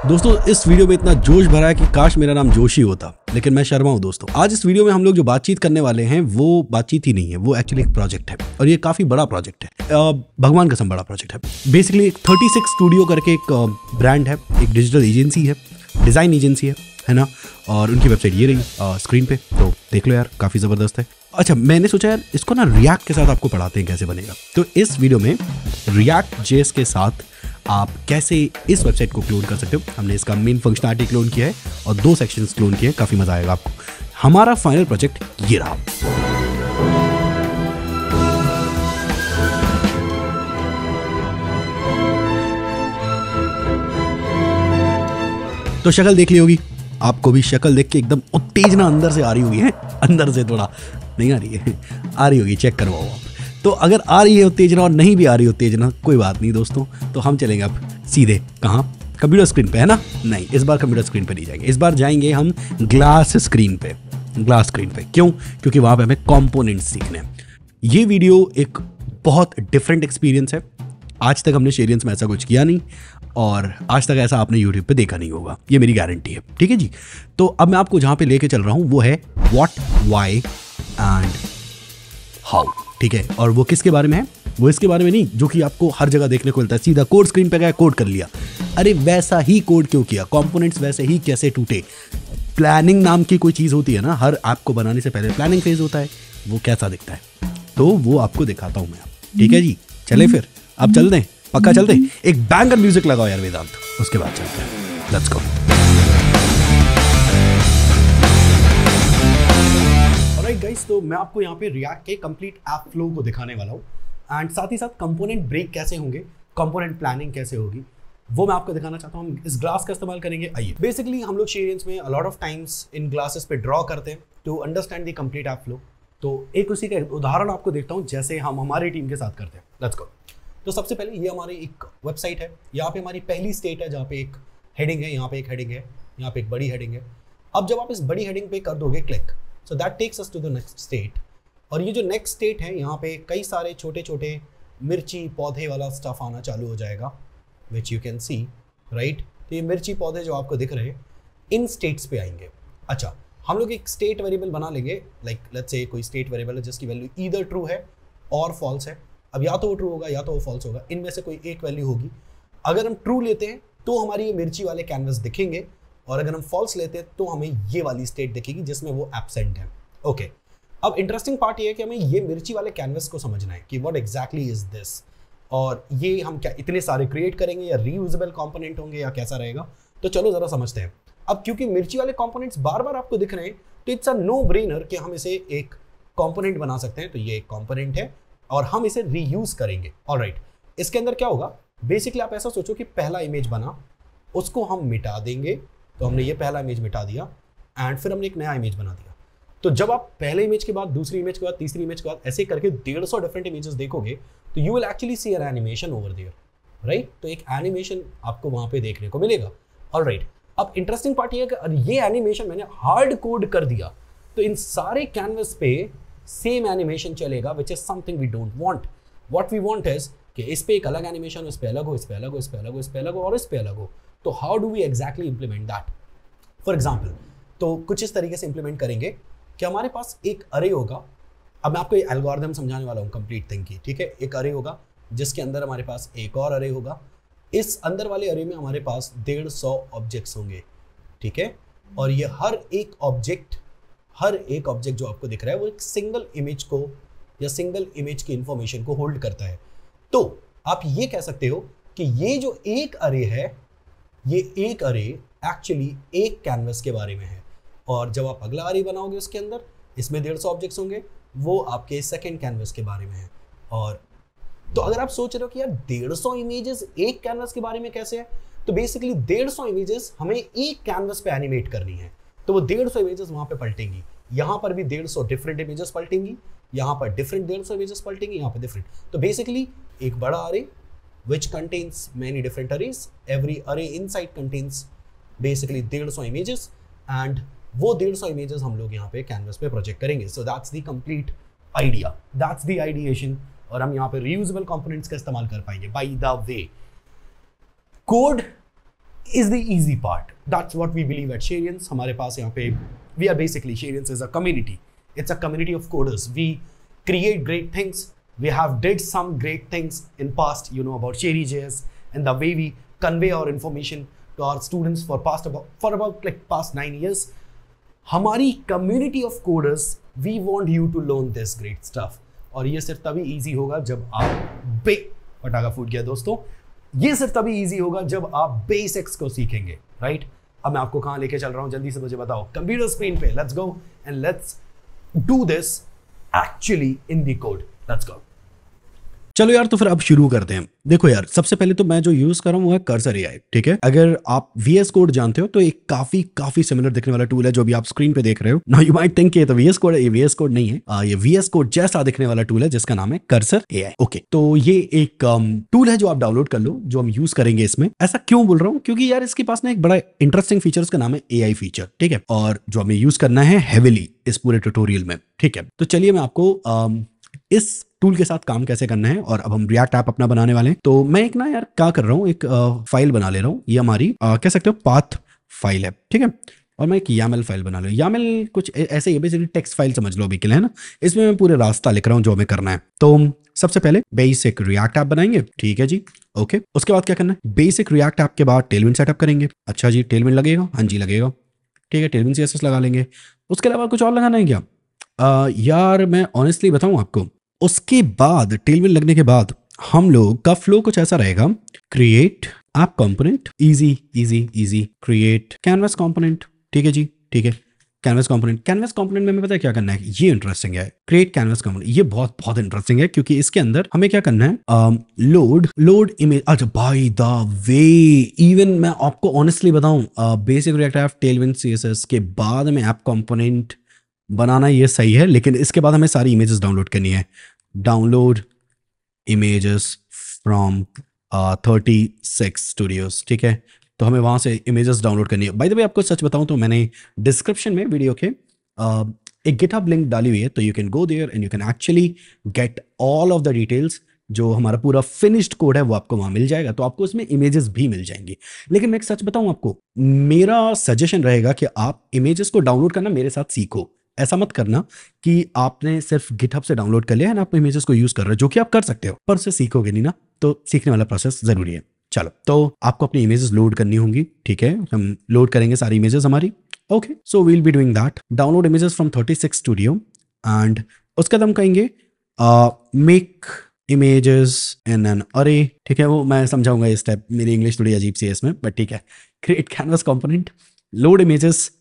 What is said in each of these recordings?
दोस्तों इस वीडियो में इतना जोश भरा है कि काश मेरा नाम जोशी होता, लेकिन मैं शर्मा हूं। दोस्तों आज इस वीडियो में हम लोग जो बातचीत करने वाले हैं वो बातचीत ही नहीं है, वो एक्चुअली एक प्रोजेक्ट है और ये काफी बड़ा प्रोजेक्ट है। भगवान कसम बड़ा प्रोजेक्ट है। बेसिकली 36 स्टूडियो करके एक ब्रांड है, एक डिजिटल एजेंसी है, डिजाइन एजेंसी है ना। और उनकी वेबसाइट ये रही स्क्रीन पे, तो देख लो यार, काफी जबरदस्त है। अच्छा, मैंने सोचा यार इसको ना रिएक्ट के साथ आपको पढ़ाते हैं कैसे बनेगा। तो इस वीडियो में रिएक्ट जेएस के साथ आप कैसे इस वेबसाइट को क्लोन कर सकते हो। हमने इसका मेन फंक्शनलिटी क्लोन किया है और 2 सेक्शंस क्लोन किए हैं, काफी मजा आएगा आपको। हमारा फाइनल प्रोजेक्ट ये रहा। तो शक्ल देख ली होगी, आपको भी शक्ल देख के एकदम उत्तेजना अंदर से आ रही होगी है, अंदर से थोड़ा नहीं आ रही है, आ रही होगी, चेक करवाओ आप। तो अगर आ रही है उत्तेजना और नहीं भी आ रही उत्तेजना, कोई बात नहीं दोस्तों। तो हम चलेंगे अब सीधे कहाँ, कंप्यूटर स्क्रीन पे है ना। नहीं, इस बार कंप्यूटर स्क्रीन पे नहीं जाएंगे, इस बार जाएंगे हम ग्लास स्क्रीन पे। ग्लास स्क्रीन पे क्यों? क्योंकि वहाँ पे हमें कंपोनेंट्स सीखने हैं। ये वीडियो एक बहुत डिफरेंट एक्सपीरियंस है। आज तक हमने शेरियंस में ऐसा कुछ किया नहीं और आज तक ऐसा आपने यूट्यूब पे देखा नहीं होगा, ये मेरी गारंटी है। ठीक है जी। तो अब मैं आपको जहाँ पे लेके चल रहा हूँ वो है व्हाट, व्हाई एंड हाउ। ठीक है, और वो किसके बारे में है? वो इसके बारे में नहीं जो कि आपको हर जगह देखने को मिलता है, सीधा कोड स्क्रीन पे गया, कोड कर लिया। अरे वैसा ही कोड क्यों किया, कंपोनेंट्स वैसे ही कैसे टूटे। प्लानिंग नाम की कोई चीज़ होती है ना, हर ऐप को बनाने से पहले प्लानिंग फेज होता है, वो कैसा दिखता है, तो वो आपको दिखाता हूँ मैं। ठीक है जी, चले फिर अब चल दें, पक्का चल दें। एक बैंगर म्यूजिक लगाओ यार वेदांत, उसके बाद चलते हैं। Let's go. ऑलराइट गाइस, तो मैं आपको यहाँ पे रिएक्ट के कंप्लीट ऐप फ्लो को दिखाने वाला हूँ एंड साथ ही साथ कंपोनेंट ब्रेक कैसे होंगे, कंपोनेंट प्लानिंग कैसे होगी, वो मैं आपको दिखाना चाहता हूँ। हम इस ग्लास का इस्तेमाल करेंगे। आइए, बेसिकली हम लोग शेरियंस में a lot of times in glasses पे ड्रॉ करते हैं to understand the complete app flow. तो एक उसी का उदाहरण आपको देखता हूँ जैसे हम हमारी टीम के साथ करते हैं। लेट्स गो। तो सबसे पहले ये हमारी एक वेबसाइट है, यहाँ पे हमारी पहली स्टेट है जहाँ पे एक हेडिंग है, यहाँ पे एक हेडिंग है, यहाँ पे एक बड़ी हेडिंग है। अब जब आप इस बड़ी हेडिंग पे कर दोगे click, so that takes us to the next state. और ये जो नेक्स्ट स्टेट है, यहाँ पे कई सारे छोटे छोटे मिर्ची पौधे वाला स्टफ आना चालू हो जाएगा, विच यू कैन सी राइट। तो ये मिर्ची पौधे जो आपको दिख रहे हैं इन स्टेट्स पे आएंगे। अच्छा, हम लोग एक स्टेट वेरिएबल बना लेंगे, लाइक लेट्स से कोई स्टेट वेरिएबल है जिसकी वैल्यू ईदर ट्रू है और फॉल्स है। अब या तो वो ट्रू होगा या तो वो फॉल्स होगा, इनमें से कोई एक वैल्यू होगी। अगर हम ट्रू लेते हैं तो हमारी ये मिर्ची वाले कैनवस दिखेंगे और अगर हम फॉल्स लेते हैं तो हमें ये वाली स्टेट दिखेगी जिसमें वो एब्सेंट है। ओके, अब इंटरेस्टिंग पार्ट ये है कि हमें ये मिर्ची वाले कैनवस को समझना है कि व्हाट एग्जैक्टली इज दिस, और ये हम क्या इतने सारे क्रिएट करेंगे या रीयूजेबल कंपोनेंट होंगे या कैसा रहेगा। तो चलो जरा समझते हैं। अब क्योंकि मिर्ची वाले कंपोनेंट्स बार बार आपको दिख रहे हैं तो इट्स अ नो ब्रेनर कि हम इसे एक कंपोनेंट बना सकते हैं। तो ये एक कंपोनेंट है और हम इसे रीयूज करेंगे। ऑलराइट, इसके अंदर क्या होगा, बेसिकली आप ऐसा सोचो कि पहला इमेज बना, उसको हम मिटा देंगे। तो हमने ये पहला इमेज मिटा दिया एंड फिर हमने एक नया इमेज बना दिया। तो जब आप पहले इमेज के बाद दूसरी इमेज के बाद तीसरी इमेज के बाद ऐसे करके 150 डिफरेंट इमेजेस देखोगे तो you will actually see an animation over there, right. तो एक एनिमेशन आपको वहां पे देखने को मिलेगा। ऑलराइट, अब इंटरेस्टिंग पार्ट ये है कि ये एनिमेशन मैंने हार्ड कोड कर दिया तो इन सारे कैनवस पे सेम एनिमेशन चलेगा, which is something we don't want. What we want is कि इस पे एक अलग एनिमेशन, इस पे अलग हो, इस पे अलग हो, इस पे अलग हो, इस पे अलग हो और इस पे अलग हो। तो how do we exactly implement that? For example, तो कुछ इस तरीके से इंप्लीमेंट करेंगे कि हमारे पास एक अरे होगा। अब मैं आपको एल्गोरिथम समझाने वाला हूँ कंप्लीट थिंग की। ठीक है, एक अरे होगा जिसके अंदर हमारे पास एक और अरे होगा। इस अंदर वाले अरे में हमारे पास 150 ऑब्जेक्ट्स होंगे। ठीक है, और ये हर एक ऑब्जेक्ट जो आपको दिख रहा है वो एक सिंगल इमेज को या सिंगल इमेज की इंफॉर्मेशन को होल्ड करता है। तो आप ये कह सकते हो कि ये जो एक अरे है, ये एक अरे एक्चुअली एक कैनवस के बारे में है। और जब आप अगला अरे बनाओगे उसके अंदर इसमें 150 ऑब्जेक्ट्स होंगे, वो आपके सेकंड कैनवस के बारे में है। और तो अगर आप सोच रहे हो कि यार 150 इमेजेस एक कैनवस के बारे में कैसे है, तो बेसिकली 150 इमेजेस हमें एक कैनवस पे एनिमेट करनी है। तो वो 150 इमेजेस वहां पे पलटेंगी, यहां पर भी 150 डिफरेंट इमेजेस पलटेंगी, यहां पर डिफरेंट 150 इमेजेस पलटेंगी, यहां पर डिफरेंट। तो बेसिकली एक बड़ा अरे which contains many different arrays, every array inside contains basically 150 images and वो 150 images हम लोग यहाँ पे कैनवस पे प्रोजेक्ट करेंगे। So that's the complete idea, that's the ideation। और हम यहाँ पे reusable components का इस्तेमाल कर पाएंगे। By the way, code is the easy part. That's what we believe at Sharians. हमारे पास यहाँ पे we are basically, Sharians is a community. It's a community of coders. We create great things. We have did some great things in past, you know, about Shary.js and the way we convey our information to our students for about like past 9 years. हमारी community of coders, we want you to learn this great stuff. और ये सिर्फ तभी easy होगा जब आप पटाखा फूट गया दोस्तों, ये सिर्फ तभी इजी होगा जब आप बेसिक्स को सीखेंगे, राइट? अब मैं आपको कहां लेके चल रहा हूं, जल्दी से मुझे बताओ। कंप्यूटर स्क्रीन पे, let's go and let's do this actually in the code. Let's go. चलो यार, तो फिर अब शुरू करते हैं। देखो यार, सबसे पहले तो मैं जो यूज कर रहा हूँ वो है कर्सर एआई, ठीक है? अगर आप VS कोड जानते हो तो एक काफी सिमिलर दिखने वाला टूल है जो भी आप स्क्रीन पे देख रहे हो। नाउ यू माइट थिंक ये तो VS कोड है, ये VS कोड नहीं है। ये VS कोड जैसा दिखने वाला टूल है जिसका नाम है कर्सर एआई। ओके, तो ये एक टूल है जो आप डाउनलोड कर लो, जो हम यूज करेंगे इसमें। ऐसा क्यों बोल रहा हूँ? क्योंकि यार इसके पास ना एक बड़ा इंटरेस्टिंग फीचर, उसका नाम है एआई फीचर, ठीक है? और जो हमें यूज करना है हेविली इस पूरे ट्यूटोरियल में, ठीक है? तो चलिए मैं आपको इस टूल के साथ काम कैसे करना है, और अब हम रिएक्ट ऐप अपना बनाने वाले हैं। तो मैं एक ना यार क्या कर रहा हूँ, एक फाइल बना ले रहा हूँ। ये हमारी कह सकते हो पाथ फाइल है, ठीक है? और मैं एक YAML फाइल बना ले। YAML कुछ ऐसे ही बेसिकली टेक्स्ट फाइल समझ लो अभी के लिए, है ना? इसमें मैं पूरे रास्ता लिख रहा हूँ जो हमें करना है। तो सबसे पहले बेसिक रिएक्ट ऐप बनाएंगे, ठीक है जी? ओके, उसके बाद क्या करना है? बेसिक रिएक्ट ऐप के बाद टेलविंड सेटअप करेंगे। अच्छा जी, टेलविंड लगेगा? हाँ जी लगेगा, ठीक है। टेलविंड CSS लगा लेंगे। उसके अलावा कुछ और लगाना है क्या? यार मैं ऑनेस्टली बताऊं आपको, उसके बाद टेलविंड लगने के बाद हम लोग का फ्लो कुछ ऐसा रहेगा। Create app component, easy create canvas component, ठीक है जी, ठीक है। कैनवस कंपोनेंट में हमें पता है क्या करना है, ये इंटरेस्टिंग है। क्रिएट कैनवस कंपोनेंट, ये बहुत इंटरेस्टिंग है क्योंकि इसके अंदर हमें क्या करना है, लोड इमेज। अच्छा बाय द वे, इवन मैं आपको ऑनेस्टली बताऊं, basic react app Tailwind CSS के बाद में ऐप कंपोनेंट बनाना ये सही है, लेकिन इसके बाद हमें सारी इमेजेस डाउनलोड करनी है। डाउनलोड इमेजेस फ्रॉम 36 स्टूडियोज, ठीक है? तो हमें वहां से इमेजेस डाउनलोड करनी है। बाय द वे आपको सच बताऊं तो मैंने डिस्क्रिप्शन में वीडियो के एक गिटहब लिंक डाली हुई है, तो you can go there and you can actually get all of the details. जो हमारा पूरा फिनिश्ड कोड है वो आपको वहां मिल जाएगा, तो आपको इसमें इमेजेस भी मिल जाएंगी। लेकिन मैं एक सच बताऊं आपको, मेरा सजेशन रहेगा कि आप इमेजेस को डाउनलोड करना मेरे साथ सीखो। ऐसा मत करना कि आपने सिर्फ गिटहब से डाउनलोड कर लिया है ना, आप इमेजेस को यूज कर रहे हो, जो कि आप कर सकते हो, पर उससे सीखोगे नहीं ना, तो सीखने वाला प्रोसेस जरूरी है। चलो, तो आपको अपनी इमेजेस लोड करनी होंगी, ठीक है? हम लोड करेंगे सारी इमेजेस हमारी। Okay, so we'll be doing that. Download images from 36 studio and उसके बाद हम कहेंगे मेक इमेजेस इन एन अरे, ठीक है? वो मैं समझाऊंगा ये स्टेप, मेरी इंग्लिश थोड़ी अजीब सी है इसमें, बट ठीक है। Create canvas component, load images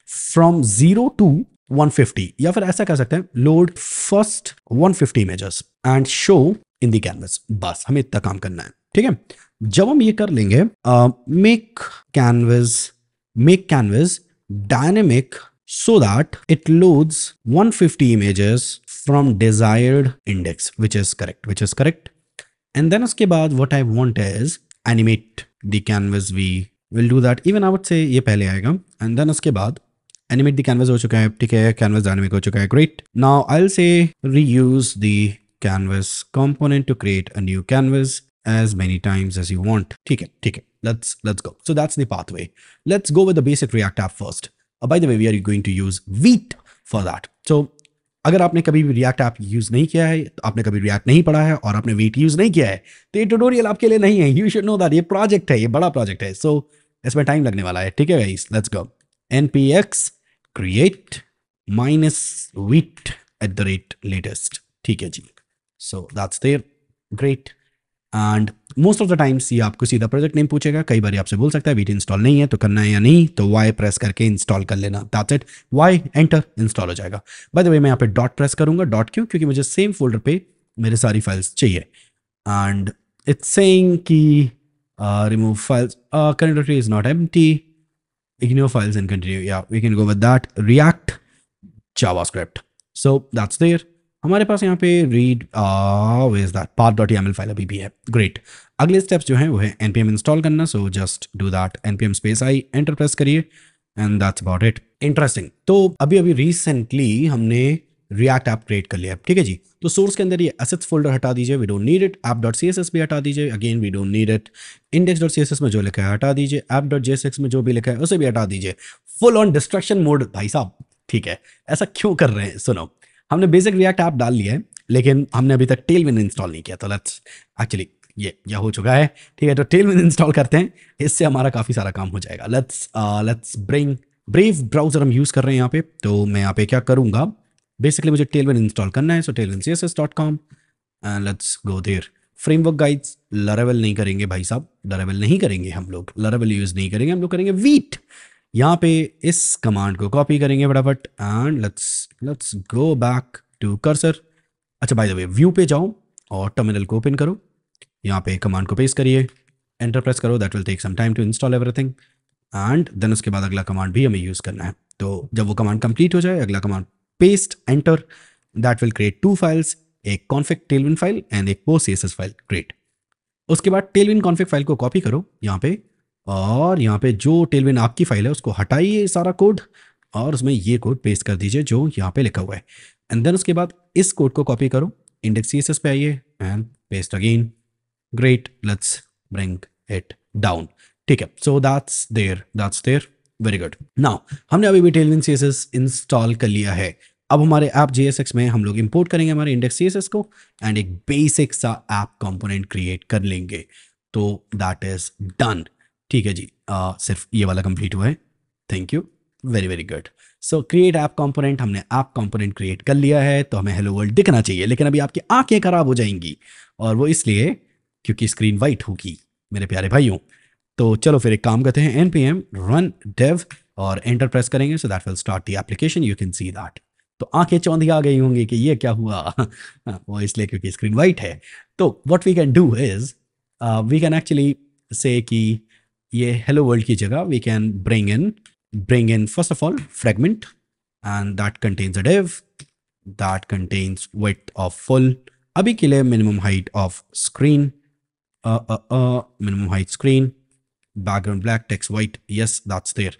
from 0 to 150, या फिर ऐसा कर सकते हैं, load first 150 images and show in the canvas. बस हमें इतना काम करना है, ठीक है? जब हम ये कर लेंगे, make canvas dynamic so that it loads 150 images from desired index, which is correct. And then उसके बाद what I want is animate the canvas. We will do that, even I would say ये पहले आएगा। And then उसके बाद animate the canvas हो चुका है, ठीक है? कैनवस डायनेमिक हो चुका है, great. Now I will say reuse the canvas component to create a new canvas as many times as you want, ठीक है? Let's go. So that's the pathway. Let's go with the basic React app first. By the way, we are going to use Vite for that. So अगर आपने कभी भी React app use नहीं किया है, तो आपने कभी React नहीं पढ़ा है और आपने Vite यूज नहीं किया है, तो ये ट्यूटोरियल आपके लिए नहीं है। You should know that ये प्रोजेक्ट है, ये बड़ा प्रोजेक्ट है, so इसमें टाइम लगने वाला है, ठीक है guys? Let's go. npx create -Vite @latest, ठीक है जी? So that's there, great. And most of the times ये आपको सीधा प्रोजेक्ट नेम पूछेगा। कई बार आपसे बोल सकता है Vite इंस्टॉल नहीं है, तो करना है या नहीं, तो Y प्रेस करके इंस्टॉल कर लेना, that's it. Y enter, install हो जाएगा। बाय द वे मैं यहाँ पे डॉट प्रेस करूंगा। डॉट क्यों? क्योंकि मुझे सेम फोल्डर पे मेरे सारी फाइल्स चाहिए। एंड इट्स सेइंग कि remove files, current directory is not empty, ignore files and continue. Yeah, we can go with that. React JavaScript. So that's there. हमारे पास यहाँ पे read where is that path.yaml file अभी भी है, great. अगले steps जो हैं वो है npm इंस्टॉल करना, so just do that, npm space I, enter press करिए, and that's about it. Interesting. तो अभी रिसेंटली हमने रिएक्ट ऐप क्रिएट कर लिया है, ठीक है जी। तो सोर्स के अंदर ये एसेट्स फोल्डर हटा दीजिए, we don't need it. app.css भी हटा दीजिए, again we don't need it. index.css में जो लिखा है हटा दीजिए, app.jsx में जो भी लिखा है उसे भी हटा दीजिए। फुल ऑन डिस्ट्रक्शन मोड भाई साहब, ठीक है। ऐसा क्यों कर रहे हैं, सुनो, हमने बेसिक रिएक्ट ऐप डाल लिया है, लेकिन हमने अभी तक टेलविन इंस्टॉल नहीं किया। तो लेट्स एक्चुअली ये हो चुका है, ठीक है। तो टेलविन इंस्टॉल करते हैं, इससे हमारा काफ़ी सारा काम हो जाएगा। लेट्स ब्रिंग ब्रेव ब्राउजर हम यूज़ कर रहे हैं यहाँ पे। तो मैं यहाँ पे क्या करूँगा, बेसिकली मुझे टेलविन इंस्टॉल करना है, so tailwincss.com and let's go there. Framework guides, Laravel नहीं करेंगे भाई साहब, लरावेल नहीं करेंगे हम लोग, लरावेल यूज़ नहीं करेंगे हम लोग, करेंगे वीट। यहाँ पे इस कमांड को कॉपी करेंगे फटाफट and let's go back to Cursor. अच्छा बाय द वे, व्यू पे जाओ और टर्मिनल को ओपन करो, यहाँ पे कमांड को पेस्ट करिए, एंटर प्रेस करो, that will take some time to install everything and then उसके बाद अगला कमांड भी हमें यूज़ करना है। तो जब वो कमांड कंप्लीट हो जाए, अगला command paste enter, that will create 2 files, एक कॉन्फिग टेलविन फाइल एंड एक पोस्ट सीएसएस फाइल, ग्रेट। उसके बाद टेलविन कॉन्फिग फाइल को कॉपी करो यहाँ पे, और यहाँ पे जो टेलविन आपकी फाइल है उसको हटाइए सारा कोड, और उसमें ये कोड पेस्ट कर दीजिए जो यहाँ पे लिखा हुआ है। एंड देन उसके बाद इस कोड को कॉपी करो, इंडेक्स सीएसएस पे आइए and paste again, great. Let's bring it down, ठीक है। So that's there, very good. Now हमने अभी भी टेलविन सीएसएस इंस्टॉल कर लिया है। अब हमारे ऐप JSX में हम लोग इंपोर्ट करेंगे हमारे इंडेक्स सीएसएस को एंड एक बेसिक सा ऐप कंपोनेंट क्रिएट कर लेंगे। तो दैट इज डन, ठीक है जी। सिर्फ ये वाला कंप्लीट हुआ है, thank you, very very good. So create app component, हमने ऐप कंपोनेंट क्रिएट कर लिया है। तो हमें हेलो वर्ल्ड दिखना चाहिए, लेकिन अभी आपकी आंखें खराब हो जाएंगी, और वो इसलिए क्योंकि स्क्रीन वाइट होगी मेरे प्यारे भाइयों। तो चलो फिर एक काम करते हैं, npm run dev और एंटर प्रेस करेंगे, so that will start the application, you can see that. तो आंखें चौंधी आ गई होंगी कि ये क्या हुआ वो इसलिए क्योंकि स्क्रीन वाइट है। तो what we can do is we can actually say कि ये हेलो वर्ल्ड की जगह we can bring in first of all fragment and that contains a div that contains width of full, अभी के लिए minimum height of screen, minimum height screen, background black, text white, yes that's there,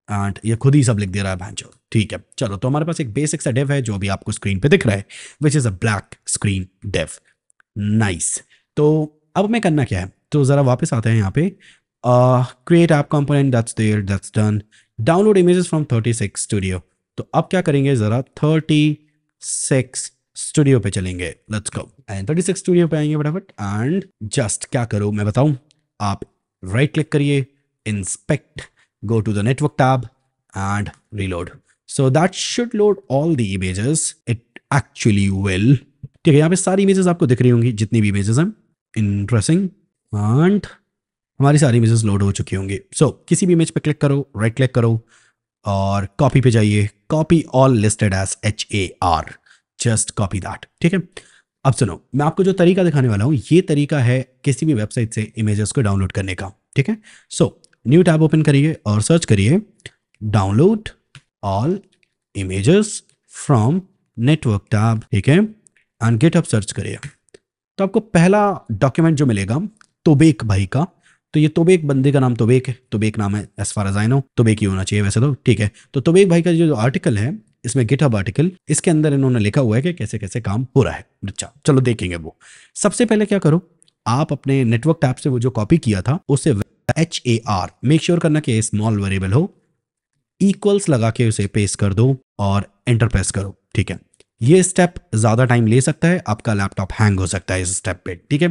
and ये खुद ही सब लिख दे रहा है भांचो, ठीक है। चलो, तो हमारे पास एक बेसिक सा डिव है जो अभी आपको स्क्रीन पे दिख रहा है, which is a black screen div, nice. तो अब हमें करना क्या है, तो ज़रा वापस आते हैं यहाँ पे, create app component, that's there, that's done. Download images from 36 studio. तो अब क्या करेंगे, ज़रा 36 स्टूडियो पे चलेंगे, लेट्स गो एंड 36 स्टूडियो पे आएंगे फटाफट एंड जस्ट क्या करो मैं बताऊं, आप राइट क्लिक करिए, inspect, go to the network tab and reload. So that should load all the images. It actually will. ठीक है, यहाँ पे सारी इमेजेस आपको दिख रही होंगी, जितनी भी इमेजेस हैं, इंटरेस्टिंग, एंड हमारी सारी इमेजेस लोड हो चुकी होंगी। सो किसी भी इमेज पे क्लिक करो, राइट क्लिक करो और कॉपी पे जाइए, copy all listed as HAR, just copy that, ठीक है। अब सुनो, मैं आपको जो तरीका दिखाने वाला हूँ, ये तरीका है किसी भी वेबसाइट से इमेजेस को डाउनलोड करने का, ठीक है। सो न्यू टैब ओपन करिए और सर्च करिए download all images from network tab, ठीक है, एंड गिटहब सर्च करिए। तो आपको पहला डॉक्यूमेंट जो मिलेगा तोबेक भाई का, तो ये तोबेक बंदे का नाम तोबेक है, तोबेक नाम है as far as I know, तोबेक ही होना चाहिए वैसे तो, ठीक है। तो तोबेक भाई का जो आर्टिकल है, इसमें गिटहब आर्टिकल, इसके अंदर इन्होंने लिखा हुआ है कि कैसे कैसे काम हो रहा है। अच्छा चलो देखेंगे वो। सबसे पहले क्या करो, आप अपने नेटवर्क टैब से वो जो कॉपी किया था उसे HAR मेक श्योर करना कि स्मॉल वेरिएबल हो, इक्वल्स लगा के उसे पेस्ट कर दो और एंटर प्रेस करो, ठीक है। ये स्टेप ज्यादा टाइम ले सकता है, आपका लैपटॉप हैंग हो सकता है इस स्टेप पे, ठीक है।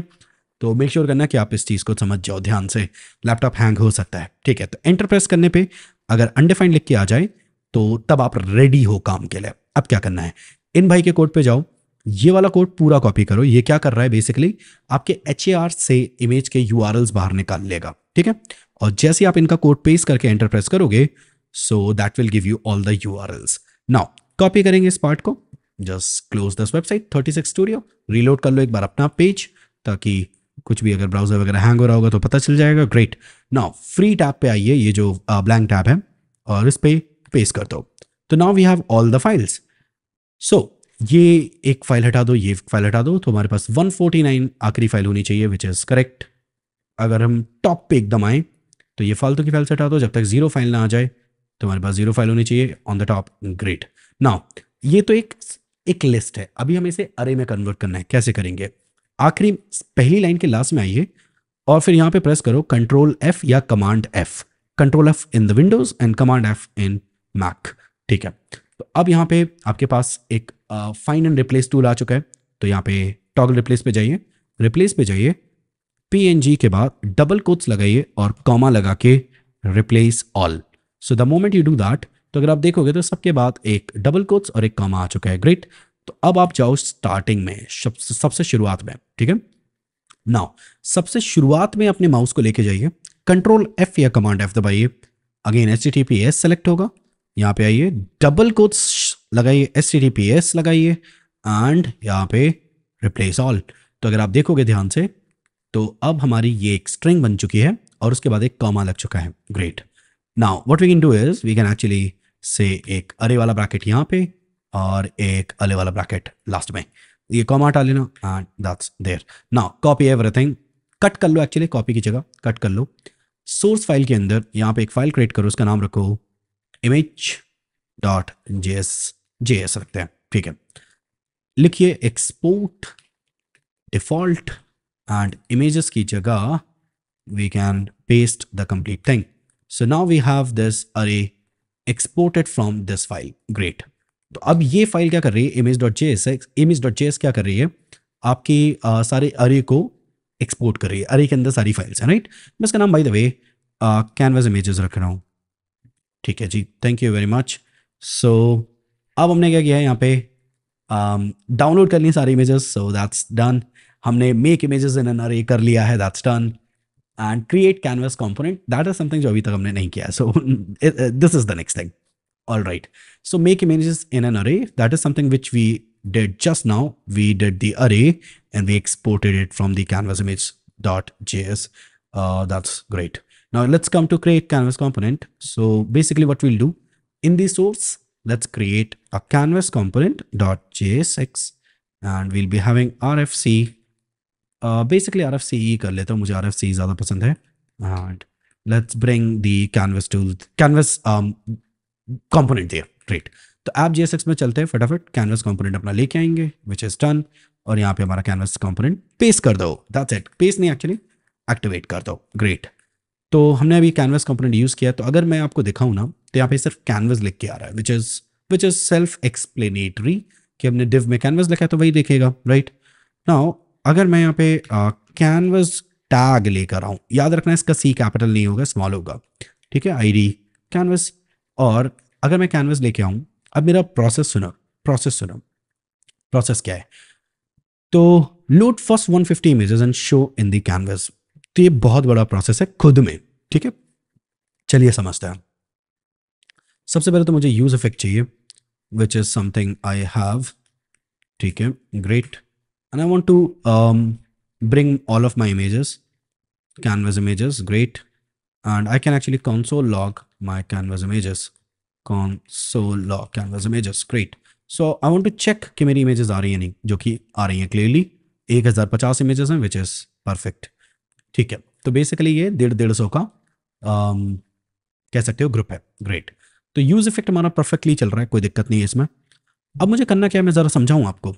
तो मेक श्योर करना कि आप इस चीज को समझ जाओ ध्यान से, लैपटॉप हैंग हो सकता है, ठीक है। तो एंटर प्रेस करने पे अगर अनडिफाइंड लिख के आ जाए तो तब आप रेडी हो काम के लिए। अब क्या करना है, इन भाई के कोड पे जाओ, ये वाला कोड पूरा कॉपी करो। ये क्या कर रहा है, बेसिकली आपके HAR से इमेज के URLs बाहर निकाल लेगा, ठीक है। और जैसे आप इनका कोड पेस्ट करके एंटर प्रेस करोगे, so that will give you all the URLs। Now copy करेंगे इस पार्ट को, just close this website 36 studio, reload कर लो एक बार अपना पेज, ताकि कुछ भी अगर ब्राउजर वगैरह हैंग हो रहा होगा तो पता चल जाएगा, ग्रेट। नाउ फ्री टैब पे आइए, ये जो ब्लैंक टैब है, और इस पे पेस्ट कर दो। तो now we have all the files. So ये एक फाइल हटा दो, ये फाइल हटा दो, तो हमारे पास 149 आखिरी फाइल होनी चाहिए, विच इज करेक्ट। अगर हम टॉप पे एकदम आए तो ये फालतू की फाइल हटा दो, जब तक 0 फाइल ना आ जाए तो हमारे पास 0 फाइल होनी चाहिए on the top, great. Now ये तो एक एक लिस्ट है, अभी हमें इसे अरे में कन्वर्ट करना है। कैसे करेंगे? आखिरी पहली लाइन के लास्ट में आइए और फिर यहाँ पे प्रेस करो कंट्रोल एफ या command F. Control F in the Windows and command F in Mac. ठीक है, तो अब यहाँ पे आपके पास एक फाइंड एंड रिप्लेस टूल आ चुका है। तो यहाँ पे टॉगल रिप्लेस पे जाइए, रिप्लेस पे जाइए, पीएनजी के बाद डबल कोट्स लगाइए और कॉमा लगा के replace all. So the moment you do that, तो अगर आप देखोगे तो सबके बाद एक डबल कोट्स और एक कॉमा आ चुका है। ग्रेट। तो अब आप जाओ स्टार्टिंग में, सबसे शुरुआत में। ठीक है, नाउ सबसे शुरुआत में अपने माउस को लेके जाइए, कंट्रोल एफ या कमांड एफ दबाइए, अगेन HTTPS सेलेक्ट होगा, यहाँ पे आइए, डबल कोट्स लगाइए, HTTPS लगाइए एंड यहाँ पे रिप्लेस ऑल। तो अगर आप देखोगे ध्यान से तो अब हमारी ये एक स्ट्रिंग बन चुकी है और उसके बाद एक कॉमा लग चुका है। Great. Now what we can do is we can actually say एक अरे वाला ब्रैकेट यहाँ पे और एक अरे वाला ब्रैकेट लास्ट में, ये कॉमा हटा लेना and that's there. Now copy everything, cut कर लो, एक्चुअली कॉपी की जगह कट कर लो। सोर्स फाइल के अंदर यहाँ पे एक फाइल क्रिएट करो, उसका नाम रखो image.js रखते हैं। ठीक है, लिखिए एक्सपोर्ट डिफॉल्ट एंड इमेजेस की जगह we can paste the complete thing. So now we have this array exported from this file. Great. तो अब ये फाइल क्या कर रही है, image.js है। image.js क्या कर रही है, आपकी सारे अरे को एक्सपोर्ट कर रही है। अरे के अंदर सारी फाइल्स हैं, राइट। मैं इसका नाम bye the way canvas images रख रहा हूँ। ठीक है जी, थैंक यू वेरी मच। सो अब हमने क्या किया है, यहाँ पे डाउनलोड करनी सारी इमेजेस, सो दैट्स डन। हमने make images in an array कर लिया है, that's done. And create canvas component, that is something जो अभी तक हमने नहीं किया है, so this is the next thing. All right, so make images in an array, that is something which we did just now. We did the array and we exported it from the canvas image.js. That's great. Now let's come to create canvas component. So basically what we'll do in the source, let's create a canvas component.jsx and we'll be having RFC. Basically RFC कर लेता हूँ, मुझे RFC ज़्यादा पसंद है। And let's bring the canvas tool, canvas component there. Great. तो app JSX में चलते हैं फटाफट, कैनवस कंपोनेंट अपना लेके आएंगे विच इज डन, और यहाँ पे हमारा कैनवस कंपोनेंट पेस्ट कर दो। दैट्स इट, पेस्ट नहीं एक्चुअली एक्टिवेट कर दो। ग्रेट। तो हमने अभी कैनवस कंपोनेंट यूज़ किया, तो अगर मैं आपको दिखाऊँ ना तो यहाँ पे सिर्फ कैनवस लिख के आ रहा है, विच इज सेल्फ एक्सप्लेनेटरी कि हमने डिव में कैनवस लिखा है तो वही देखेगा, राइट। नाउ अगर मैं यहाँ पे कैनवस टैग लेकर आऊँ, याद रखना इसका C कैपिटल नहीं होगा, स्मॉल होगा। ठीक है, ID कैनवस, और अगर मैं कैनवस लेके आऊँ, अब मेरा प्रोसेस सुनो, प्रोसेस क्या है। तो load first 150 images and show in the canvas, तो ये बहुत बड़ा प्रोसेस है खुद में। ठीक है, चलिए समझते हैं। सबसे पहले तो मुझे यूज इफेक्ट चाहिए, which is something I have. ठीक है, great. And I want to bring all of my images, canvas images, great. And I can actually console log my canvas images, console log canvas images, great. So I want to check कि मेरी images आ रही हैं नहीं, जो कि आ रही हैं clearly 1050 images हैं, which is perfect. ठीक है, तो बेसिकली ये 150 का कह सकते हो ग्रुप है। ग्रेट। तो यूज इफेक्ट हमारा परफेक्टली चल रहा है, कोई दिक्कत नहीं है इसमें। अब मुझे करना क्या है, मैं ज़रा समझाऊँ आपको।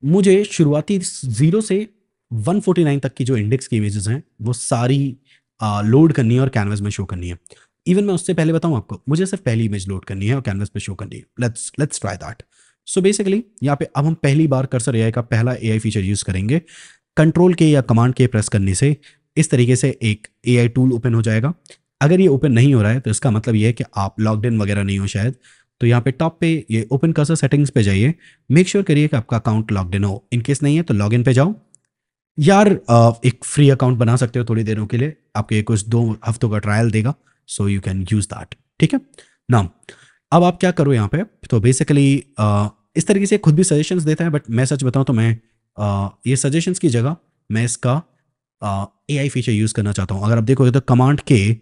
मुझे शुरुआती 0 से 149 तक की जो इंडेक्स की इमेजेस हैं वो सारी लोड करनी है और कैनवस में शो करनी है। इवन मैं उससे पहले बताऊं आपको, मुझे सिर्फ पहली इमेज लोड करनी है और कैनवस पे शो करनी है। Let's try that. So basically यहाँ पे अब हम पहली बार कर्सर AI का पहला AI फीचर यूज करेंगे। कंट्रोल के या कमांड के प्रेस करने से इस तरीके से एक AI टूल ओपन हो जाएगा। अगर ये ओपन नहीं हो रहा है तो इसका मतलब ये है कि आप लॉग्ड इन वगैरह नहीं हो शायद। तो यहाँ पे टॉप पे ये ओपन कर्सर सेटिंग्स पे जाइए, मेक श्योर करिए कि आपका अकाउंट लॉग्ड इन हो। इनकेस नहीं है तो लॉग इन पे जाओ। यार एक फ्री अकाउंट बना सकते हो थोड़ी देरों के लिए, आपके कुछ 2 हफ्तों का ट्रायल देगा, so you can use that. ठीक है ना, अब आप क्या करो यहाँ पे, तो बेसिकली इस तरीके से खुद भी सजेशंस देता है, बट मैं सच बताऊँ तो मैं ये सजेशंस की जगह मैं इसका AI फीचर यूज़ करना चाहता हूँ। अगर आप देखोगे तो कमांड के,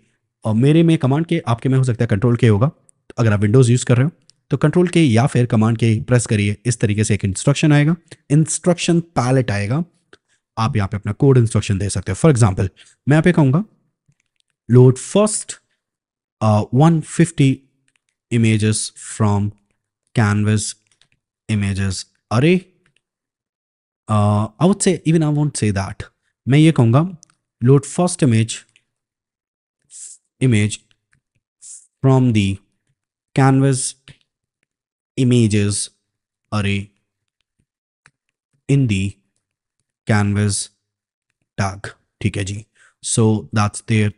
और मेरे में कमांड के, आपके में हो सकता है कंट्रोल के होगा। तो अगर आप विंडोज़ यूज़ कर रहे हो तो कंट्रोल के या फिर कमांड के प्रेस करिए, इस तरीके से एक इंस्ट्रक्शन आएगा, इंस्ट्रक्शन पैलेट आएगा। आप यहाँ पे अपना कोड इंस्ट्रक्शन दे सकते हो। फॉर एग्जाम्पल मैं यहाँ पे कहूँगा load first 150 images from canvas images array. I would say, even I won't say that. मैं ये कहूँगा load first image from the canvas images array in the canvas tag. ठीक है जी. So that's there.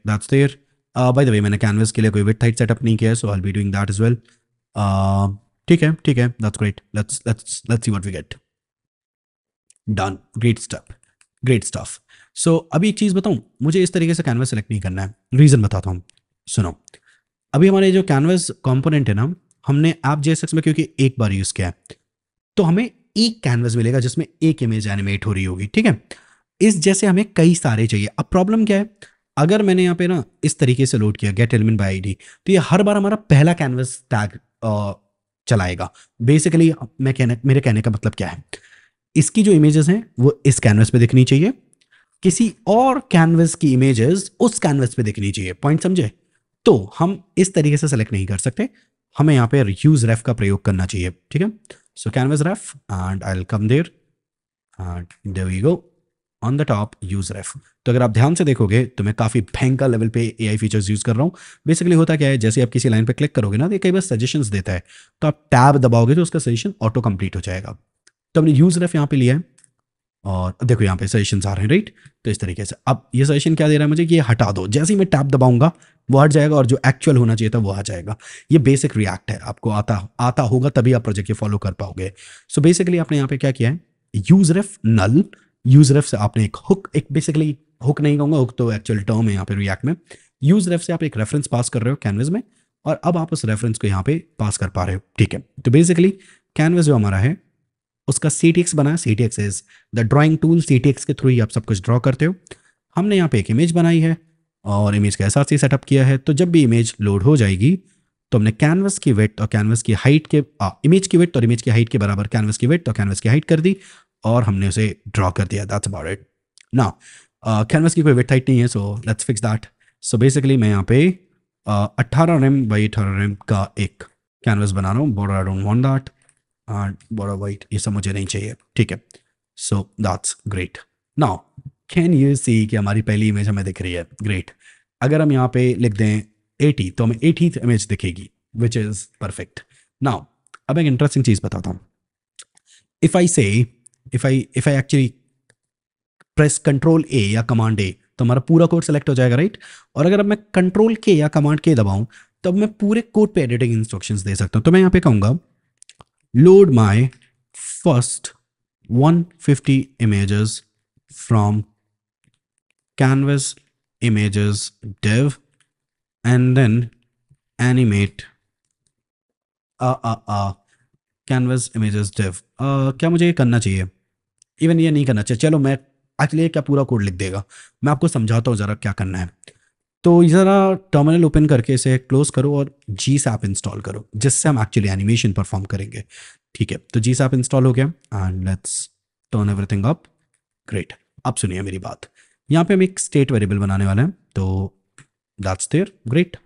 By the way, मैंने canvas के लिए कोई width height setup नहीं किया है, so I'll be doing that as well. ठीक है, that's great. Let's see what we get. Done. Great stuff. So अभी एक चीज़ बताऊँ, मुझे इस तरीके से कैनवस सेलेक्ट नहीं करना है. रीज़न बताता हूँ. सुनो, अभी हमारे जो कैनवस कंपोनेंट है ना, हमने AppJSX में क्योंकि एक बार यूज़ किया है, तो हमें एक कैनवस मिलेगा जिसमें एक इमेज एनिमेट हो रही होगी. ठीक है, इस जैसे हमें कई सारे चाहिए. अब प्रॉब्लम क्या है, अगर मैंने यहाँ पे ना इस तरीके से लोड किया गेट एलिमेंट बाय आईडी, तो ये हर बार हमारा पहला कैनवस टैग चलाएगा. बेसिकली मेरे कहने का मतलब क्या है, इसकी जो इमेजेस हैं वो इस कैनवस पे दिखनी चाहिए, किसी और कैनवस की इमेजेस उस कैनवस पे दिखनी चाहिए. पॉइंट समझे? तो हम इस तरीके से सेलेक्ट नहीं कर सकते, हमें यहाँ पे यूज रेफ का प्रयोग करना चाहिए. ठीक है, so canvas ref and I will come there and there we go on the top use ref. तो अगर आप ध्यान से देखोगे तो मैं काफ़ी भयंकर लेवल पे एआई फीचर्स यूज़ कर रहा हूँ. बेसिकली होता क्या है, जैसे आप किसी लाइन पे क्लिक करोगे ना, तो कई बार सजेशंस देता है, तो आप टैब दबाओगे तो उसका सजेशन ऑटो कंप्लीट हो जाएगा. तो हमने यूज रेफ यहाँ पे लिया है और देखो यहाँ पे सजेशंस आ रहे हैं, राइट. तो इस तरीके से अब ये सजेशन क्या दे रहा है मुझे कि ये हटा दो. जैसे ही मैं टैब दबाऊंगा वो हट जाएगा और जो एक्चुअल होना चाहिए था वो आ जाएगा. ये बेसिक रिएक्ट है, आपको आता होगा तभी आप प्रोजेक्ट ये फॉलो कर पाओगे. सो बेसिकली आपने यहाँ पे क्या किया है, यूज रेफ नल, यूज रेफ से आपने एक हुक, एक बेसिकली हुक नहीं कहूँगा, हुक तो एक्चुअल टर्म है यहाँ पे रिएक्ट में. यूज रेफ से आप एक रेफरेंस पास कर रहे हो कैनवस में और अब आप उस रेफरेंस को यहाँ पे पास कर पा रहे हो. ठीक है, तो बेसिकली कैनवस जो हमारा है उसका CTX बना है. CTX is the drawing tool. CTX के थ्रू ही आप सब कुछ ड्रॉ करते हो. हमने यहाँ पे एक इमेज बनाई है और इमेज का SRC सेटअप किया है. तो जब भी इमेज लोड हो जाएगी तो हमने कैनवस की विड्थ और कैनवस की हाइट के इमेज की विड्थ और इमेज की हाइट के बराबर कैनवस की विड्थ और कैनवस की हाइट कर दी और हमने उसे ड्रॉ कर दिया. That's about it. Now canvas की कोई विड्थ हाइट नहीं है, so let's fix that. So basically मैं यहाँ पे 18 rem बाई 18 rem का एक कैनवस बना रहा हूँ. Border I don't want that and border white, ये सब मुझे नहीं चाहिए. ठीक है, so that's great. Now can you see कि हमारी पहली इमेज हमें दिख रही है. ग्रेट. अगर हम यहाँ पे लिख दें 80 तो हमें 80th इमेज दिखेगी, विच इज़ परफेक्ट. नाउ अब एक इंटरेस्टिंग चीज़ बताता हूँ. If I actually press control A या कमांड A तो हमारा पूरा कोड सेलेक्ट हो जाएगा, राइट. और अगर अब मैं कंट्रोल K या कमांड K दबाऊँ तब मैं पूरे कोड पे एडिटिंग इंस्ट्रक्शंस दे सकता हूँ. तो मैं यहाँ पे कहूँगा load my first 150 images from canvas images div and then animate canvas images div. क्या मुझे ये करना चाहिए? इवन ये नहीं करना चाहिए. चलो मैं एक्चुअली क्या पूरा कोड लिख देगा, मैं आपको समझाता हूँ ज़रा क्या करना है. तो ज़रा टर्मिनल ओपन करके इसे क्लोज करो और GSAP इंस्टॉल करो, जिससे हम एक्चुअली एनिमेशन परफॉर्म करेंगे. ठीक है, तो GSAP इंस्टॉल हो गया and let's turn everything up. Great. अब सुनिए मेरी बात, यहाँ पे हम एक स्टेट वेरिएबल बनाने वाले हैं, तो दैट्स देयर. ग्रेट.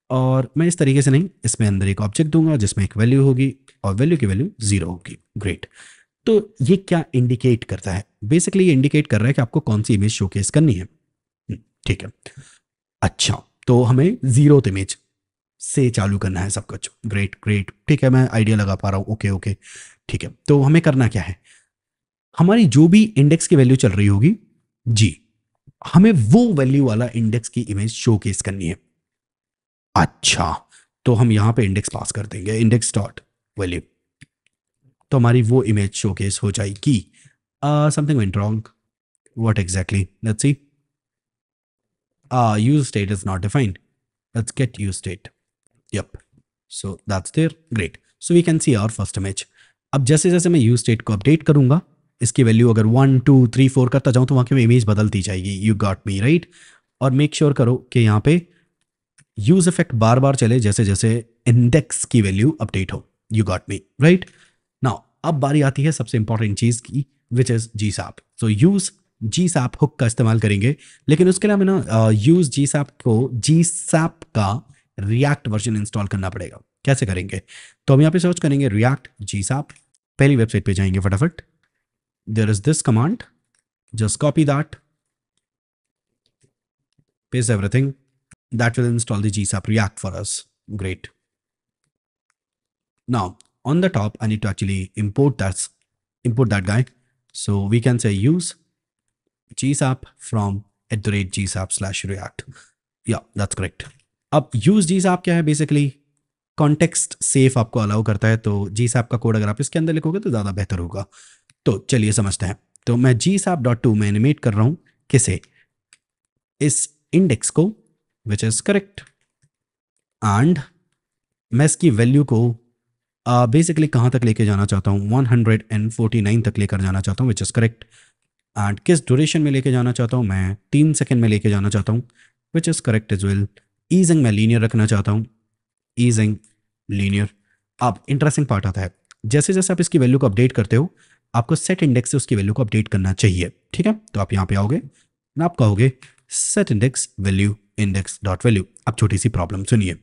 और मैं इस तरीके से नहीं, इसमें अंदर एक ऑब्जेक्ट दूंगा जिसमें एक वैल्यू होगी और वैल्यू की वैल्यू 0 होगी. ग्रेट. तो ये क्या इंडिकेट करता है? बेसिकली ये इंडिकेट कर रहा है कि आपको कौन सी इमेज शोकेस करनी है. ठीक है, अच्छा, तो हमें 0th इमेज से चालू करना है सब कुछ. ग्रेट. ठीक है, मैं आइडिया लगा पा रहा हूँ. ओके. ठीक है, तो हमें करना क्या है, हमारी जो भी इंडेक्स की वैल्यू चल रही होगी जी, हमें वो वैल्यू वाला इंडेक्स की इमेज शोकेस करनी है. अच्छा, तो हम यहाँ पे इंडेक्स पास कर देंगे, इंडेक्स डॉट वैल्यू, तो हमारी वो इमेज शोकेस हो जाएगी. Something went wrong. What exactly? Let's see. Use state is not defined. Let's get use state. Yep. So that's there. Great. So we can see our first image. अब जैसे जैसे मैं use state को update करूंगा, इसकी value अगर 1 2 3 4 करता जाऊं तो वहां की इमेज बदलती जाएगी. You got me right. और मेक श्योर करो कि यहाँ पे यूज इफेक्ट बार बार चले जैसे जैसे इंडेक्स की वैल्यू अपडेट हो. You got me right. Now अब बारी आती है सबसे इंपॉर्टेंट चीज की, which is GSAP. So use GSAP hook का इस्तेमाल करेंगे, लेकिन उसके लिए हमें ना यूज GSAP का रिएक्ट वर्जन इंस्टॉल करना पड़ेगा. कैसे करेंगे? तो हम यहाँ पे सर्च करेंगे रिएक्ट GSAP पहली वेबसाइट पे जाएंगे फटाफट. There is this command, just copy that, paste everything. That will install the GSAP React for us. Great. Now on the top I need to actually import that guy. So we can say use GSAP from @GSAP/React. Yeah, that's correct. अब use GSAP क्या है? Basically context safe आपको allow करता है, तो GSAP का code अगर आप इसके अंदर लिखोगे तो ज़्यादा बेहतर होगा. तो चलिए समझते हैं. तो मैं GSAP.2 में एनिमेट कर रहा हूँ किसे? इस इंडेक्स को, विच इज करेक्ट. एंड मैं इसकी वैल्यू को बेसिकली कहाँ तक लेके जाना चाहता हूँ? 149 तक लेकर जाना चाहता हूँ, विच इज करेक्ट. एंड किस ड्यूरेशन में लेके जाना चाहता हूँ? मैं 3 सेकेंड में लेके जाना चाहता हूँ, which is correct as well. Easing मैं लीनियर रखना चाहता हूँ, ईजिंग लीनियर. अब इंटरेस्टिंग पार्ट आता है, जैसे जैसे आप इसकी वैल्यू को अपडेट करते हो आपको सेट इंडेक्स से उसकी वैल्यू को अपडेट करना चाहिए. ठीक है, तो आप यहाँ पे आओगे, आप कहोगे set index value index dot value. अब छोटी सी प्रॉब्लम सुनिए.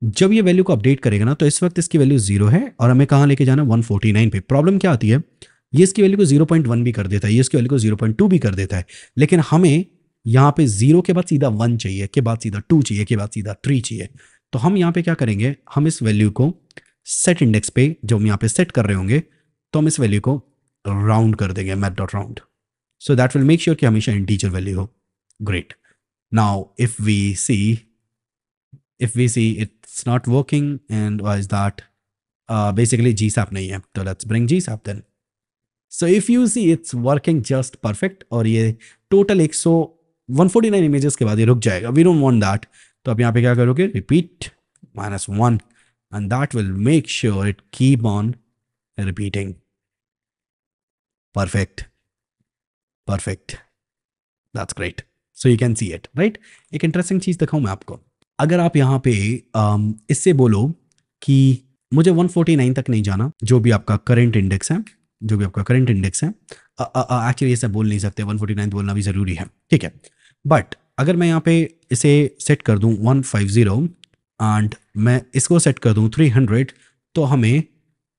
जब ये वैल्यू को अपडेट करेगा ना, तो इस वक्त इसकी वैल्यू 0 है और हमें कहाँ लेके जाना? 149 पे. प्रॉब्लम क्या आती है? ये इसकी वैल्यू को 0.1 भी कर देता है, ये इसकी वैल्यू को 0.2 भी कर देता है, लेकिन हमें यहाँ पे 0 के बाद सीधा 1 चाहिए, के बाद सीधा 2 चाहिए, के बाद सीधा 3 चाहिए. तो हम यहाँ पे क्या करेंगे? हम इस वैल्यू को सेट इंडेक्स पे, जो हम यहाँ पे सेट कर रहे होंगे, तो हम इस वैल्यू को राउंड कर देंगे, math.round. So that will make sure कि हमेशा इंटीजर वैल्यू हो. Great. Now if we see it's not working, and why is that? Basically GSAP नहीं है, तो let's bring GSAP then. So if you see it's working just perfect, और ये total 149 images के बाद ये रुक जाएगा. We don't want that. तो आप यहाँ पे क्या करोगे? repeat -1, and that will make sure it keep on repeating. Perfect. That's great. So you can see it, right? एक इंटरेस्टिंग चीज दिखाऊं मैं आपको. अगर आप यहाँ पे इससे बोलो कि मुझे 149 तक नहीं जाना, जो भी आपका करंट इंडेक्स है, एक्चुअली ऐसा बोल नहीं सकते, 149 बोलना भी जरूरी है, ठीक है. बट अगर मैं यहाँ पे इसे सेट कर दूं 150 एंड मैं इसको सेट कर दूं 300, तो हमें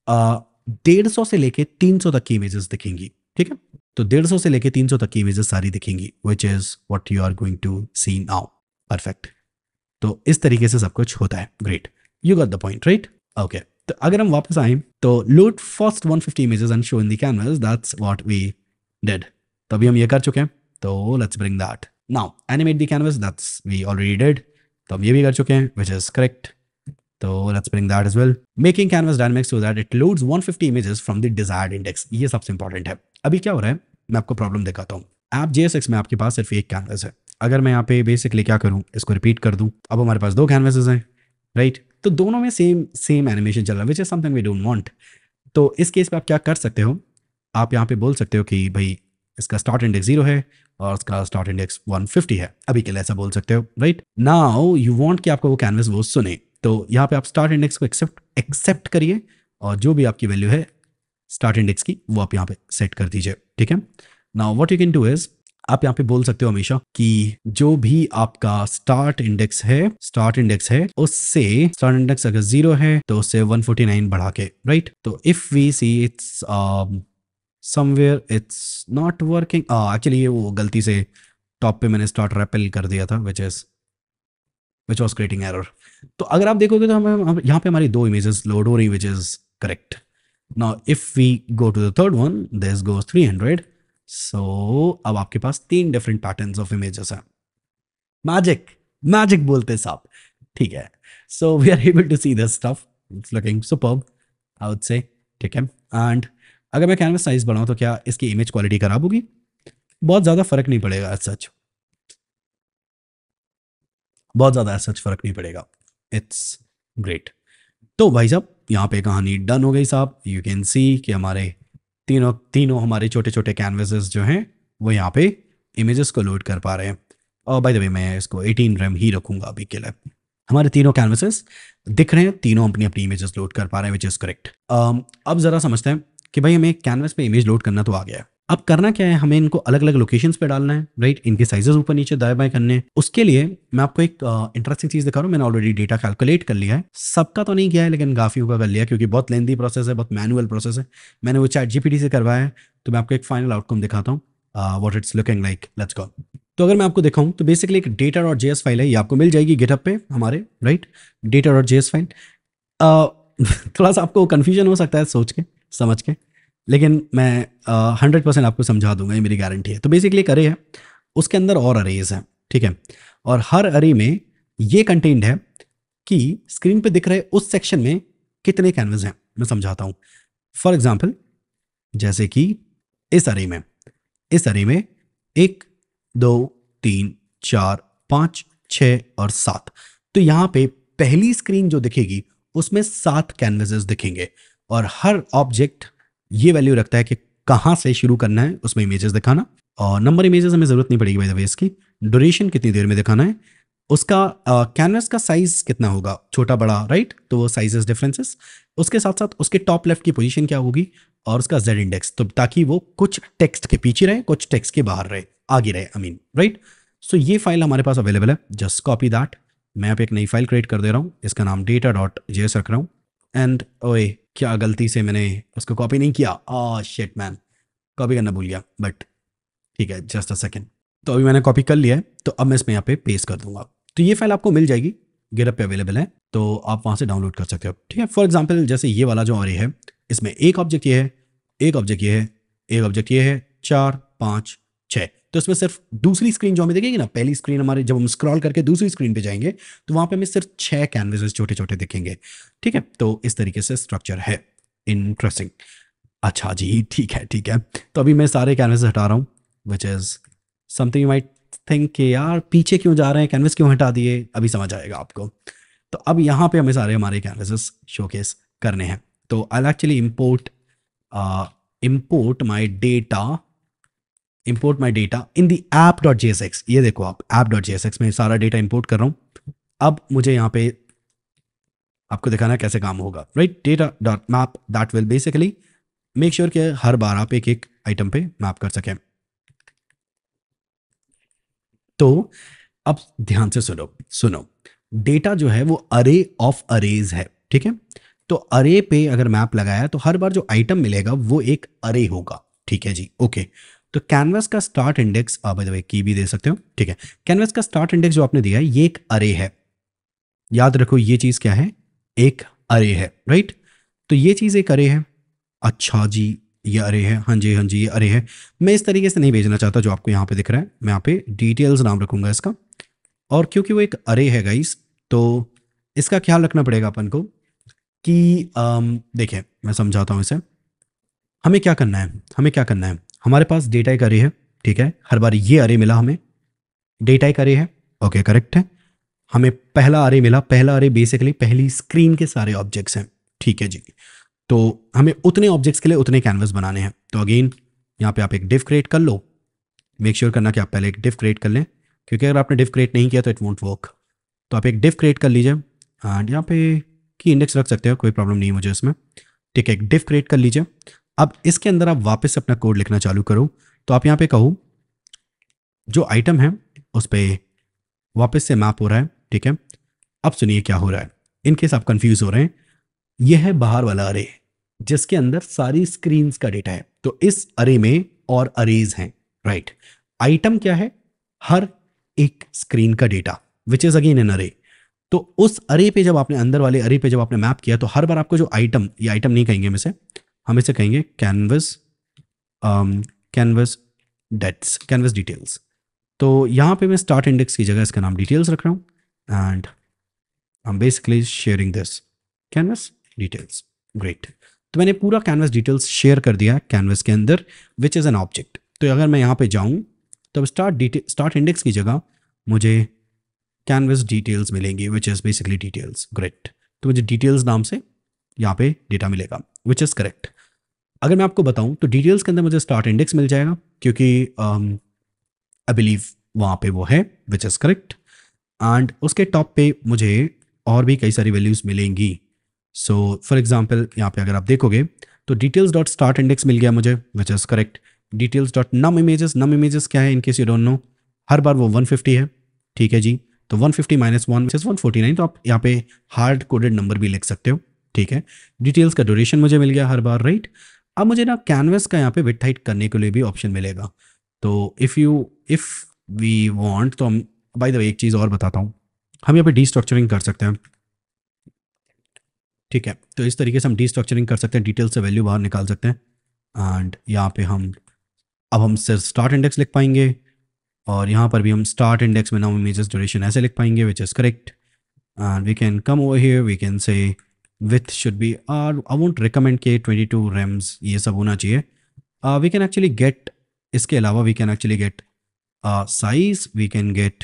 150 से लेके 300 तक की इमेजेस दिखेंगी. ठीक है, तो 150 से लेके 300 तक की इमेजेस सारी दिखेंगी, which is what you are going to see now. Perfect. तो इस तरीके से सब कुछ होता है. Great, you got the point, right? Okay, तो अगर हम वापस आए तो load first 150 images and show in the canvas, that's what we did. तो अभी हम ये कर चुके हैं, तो let's bring that. Now animate the canvas, that's we already did. तो हम ये भी कर चुके हैं, विच इज करेक्ट. तो let's bring that as well. Making canvas dynamic so that it loads 150 images from the desired index. ये सबसे इंपॉर्टेंट है. अभी क्या हो रहा है, मैं आपको प्रॉब्लम दिखाता हूँ. ऐप JSX में आपके पास सिर्फ एक कैनवस है. अगर मैं यहाँ पे बेसिकली क्या करूँ, इसको रिपीट कर दूँ, अब हमारे पास 2 कैनवसेस हैं, राइट? तो दोनों में सेम एनिमेशन चल रहा है, which is something we don't want. तो इस केस पे आप क्या कर सकते हो, आप यहाँ पे बोल सकते हो कि भाई इसका स्टार्ट इंडेक्स 0 है और उसका स्टार्ट इंडेक्स 150 है. अभी के लिए ऐसा बोल सकते हो, राइट? नाउ यू वांट कि आपको वो कैनवस वो सुने, तो यहाँ पे आप स्टार्ट इंडेक्स को एक्सेप्ट करिए और जो भी आपकी वैल्यू है स्टार्ट इंडेक्स की वो आप यहाँ पे सेट कर दीजिए. ठीक है, now what you can do is, आप यहाँ पे बोल सकते हो हमेशा कि जो भी आपका स्टार्ट इंडेक्स है उससे स्टार्ट इंडेक्स अगर 0 है तो उससे 149 बढ़ा के, राइट? तो if we see it's somewhere it's not working, actually ये वो गलती से टॉप पे मैंने स्टार्ट रेपेल कर दिया था, विच वॉज क्रिएटिंग एरर. तो अगर आप देखोगे तो हमें यहाँ पे हमारी 2 इमेजेस लोड हो रही, which is correct. Now if we go to the third one, this goes 300. So अब आपके पास 3 डिफरेंट पैटर्न्स ऑफ इमेजेस हैं. मैजिक बोलते हैं साहब, ठीक है. So we are able to see this stuff, it's looking superb, I would say. ठीक है, एंड अगर मैं कैनवस साइज बढ़ाऊं तो क्या इसकी इमेज क्वालिटी खराब होगी? बहुत ज़्यादा फर्क नहीं पड़ेगा, एज सच फर्क नहीं पड़ेगा. It's great. तो भाई साहब यहाँ पे कहानी डन हो गई साहब. यू कैन सी कि हमारे तीनों हमारे छोटे छोटे कैनवसेस जो हैं वो यहाँ पे इमेजेस को लोड कर पा रहे हैं. और बाय द वे मैं इसको 18 रैम ही रखूंगा अभी के लिए. हमारे तीनों कैनवसेस दिख रहे हैं, तीनों अपनी अपनी इमेजेस लोड कर पा रहे हैं, विच इज़ करेक्ट. अब ज़रा समझते हैं कि भाई हमें कैनवस पे इमेज लोड करना तो आ गया है, अब करना क्या है, हमें इनको अलग अलग लोकेशंस पे डालना है, राइट। इनके साइजेस ऊपर नीचे दाएं बाएं करने हैं। उसके लिए मैं आपको एक इंटरेस्टिंग चीज़ दिखा रहा हूँ। मैंने ऑलरेडी डेटा कैलकुलेट कर लिया है, सबका तो नहीं किया है लेकिन काफ़ी का कर लिया, क्योंकि बहुत लेंदी प्रोसेस है, बहुत मैनुअल प्रोसेस है। मैंने वो चैट जीपीटी से करवाया है। तो मैं आपको एक फाइनल आउटकम दिखाता हूँ, what it's looking like. Let's go. तो अगर मैं आपको दिखाऊं तो बेसिकली एक डेटा डॉट जेएस फाइल है, ये आपको मिल जाएगी गिटहब पे हमारे, right. Data dot JS file. थोड़ा सा आपको कन्फ्यूजन हो सकता है सोच के समझ के, लेकिन मैं 100% आपको समझा दूंगा, ये मेरी गारंटी है। तो बेसिकली एक अरे है, उसके अंदर और अरेज हैं, ठीक है। और हर अरे में ये कंटेंट है कि स्क्रीन पे दिख रहे उस सेक्शन में कितने कैनवस हैं। मैं समझाता हूँ। फॉर एग्जाम्पल, जैसे कि इस अरे में 1 2 3 4 5 6 और 7। तो यहाँ पे पहली स्क्रीन जो दिखेगी उसमें 7 कैनवसेस दिखेंगे, और हर ऑब्जेक्ट ये वैल्यू रखता है कि कहाँ से शुरू करना है उसमें इमेजेस दिखाना। और नंबर इमेजेस हमें ज़रूरत नहीं पड़ेगी बाय द वे, इसकी ड्यूरेशन कितनी देर में दिखाना है, उसका कैनवस का साइज कितना होगा, छोटा बड़ा, राइट। तो वो साइजेस डिफरेंसेस, उसके साथ साथ उसके टॉप लेफ्ट की पोजीशन क्या होगी, और उसका जेड इंडेक्स, तो ताकि वो कुछ टेक्स्ट के पीछे रहे, कुछ टेक्स्ट के बाहर रहे, आगे रहे, आई मीन, राइट। सो ये फाइल हमारे पास अवेलेबल है, जस्ट कॉपी दैट। मैं यहाँ पे एक नई फाइल क्रिएट कर दे रहा हूँ, इसका नाम डेटा डॉट जेएस रख रहा हूँ। एंड ओए, क्या गलती से मैंने उसको कॉपी नहीं किया, शिट मैन, कॉपी करना भूल गया, बट ठीक है, जस्ट अ सेकेंड। तो अभी मैंने कॉपी कर लिया है, तो अब मैं इसमें यहाँ पे पेस्ट कर दूंगा। तो ये फाइल आपको मिल जाएगी, गिटहब पे अवेलेबल है, तो आप वहाँ से डाउनलोड कर सकते हो, ठीक है। फॉर एग्जाम्पल, जैसे ये वाला जो अरे है, इसमें एक ऑब्जेक्ट ये है, एक ऑब्जेक्ट ये है, एक ऑब्जेक्ट ये है, 4 5 6। तो इसमें सिर्फ दूसरी स्क्रीन जो हमें दिखेगी ना, पहली स्क्रीन हमारे, जब हम स्क्रॉल करके दूसरी स्क्रीन पे जाएंगे तो वहाँ पे हमें सिर्फ 6 कैनवसेस छोटे छोटे दिखेंगे, ठीक है। तो इस तरीके से स्ट्रक्चर है, इंटरेस्टिंग। अच्छा जी, ठीक है ठीक है। तो अभी मैं सारे कैनवस हटा रहा हूँ, which is something you might think कि यार पीछे क्यों जा रहे हैं, कैनवस क्यों हटा दिए, अभी समझ आएगा आपको। तो अब यहाँ पे हमें सारे हमारे कैनवसेस शोकेस करने हैं। तो I actually import my data in the app.jsx। ये देखो आप, app.jsx में सारा डेटा इंपोर्ट कर रहा हूँ। अब मुझे यहाँ पे आपको दिखाना है कैसे काम होगा, right. Data dot map that will basically make sure कि हर बार आप एक एक आइटम पे मैप कर सकें। तो अब ध्यान से सुनो, डेटा जो है वो अरे ऑफ अरेज है, ठीक है। तो अरे पे अगर मैप लगाया तो हर बार जो आइटम मिलेगा वो एक अरे होगा, ठीक है जी, ओके। तो कैनवस का स्टार्ट इंडेक्स, आप बाय द वे की भी दे सकते हो, ठीक है। कैनवस का स्टार्ट इंडेक्स जो आपने दिया है ये एक अरे है, याद रखो ये चीज क्या है, एक अरे है, राइट। तो ये चीज एक अरे है। अच्छा जी, ये अरे है, हाँ जी हाँ जी, ये अरे है। मैं इस तरीके से नहीं भेजना चाहता जो आपको यहाँ पे दिख रहा है, मैं यहाँ पे डिटेल्स नाम रखूंगा इसका। और क्योंकि वो एक अरे है गाइस, तो इसका ख्याल रखना पड़ेगा अपन को कि देखिए मैं समझाता हूँ इसे। हमें क्या करना है, हमारे पास डेटा एक अरे है, ठीक है। हर बार ये अरे मिला हमें, डेटा एक अरे है, ओके करेक्ट है। हमें पहला अरे मिला, पहला अरे बेसिकली पहली स्क्रीन के सारे ऑब्जेक्ट्स हैं, ठीक है जी। तो हमें उतने ऑब्जेक्ट्स के लिए उतने कैनवस बनाने हैं। तो अगेन यहाँ पे आप एक डिव क्रिएट कर लो, मेक श्योर करना कि आप पहले एक डिव क्रिएट कर लें, क्योंकि अगर आपने डिव क्रिएट नहीं किया तो इट वोंट वर्क। तो आप एक डिव क्रिएट कर लीजिए, एंड यहाँ पे की इंडेक्स रख सकते हो, कोई प्रॉब्लम नहीं है मुझे इसमें, ठीक है। एक डिव क्रिएट कर लीजिए। अब इसके अंदर आप वापस से अपना कोड लिखना चालू करो। तो आप यहाँ पे कहो जो आइटम है उस पर वापस से मैप हो रहा है, ठीक है। अब सुनिए क्या हो रहा है, इनकेस आप कंफ्यूज हो रहे हैं, यह है बाहर वाला अरे जिसके अंदर सारी स्क्रीन्स का डेटा है। तो इस अरे में और अरेज हैं, राइट। आइटम क्या है, हर एक स्क्रीन का data, which is again an array. तो उस अरे पे जब आपने, अंदर वाले अरे पे जब आपने मैप किया, तो हर बार आपको जो आइटम, ये आइटम नहीं कहेंगे हम इसे कहेंगे कैनवस डिटेल्स। तो यहाँ पे मैं स्टार्ट इंडेक्स की जगह इसका नाम डिटेल्स रख रहा हूँ, and I am basically sharing this canvas details, great. तो मैंने पूरा कैनवस डिटेल्स शेयर कर दिया कैनवस के अंदर, विच इज़ एन ऑब्जेक्ट। तो अगर मैं यहाँ पे जाऊँ तो स्टार्ट इंडेक्स की जगह मुझे कैनवस डिटेल्स मिलेंगी, which is basically details, great. तो मुझे डिटेल्स नाम से यहाँ पे डेटा मिलेगा, विच इज़ करेक्ट। अगर मैं आपको बताऊँ तो डिटेल्स के अंदर मुझे स्टार्ट इंडेक्स मिल जाएगा, क्योंकि आई बिलीव वहाँ पे वो है, विच इज़ करेक्ट। एंड उसके टॉप पे मुझे और भी कई सारी वैल्यूज़ मिलेंगी। सो फॉर एग्जांपल यहाँ पे अगर आप देखोगे तो डिटेल्स डॉट स्टार्ट इंडेक्स मिल गया मुझे, which is correct. Details dot num images क्या है in case you don't know, हर बार वो 150 है, ठीक है जी। तो 150 माइनस 1 इज 149, तो आप यहाँ पे हार्ड कोडेड नंबर भी लिख सकते हो, ठीक है। डिटेल्स का ड्यूरेशन मुझे मिल गया हर बार, राइट। अब मुझे ना कैनवस का यहाँ पे विड्थ हाइट करने के लिए भी ऑप्शन मिलेगा। तो इफ़ वी वांट, तो हम, बाय द वे एक चीज़ और बताता हूँ, हम यहाँ पे डीस्ट्रक्चरिंग कर सकते हैं, ठीक है। तो इस तरीके से हम डीस्ट्रक्चरिंग कर सकते हैं, डिटेल से वैल्यू बाहर निकाल सकते हैं। एंड यहाँ पे हम, अब हम सिर्फ स्टार्ट इंडेक्स लिख पाएंगे, और यहाँ पर भी हम स्टार्ट इंडेक्स में नाउ इमेजेस ड्यूरेशन ऐसे लिख पाएंगे, which is correct. And we can come over here, we can say with should be, I won't recommend के 22 रेम्स ये सब होना चाहिए। वी कैन एक्चुअली गेट, इसके अलावा we can actually get size, we can get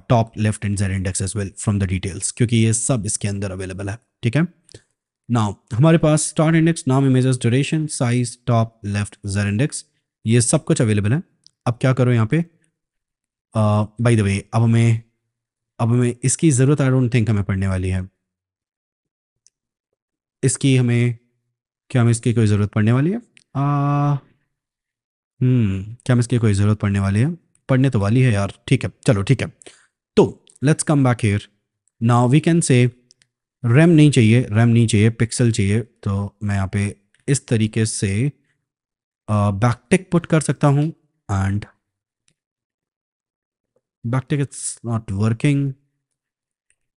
top left and Z index as well from the details, क्योंकि ये सब इसके अंदर अवेलेबल है, ठीक है। नाउ हमारे पास स्टार्ट इंडेक्स, नाम images duration, size, top left Z index, ये सब कुछ अवेलेबल है। अब क्या करो यहाँ पे, बाय द वे अब हमें इसकी ज़रूरत आई डोंट थिंक हमें पढ़ने वाली है, इसकी हमें, क्या हमें इसकी कोई ज़रूरत पड़ने वाली है? क्या हमें इसकी कोई ज़रूरत पड़ने वाली है? पढ़ने तो वाली है यार, ठीक है, चलो ठीक है। तो let's come back here, now we can say RAM नहीं चाहिए, पिक्सल चाहिए, तो मैं यहाँ पे इस तरीके से बैकटिक पुट कर सकता हूँ, and backtick it's not working.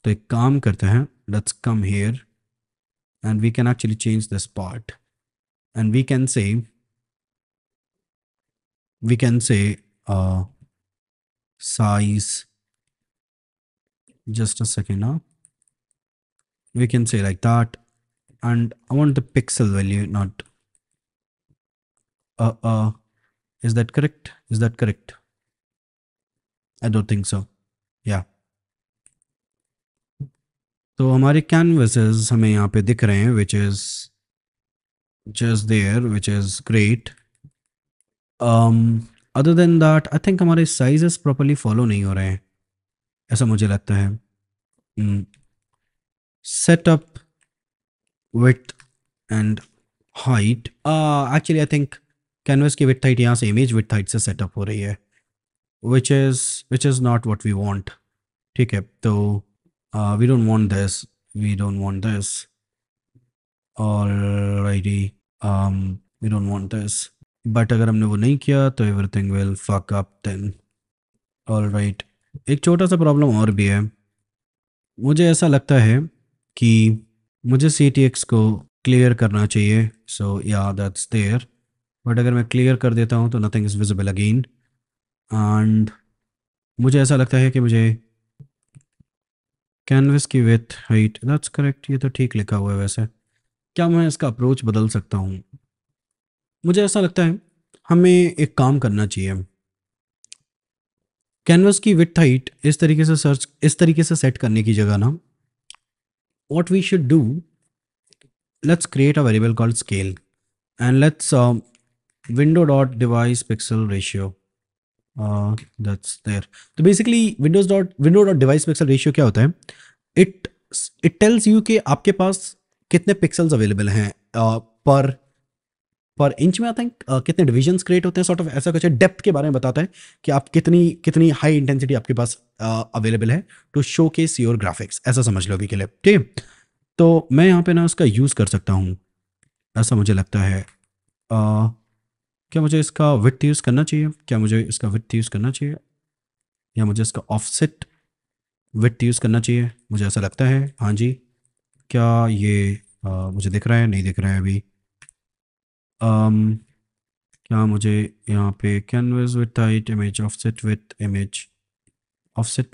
तो एक काम करते हैं, let's come here and we can actually change this part, and we can say size, just a second now, we can say like that, and I want the pixel value, not is that correct? I don't think so, yeah। तो हमारे canvases हमें यहाँ पे दिख रहे हैं, which is just there, which is great। other than that I think हमारे sizes properly follow नहीं हो रहे हैं, ऐसा मुझे लगता है। setup width and height, actually I think canvas की width height यहाँ से image width height से setup हो रही है, which is not what we want, ठीक है। तो we don't want this, alrighty, we don't want this, but अगर हमने वो नहीं किया तो everything will fuck up then, alright। एक छोटा सा प्रॉब्लम और भी है, मुझे ऐसा लगता है कि मुझे CTX को क्लियर करना चाहिए, सो या दैट्स देयर, बट अगर मैं क्लियर कर देता हूँ तो nothing is visible again, and मुझे ऐसा लगता है कि मुझे कैनवस की विथ हाइट, दैट्स करेक्ट, ये तो ठीक लिखा हुआ है। वैसे क्या मैं इसका अप्रोच बदल सकता हूँ? मुझे ऐसा लगता है हमें एक काम करना चाहिए, कैनवस की विथ हाइट इस तरीके से सेट करने की जगह ना, what we should do, let's create a variable called scale, and let's window dot device pixel ratio, that's there। तो basically window dot device pixel ratio क्या होता है? it tells you कि आपके पास कितने पिक्सल्स अवेलेबल हैं पर इंच में, आई थिंक कितने डिविजन्स क्रिएट होते हैं, सॉर्ट ऑफ ऐसा कुछ है। डेप्थ के बारे में बताता है कि आप कितनी हाई इंटेंसिटी आपके पास अवेलेबल है to showcase your graphics, ऐसा समझ लो अभी के लिए, ठीक है। तो मैं यहाँ पे ना उसका यूज़ कर सकता हूँ, ऐसा मुझे लगता है। क्या मुझे इसका विड्थ यूज़ करना चाहिए? या मुझे इसका ऑफसेट विड्थ यूज़ करना चाहिए? मुझे ऐसा लगता है, हाँ जी। क्या ये मुझे दिख रहा है? नहीं दिख रहा है अभी। क्या मुझे यहाँ पे canvas with height, image offset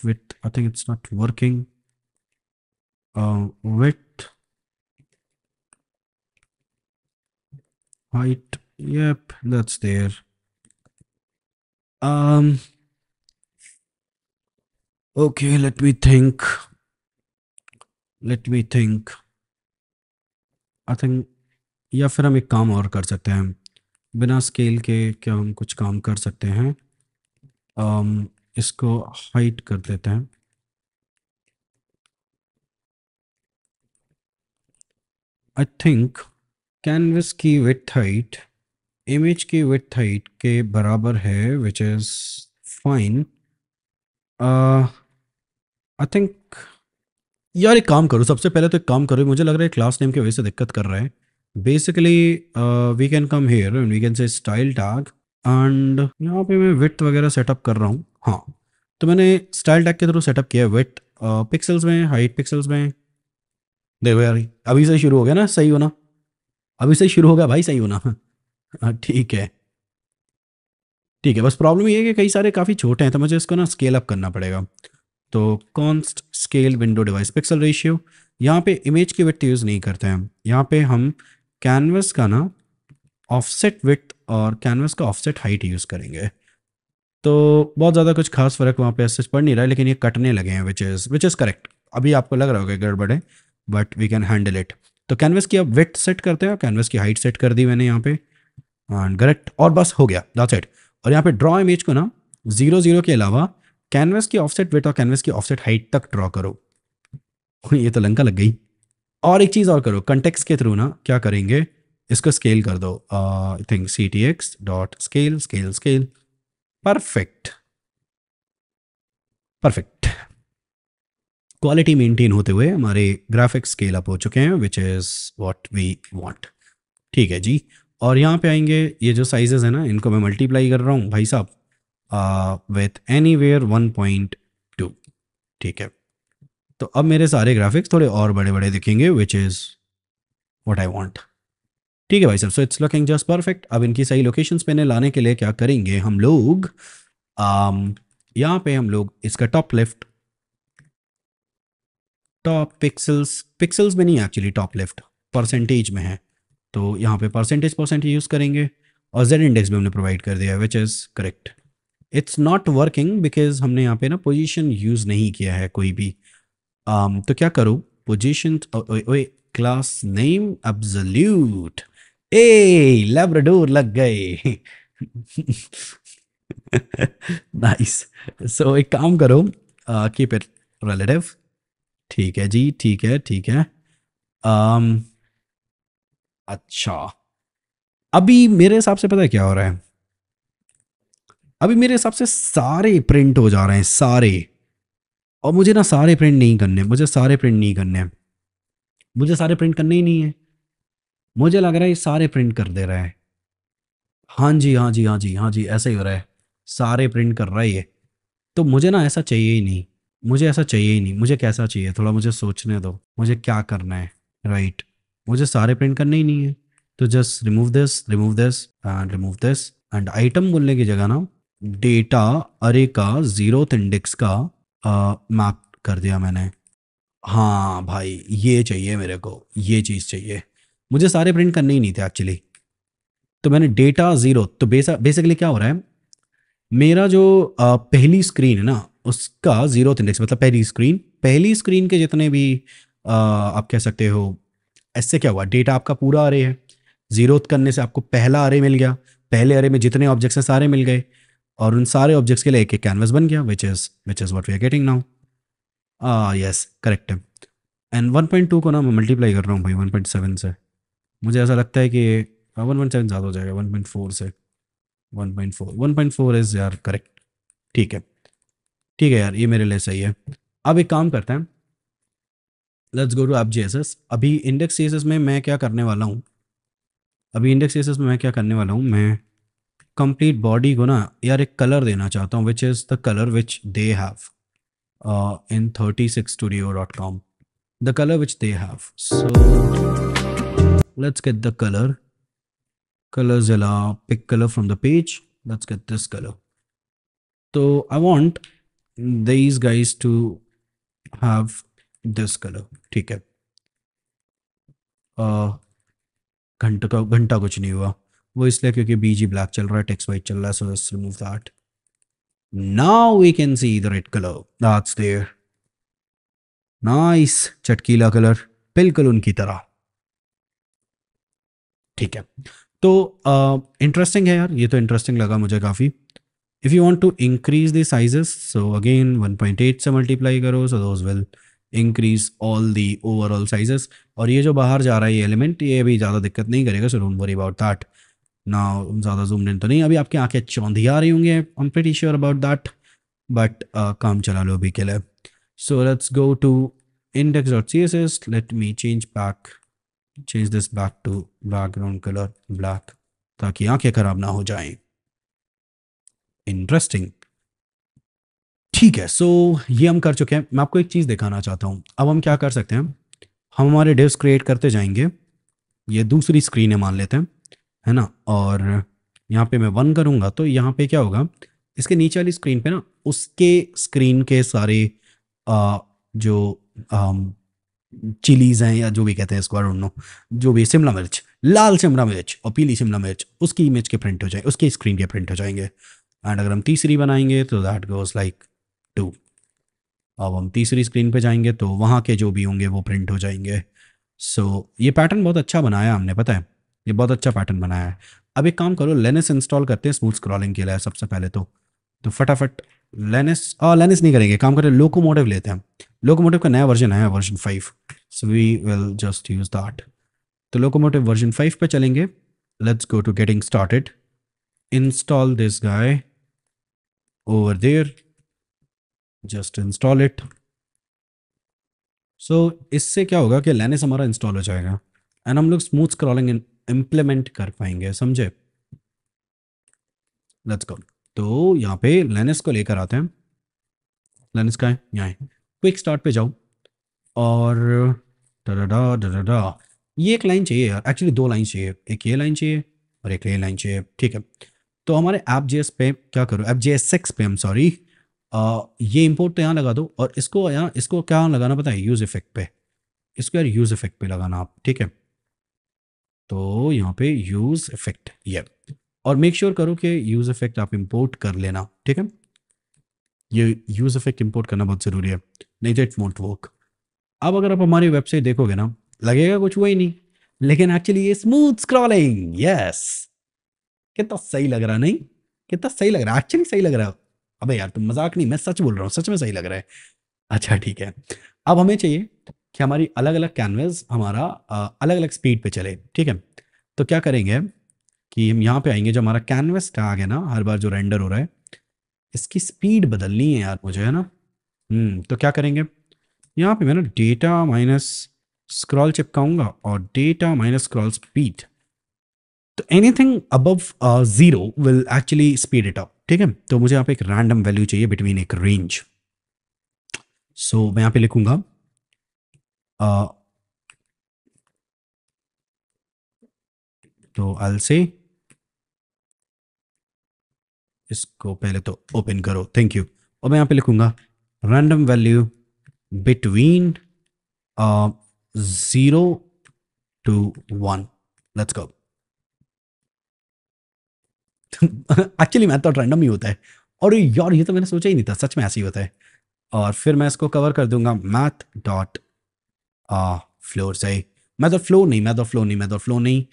with I think it's not working, with height, yep, that's there। Okay, let me think, I think, या फिर हम एक काम और कर सकते हैं, बिना स्केल के क्या हम कुछ काम कर सकते हैं, इसको हाइट कर देते हैं, आई थिंक कैनवस की विथ हाइट इमेज की विड्थ हाइट के बराबर है, which is fine. I think यार एक काम करो, सबसे पहले तो एक काम करो, मुझे लग रहा है क्लास नेम की वजह से दिक्कत कर रहा है। Basically we can come here and we can say style tag, and यहाँ पे मैं विड्थ वगैरह सेटअप कर रहा हूँ। हाँ, तो मैंने स्टाइल टैग के थ्रू सेटअप किया है विड्थ पिक्सल्स में, हाइट पिक्सल्स में। देखो यार अभी से शुरू हो गया ना, सही होना, अभी से शुरू हो गया भाई, सही होना। हाँ ठीक है, ठीक है। बस प्रॉब्लम ये है कि कई सारे काफ़ी छोटे हैं, तो मुझे इसको ना स्केल अप करना पड़ेगा। तो const scale window device pixel ratio, यहाँ पे इमेज की विड्थ यूज़ नहीं करते हैं, यहाँ पे हम कैनवस का ना ऑफसेट विड्थ और कैनवस का ऑफसेट हाइट यूज़ करेंगे। तो बहुत ज़्यादा कुछ खास फ़र्क वहाँ पे सच पड़ नहीं रहा है, लेकिन ये कटने लगे हैं, विच इज़ करेक्ट। अभी आपको लग रहा होगा गड़बड़ है, but we can handle it. तो कैनवस की अब विड्थ सेट करते हैं, कैनवस की हाइट सेट कर दी मैंने यहाँ पे, एंड करेक्ट, और बस हो गया, दैट्स इट। और यहाँ पे ड्रॉ इमेज को ना 0 0 के अलावा कैनवस की ऑफसेट विड्थ और कैनवस की ऑफसेट हाइट तक ड्रॉ करो। ये तो लंका लग गई। और एक चीज़ और करो, कंटेक्स्ट के थ्रू ना क्या करेंगे, इसको स्केल कर दो, I think ctx dot scale scale scale. Perfect, perfect. Quality maintain होते हुए हमारे ग्राफिक्स स्केल अप हो चुके हैं, which is what we want. ठीक है जी। और यहाँ पे आएंगे, ये जो साइजेस है ना, इनको मैं मल्टीप्लाई कर रहा हूँ भाई साहब विथ एनीवेयर 1.2। ठीक है, तो अब मेरे सारे ग्राफिक्स थोड़े और बड़े बड़े दिखेंगे, विच इज़ व्हाट आई वांट। ठीक है भाई साहब, so it's looking just perfect. अब इनकी सही लोकेशंस पे लाने के लिए क्या करेंगे हम लोग, यहाँ पे हम लोग इसका top left, top pixels, pixels में नहीं एक्चुअली टॉप लेफ्ट परसेंटेज में है, तो यहाँ पे परसेंटेज यूज़ करेंगे, और जेड इंडेक्स भी हमने प्रोवाइड कर दिया है, which is correct. It's not working because हमने यहाँ पे ना पोजीशन यूज़ नहीं किया है कोई भी। तो क्या करो, पोजीशन, क्लास नेम एब्सोल्यूट, ए लैब्राडोर लग गए। नाइस। सो एक काम करो, कीप इट रिलेटिव। ठीक है जी, ठीक है, ठीक है। um, अच्छा, अभी मेरे हिसाब से पता है क्या हो रहा है, अभी मेरे हिसाब से सारे प्रिंट हो जा रहे हैं सारे, और मुझे ना सारे प्रिंट नहीं करने, मुझे सारे प्रिंट नहीं करने हैं, मुझे सारे प्रिंट करने ही नहीं है। मुझे लग रहा है ये सारे प्रिंट कर दे रहा है। हाँ जी, हाँ जी, हाँ जी, हाँ जी, ऐसा ही हो रहा है, सारे प्रिंट कर रहा है ये। तो मुझे ना ऐसा चाहिए ही नहीं, मुझे ऐसा चाहिए ही नहीं, मुझे कैसा चाहिए, थोड़ा मुझे सोचने दो, मुझे क्या करना है। राइट, मुझे सारे प्रिंट करने ही नहीं है, तो just remove this and remove this, and item बोलने की जगह ना डेटा अरे का जीरोथ इंडेक्स का मैप कर दिया मैंने। हाँ भाई, ये चाहिए मेरे को, ये चीज़ चाहिए, मुझे सारे प्रिंट करने ही नहीं थे एक्चुअली। तो मैंने डेटा ज़ीरो, तो बेसिकली क्या हो रहा है, मेरा जो पहली स्क्रीन है ना, उसका जीरोथ इंडेक्स, मतलब पहली स्क्रीन के जितने भी आप कह सकते हो, इससे क्या हुआ, डेटा आपका पूरा अरे है, जीरोथ करने से आपको पहला अरे मिल गया, पहले अरे में जितने ऑब्जेक्ट्स हैं सारे मिल गए, और उन सारे ऑब्जेक्ट्स के लिए एक एक कैनवस बन गया, which is what we are getting now. Yes correct है। एंड 1.2 को ना मैं मल्टीप्लाई कर रहा हूँ भाई 1.7 से, मुझे ऐसा लगता है कि 1.7 ज़्यादा हो जाएगा 1.4 से, 1.4 इज़ यार करेक्ट। ठीक है, ठीक है यार, ये मेरे लिए सही है। अब एक काम करते हैं, let's go to app JSS. अभी इंडेक्स जेएसएस में मैं क्या करने वाला हूँ, मैं कंप्लीट बॉडी को ना यार एक कलर देना चाहता हूँ, which is the colour which they have in 36studio.com, the colour which they have. So let's get the ColorZilla, pick colour from the page, let's get this colour. तो I want these guys to have this color। ठीक है, घंटा कुछ नहीं हुआ, वो इसलिए क्योंकि बीजी ब्लैक चल रहा है, टेक्स्ट वाइट चल रहा है, so let's remove that. Now we can see the red colour that's there, nice चटकीला कलर, बिल्कुल उनकी तरह। ठीक है, तो इंटरेस्टिंग है यार, ये तो इंटरेस्टिंग लगा मुझे काफ़ी। If you want to increase the sizes, so again 1.8 से मल्टीप्लाई करो, so those will increase all the overall sizes. और ये जो बाहर जा रहा है ये एलिमेंट, ये भी ज़्यादा दिक्कत नहीं करेगा, so don't worry about that. ना ज़्यादा जूम इन तो नहीं, अभी आपकी आंखें चौंधिया रही होंगी, I am pretty sure about that, but काम चला लो अभी के लिए. So let's go to index.css. let me change this back to background color black, ताकि आंखें खराब ना हो जाएं. इंटरेस्टिंग. ठीक है, सो ये हम कर चुके हैं. मैं आपको एक चीज़ दिखाना चाहता हूँ. अब हम क्या कर सकते हैं, हम हमारे डिव्स क्रिएट करते जाएंगे. ये दूसरी स्क्रीन है मान लेते हैं, है ना. और यहाँ पे मैं 1 करूँगा तो यहाँ पे क्या होगा, इसके नीचे वाली स्क्रीन पे ना उसके स्क्रीन के सारे जो चिलीज हैं या जो भी कहते हैं इसको, आई डोंट नो, जो भी शिमला मिर्च, लाल शिमला मिर्च और पीली शिमला मिर्च, उसकी इमेज के प्रिंट हो जाए, उसकी स्क्रीन के प्रिंट हो जाएंगे. एंड अगर हम तीसरी बनाएंगे तो दैट गोज लाइक 2. अब हम तीसरी स्क्रीन पे जाएंगे तो वहाँ के जो भी होंगे वो प्रिंट हो जाएंगे. सो ये पैटर्न बहुत अच्छा बनाया हमने, पता है, ये बहुत अच्छा पैटर्न बनाया है. अब एक काम करो, लेनिस इंस्टॉल करते हैं स्मूथ स्क्रॉलिंग के लिए सबसे पहले तो फटाफट लेनिस नहीं करेंगे, काम करें लोकोमोटिव लेते हैं. लोकोमोटिव का नया वर्जन है, version 5. So we will just use that. तो लोकोमोटिव वर्जन 5 पे चलेंगे. Let's go to getting started. Install this guy over there, just install it. So इससे क्या होगा कि लेनिस हमारा इंस्टॉल हो जाएगा एंड हम लोग स्मूथ स्क्रॉलिंग इम्प्लीमेंट कर पाएंगे, समझे. Let's go. तो यहाँ पे लेनिस को लेकर आते हैं. लेनिस का है यहाँ है, क्विक स्टार्ट पे जाओ और डराडा डराडा. ये एक लाइन चाहिए यार, एक्चुअली 2 लाइन चाहिए, एक ये लाइन चाहिए और एक ये लाइन चाहिए. ठीक है, तो हमारे ऐप जेएस पे क्या करो, ऐप जेएस 6 पे, हम सॉरी, ये इंपोर्ट तो यहाँ लगा दो और इसको यहाँ, इसको क्या लगाना पता है, यूज इफेक्ट पे. इसको यार यूज इफेक्ट पे लगाना आप, ठीक है. तो यहाँ पे यूज इफेक्ट ये, और मेक श्योर करो कि यूज इफेक्ट आप इंपोर्ट कर लेना, ठीक है. ये यूज इफेक्ट इंपोर्ट करना बहुत ज़रूरी है, नहीं तो इट वोंट वर्क. अब अगर आप हमारी वेबसाइट देखोगे ना, लगेगा कुछ हुआ ही नहीं, लेकिन एक्चुअली ये स्मूथ स्क्रॉलिंग, यस. कितना सही लग रहा, नहीं कितना सही लग रहा है, एक्चुअली सही लग रहा है. अबे यार तुम मजाक नहीं, मैं सच बोल रहा हूँ, सच में सही लग रहा है. अच्छा ठीक है, अब हमें चाहिए कि हमारी अलग अलग कैनवस हमारा अलग अलग स्पीड पे चले, ठीक है. तो क्या करेंगे कि हम यहाँ पे आएंगे, जो हमारा कैनवस टैग है ना, हर बार जो रेंडर हो रहा है, इसकी स्पीड बदलनी है यार मुझे, है ना. तो क्या करेंगे, यहाँ पे मैं ना डेटा माइनस स्क्रॉल चिपकाऊंगा और डेटा माइनस स्क्रॉल स्पीड. तो anything above 0 will actually speed it up, ठीक है. तो मुझे यहाँ पे एक रैंडम वैल्यू चाहिए बिटवीन एक रेंज. सो मैं यहाँ पे लिखूंगा तो आई से, इसको पहले तो ओपन करो, थैंक यू. और मैं यहाँ पे लिखूंगा random value between 0 to 1. Let's go. Actually math तो रैंडम ही होता है, और यार ये तो मैंने सोचा ही नहीं था, सच में ऐसे ही होता है. और फिर मैं इसको कवर कर दूंगा मैथ डॉट फ्लोर से, मैथ डॉट फ्लो नहीं.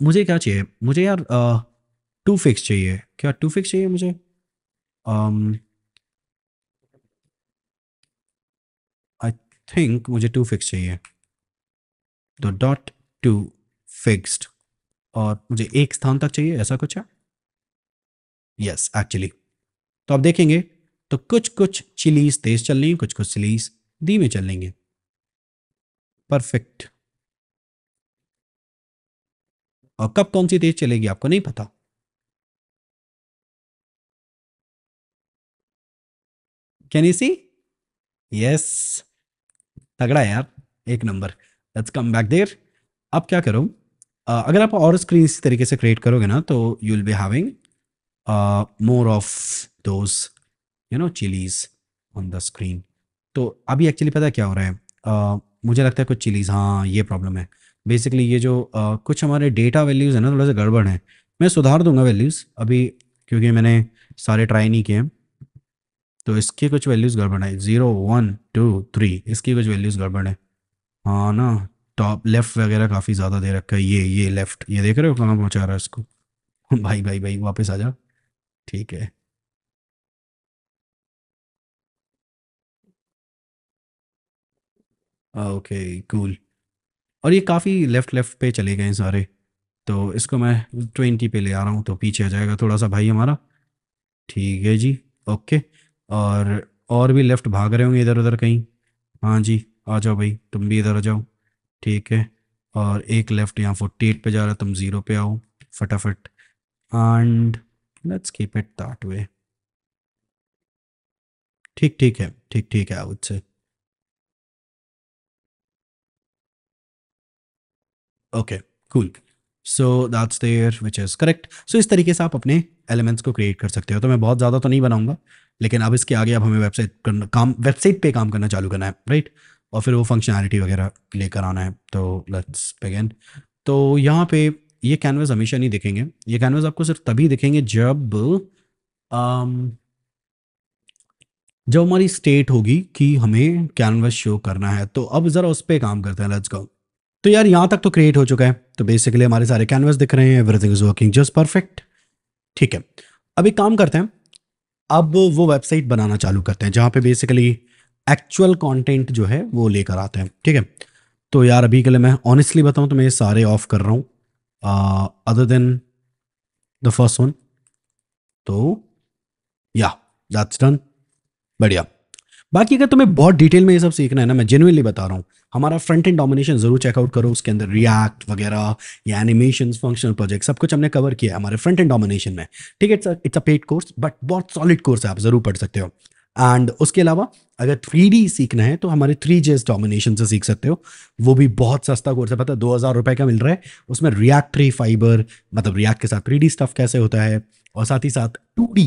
मुझे क्या चाहिए, मुझे यार टू फिक्स चाहिए, क्या टू फिक्स चाहिए मुझे. आई थिंक मुझे टू फिक्स चाहिए, तो डॉट टू फिक्स्ड, और मुझे एक स्थान तक चाहिए, ऐसा कुछ है. यस एक्चुअली, तो आप देखेंगे तो कुछ कुछ चिलीज तेज चल रही हैं, कुछ कुछ चिलीज धीमे चल रही हैं. परफेक्ट. और कब कौन सी तेज चलेगी आपको नहीं पता. Can you C. यस, तगड़ा है यार, एक number. Let's come back there. अब क्या करो, अगर आप और स्क्रीन इसी तरीके से क्रिएट करोगे ना, तो you will be having more of those chillies on the screen. तो अभी एक्चुअली पता है क्या हो रहा है, मुझे लगता है कुछ चिलीज, हाँ ये प्रॉब्लम है. बेसिकली ये जो कुछ हमारे डेटा वैल्यूज़ है ना, थोड़ा सा गड़बड़ है. मैं सुधार दूंगा वैल्यूज़ अभी, क्योंकि मैंने सारे ट्राई नहीं किए हैं. तो इसकी कुछ वैल्यूज़ गड़बड़ है, 0 1 2 3, इसकी कुछ वैल्यूज़ गड़बड़ है. हाँ ना, टॉप लेफ्ट वगैरह काफ़ी ज़्यादा दे रखा है, ये लेफ्ट, ये देख रहे हो कहाँ पहुँचा रहा है इसको. भाई भाई भाई वापस आ जा. ठीक है. Okay cool. और ये काफ़ी लेफ्ट लेफ्ट पे चले गए हैं सारे. तो इसको मैं 20 पे ले आ रहा हूँ, तो पीछे आ जाएगा थोड़ा सा भाई हमारा। ठीक है जी। ओके। और भी लेफ्ट भाग रहे होंगे इधर उधर कहीं। हाँ जी, आ जाओ भाई, तुम भी इधर आ जाओ। ठीक है। और एक लेफ्ट यहाँ 48 पे जा रहा है, तुम 0 पे आओ फटाफट। And let's keep it that way. ठीक ठीक है, ठीक ठीक है, I would say. Okay, cool. So that's there which is correct. So इस तरीके से आप अपने एलिमेंट्स को क्रिएट कर सकते हो। तो मैं बहुत ज़्यादा तो नहीं बनाऊंगा, लेकिन अब इसके आगे अब हमें वेबसाइट पे काम करना चालू करना है, राइट। और फिर वो फंक्शनैलिटी वगैरह लेकर आना है। तो लेट्स बिगिन। तो यहाँ पे ये कैनवास हमेशा नहीं दिखेंगे। ये कैनवास आपको सिर्फ तभी दिखेंगे जब अम, जब हमारी स्टेट होगी कि हमें कैनवास शो करना है। तो अब ज़रा उस पर काम करते हैं, लेट्स गो। तो यार यहाँ तक तो क्रिएट हो चुका है। तो बेसिकली हमारे सारे कैनवास दिख रहे हैं, everything is working just perfect. ठीक है। अब एक काम करते हैं, अब वो वेबसाइट बनाना चालू करते हैं जहाँ पे बेसिकली एक्चुअल कंटेंट जो है वो लेकर आते हैं। ठीक है। तो यार अभी के लिए मैं ऑनेस्टली बताऊँ तो मैं ये सारे ऑफ कर रहा हूँ, other than the first one. तो या दैट्स डन। बढ़िया। बाकी अगर तुम्हें बहुत डिटेल में ये सब सीखना है ना, मैं जेन्युइनली बता रहा हूँ, हमारा फ्रंट एंड डोमिनेशन जरूर चेकआउट करो। उसके अंदर रिएक्ट वगैरह या एनिमेशन, फंक्शनल प्रोजेक्ट, सब कुछ हमने कवर किया है हमारे फ्रंट एंड डोमिनेशन में। ठीक है। It's a paid course, but बहुत सॉलिड कोर्स है, आप जरूर पढ़ सकते हो। एंड उसके अलावा अगर 3D सीखना है तो हमारे 3JS डोमिनेशन से सीख सकते हो। वो भी बहुत सस्ता कोर्स है, पता है, 2000 रुपये का मिल रहा है। उसमें रिएक्ट ट्री फाइबर, मतलब रिएक्ट के साथ 3D स्टफ कैसे होता है, और साथ ही साथ 2D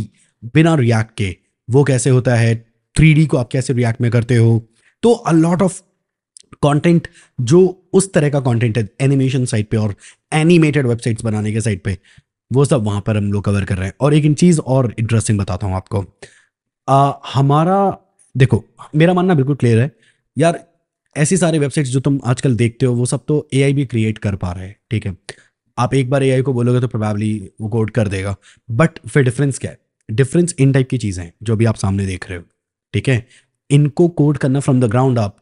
बिना रिएक्ट के वो कैसे होता है, 3D को आप कैसे रिएक्ट में करते हो। तो अ लॉट ऑफ कंटेंट जो उस तरह का कंटेंट है एनिमेशन साइट पे और एनिमेटेड वेबसाइट्स बनाने के साइट पे, वो सब वहां पर हम लोग कवर कर रहे हैं। और एक चीज और इंटरेस्टिंग बताता हूँ आपको। हमारा, देखो, मेरा मानना बिल्कुल क्लियर है यार। ऐसी सारी वेबसाइट्स जो तुम आजकल देखते हो वो सब तो एआई भी क्रिएट कर पा रहे हैं। ठीक है। आप एक बार एआई को बोलोगे तो प्रोबेबली वो कोड कर देगा। बट फिर डिफरेंस क्या है? डिफरेंस इन टाइप की चीज़ें हैं जो भी आप सामने देख रहे हो। ठीक है। इनको कोड करना from the ground up,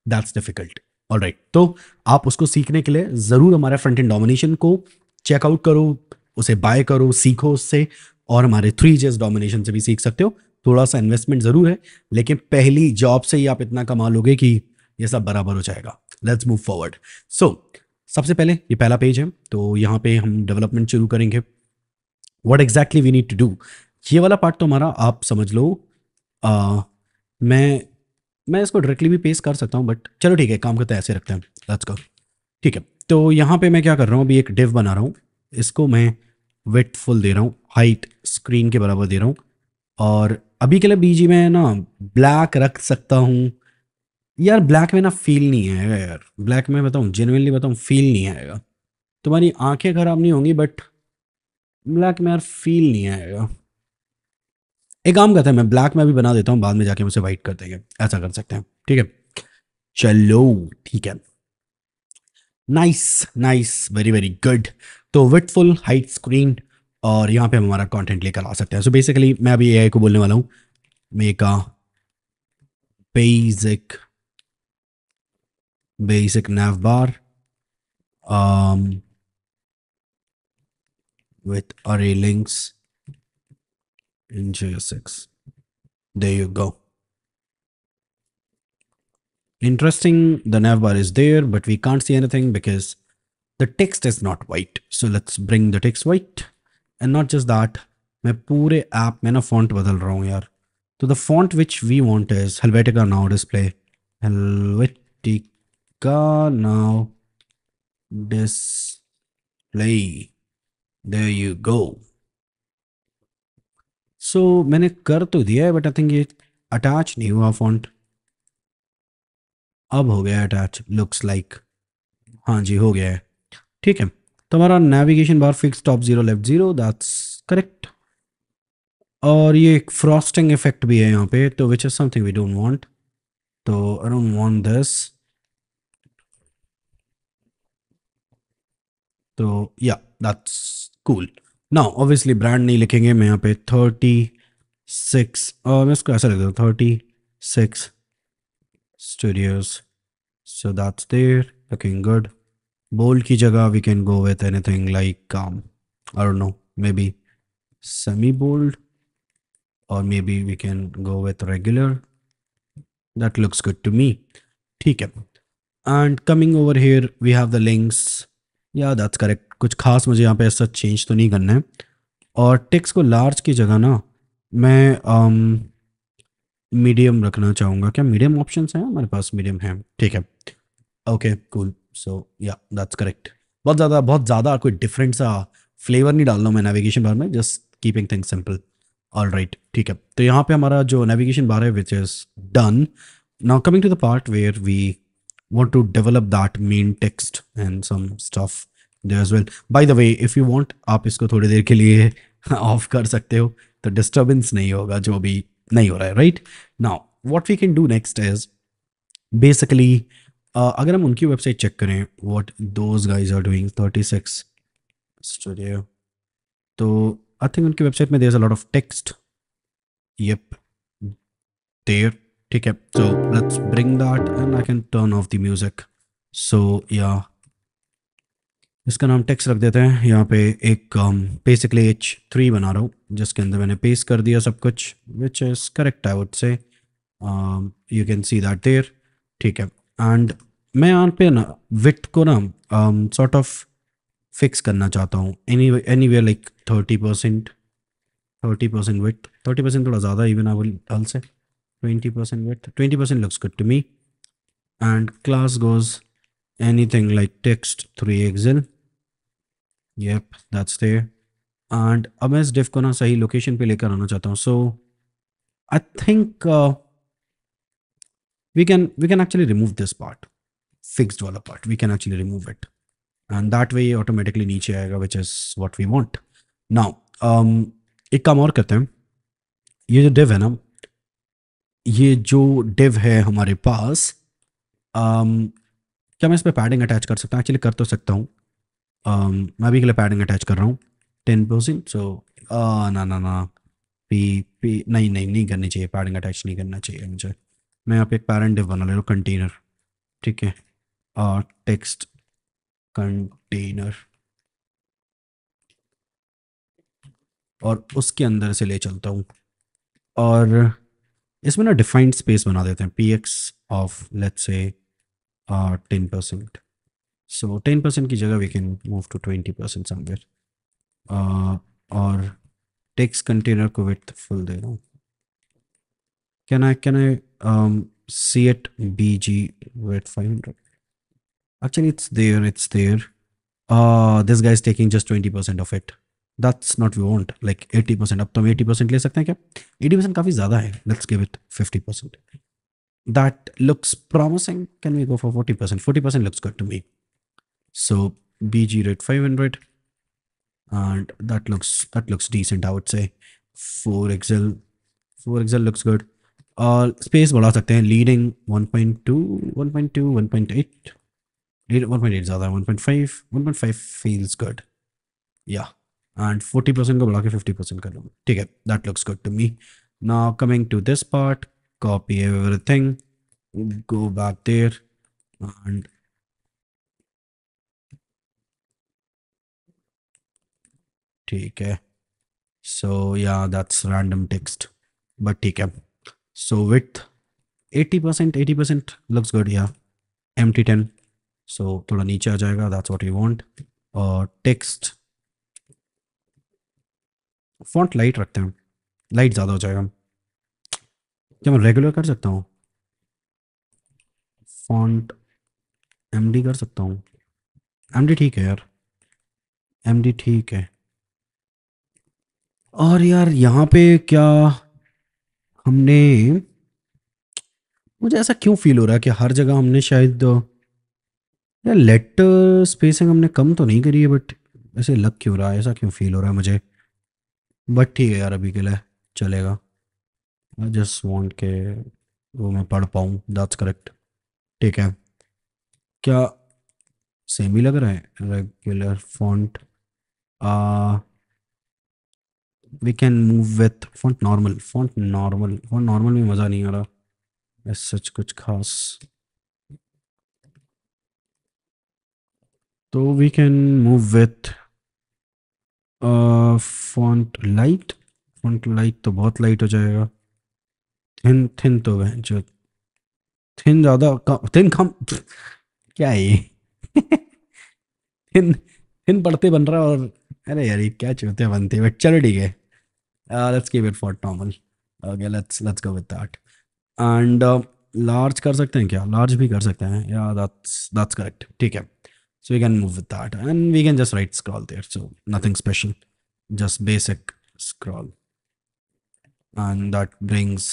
that's difficult. All right. तो आप उसको सीखने के लिए ज़रूर हमारे फ्रंट एंड डोमिनेशन को चेकआउट करो, उसे बाय करो, सीखो उससे। और हमारे 3JS डोमिनेशन से भी सीख सकते हो। थोड़ा सा इन्वेस्टमेंट ज़रूर है, लेकिन पहली जॉब से ही आप इतना कमा लोगे कि ये सब बराबर हो जाएगा। Let's move forward. सो सबसे पहले ये पहला पेज है, तो यहाँ पे हम डेवलपमेंट शुरू करेंगे। What exactly we need to do, ये वाला पार्ट तो हमारा आप समझ लो। आ, मैं मैं इसको डायरेक्टली भी पेस्ट कर सकता हूँ, बट चलो ठीक है, काम करते हैं, ऐसे रखते हैं। लेट्स गो। ठीक है। तो यहाँ पे मैं क्या कर रहा हूँ, अभी एक डिव बना रहा हूँ। इसको मैं विड्थ फुल दे रहा हूँ, हाइट स्क्रीन के बराबर दे रहा हूँ। और अभी के लिए बीजी में ना ब्लैक रख सकता हूँ। यार ब्लैक में ना फील नहीं आएगा यार, ब्लैक में बताऊँ, जेन्युइनली बताऊँ, फील नहीं आएगा। तुम्हारी आंखें खराब नहीं होंगी, बट ब्लैक में यार फील नहीं आएगा। एक काम करते हैं, मैं ब्लैक में भी बना देता हूँ, बाद में जाके मुझे वाइट कर देंगे, ऐसा कर सकते हैं। ठीक है। चलो ठीक है। Nice nice, very very good. तो विथफुल हाइट स्क्रीन, और यहाँ पे हम हमारा कंटेंट लेकर आ सकते हैं। सो बेसिकली मैं अभी एआई को बोलने वाला हूँ, make a basic basic nav bar with array links in JSX. There you go. Interesting, the nav bar is there, but we can't see anything because the text is not white. So let's bring the text white. And not just that, मैं पूरे app में ना font बदल रहा हूँ यार। तो the font which we want is Helvetica Now Display. Helvetica Now Display. There you go. So मैंने कर तो दिया है, बट आई थिंक ये अटैच नहीं हुआ फॉन्ट। अब हो गया अटैच, लुक्स लाइक। हाँ जी, हो गया है। ठीक है। तो हमारा navigation bar fix top 0 left 0, that's correct. और ये एक फ्रॉस्टिंग इफेक्ट भी है यहाँ पे, तो which is something we don't want. तो आई डोंट वांट दिस। तो yeah that's cool. Now obviously brand नहीं लिखेंगे, मैं यहाँ पे 36, और मैं इसको ऐसा लिख देता हूँ, 36 Studios. So that's there, looking good. Bold की जगह we can go with anything like I don't know, maybe semi bold, or maybe we can go with regular. That looks good to me. ठीक है. And coming over here we have the links. Yeah, that's correct. कुछ खास मुझे यहाँ पे ऐसा change तो नहीं करना है. और टेक्स्ट को लार्ज की जगह ना मैं मीडियम रखना चाहूँगा. क्या मीडियम ऑप्शंस हैं हमारे पास? मीडियम है, ठीक है. Okay cool. सो या दैट्स करेक्ट. बहुत ज़्यादा कोई डिफरेंट सा फ्लेवर नहीं डाल रहा हूँ मैं नेविगेशन बार में, just keeping things simple. All right, ठीक है. तो यहाँ पे हमारा जो नेविगेशन बार है which is done. Now coming to the part where we want to develop that main text and some stuff there as well. By the way, if you want, आप इसको थोड़ी देर के लिए ऑफ कर सकते हो, तो डिस्टर्बेंस नहीं होगा जो भी नहीं हो रहा है. Right now what we can do next is basically अगर हम उनकी वेबसाइट चेक करें, what those guys are doing 36 studio, तो आई थिंक उनकी वेबसाइट में there is a lot of text. Yep there, ठीक है. So let's bring that and I can turn off the music. So या इसका नाम text रख देते हैं. यहाँ पे एक बेसिकली H3 बना रहा हूँ जिसके अंदर मैंने पेस्ट कर दिया सब कुछ, which is correct I would say. You can see that there, ठीक है. एंड मैं यहाँ पे ना विथ को ना सॉर्ट ऑफ फिक्स करना चाहता हूँ एनी वेयर लाइक 30%. 30% विथ, 30% थोड़ा ज़्यादा इवन आई विल से 20% with. 20% looks good to me. And class goes anything like text 3xl. Yep, that's there. And अब मैं इस div को ना सही लोकेशन पे लेकर आना चाहता हूँ. So I think we can actually remove this part, fixed वाला part. We can actually remove it, and that way automatically नीचे आएगा, which is what we want. Now एक काम और करते हैं. ये जो div है ना, ये जो div है हमारे पास, क्या मैं इस पर पैडिंग अटैच कर सकता हूँ? एक्चुअली कर तो सकता हूँ. मैं अभी के लिए पैडिंग अटैच कर रहा हूँ 10%. सो ना ना ना पी पी नहीं नहीं नहीं करनी चाहिए, पैडिंग अटैच नहीं करना चाहिए मुझे. मैं यहाँ पे एक पैरेंट डिव बना ले रहा हूँ, कंटेनर, ठीक है. और टेक्स्ट कंटेनर, और उसके अंदर से ले चलता हूँ. और इसमें ना डिफाइंड स्पेस बना देते हैं, px ऑफ लेट्स से 10%. सो 10% की जगह we can move to 20% somewhere. और टेक्स्ट कंटेनर को विड्थ फुल दे रहा हूँ. Can I see it bg with 500? Actually it's there. This guy is taking just 20% of it. That's not we want, like 80%. अब तो हम 80% ले सकते हैं क्या? 80% काफ़ी ज़्यादा है. Let's give it 50%. That looks promising. Can we go for 40%? 40% looks good to me. So bg rate 500, and that looks decent, I would say. 4xl looks good. और स्पेस बढ़ा सकते हैं. लीडिंग 1.2 1.2 1.8, 1.8 ज़्यादा, 1.5 1.5 feels good. Yeah, and 40% को बढ़ा के 50% कर लूँ, ठीक है. That looks good to me. Now coming to this part, copy everything, go back there, and ठीक है. So yeah, that's random text, but ठीक है. So width 80% looks good. Yeah, empty 10. So थोड़ा नीचे आ जाएगा, that's what we want. और text font light रखते हैं, लाइट ज़्यादा हो जाएगा. क्या मैं रेगुलर कर सकता हूँ? फॉन्ट MD कर सकता हूँ. MD ठीक है यार, MD ठीक है. और यार यहाँ पे क्या हमने, मुझे ऐसा क्यों फील हो रहा है कि हर जगह हमने शायद यार लेटर स्पेसिंग हमने कम तो नहीं करी है, बट ऐसे लग क्यों रहा है, ऐसा क्यों फील हो रहा है मुझे. बट ठीक है यार, अभी के लिए चलेगा. आई जस्ट वांट के वो मैं पढ़ पाऊँ, दैट्स करेक्ट. ठीक है. क्या सेम ही लग रहा है? Regular font, we can move with font normal. Font normal में मज़ा नहीं आ रहा सच कुछ खास. तो we can move with font light तो बहुत लाइट हो जाएगा। थिन थिन तो है जो थिन ज़्यादा थिन कम क्या है ये थिन थिन पढ़ते बन रहा और अरे यार ये क्या चूतिया बनती है बट चलो ठीक है। Let's keep it for normal. Okay let's go with that. And large कर सकते हैं क्या? लार्ज भी कर सकते हैं या दैट्स करेक्ट ठीक है। So we can move with that and we can just right scroll there so nothing special just basic scroll and that brings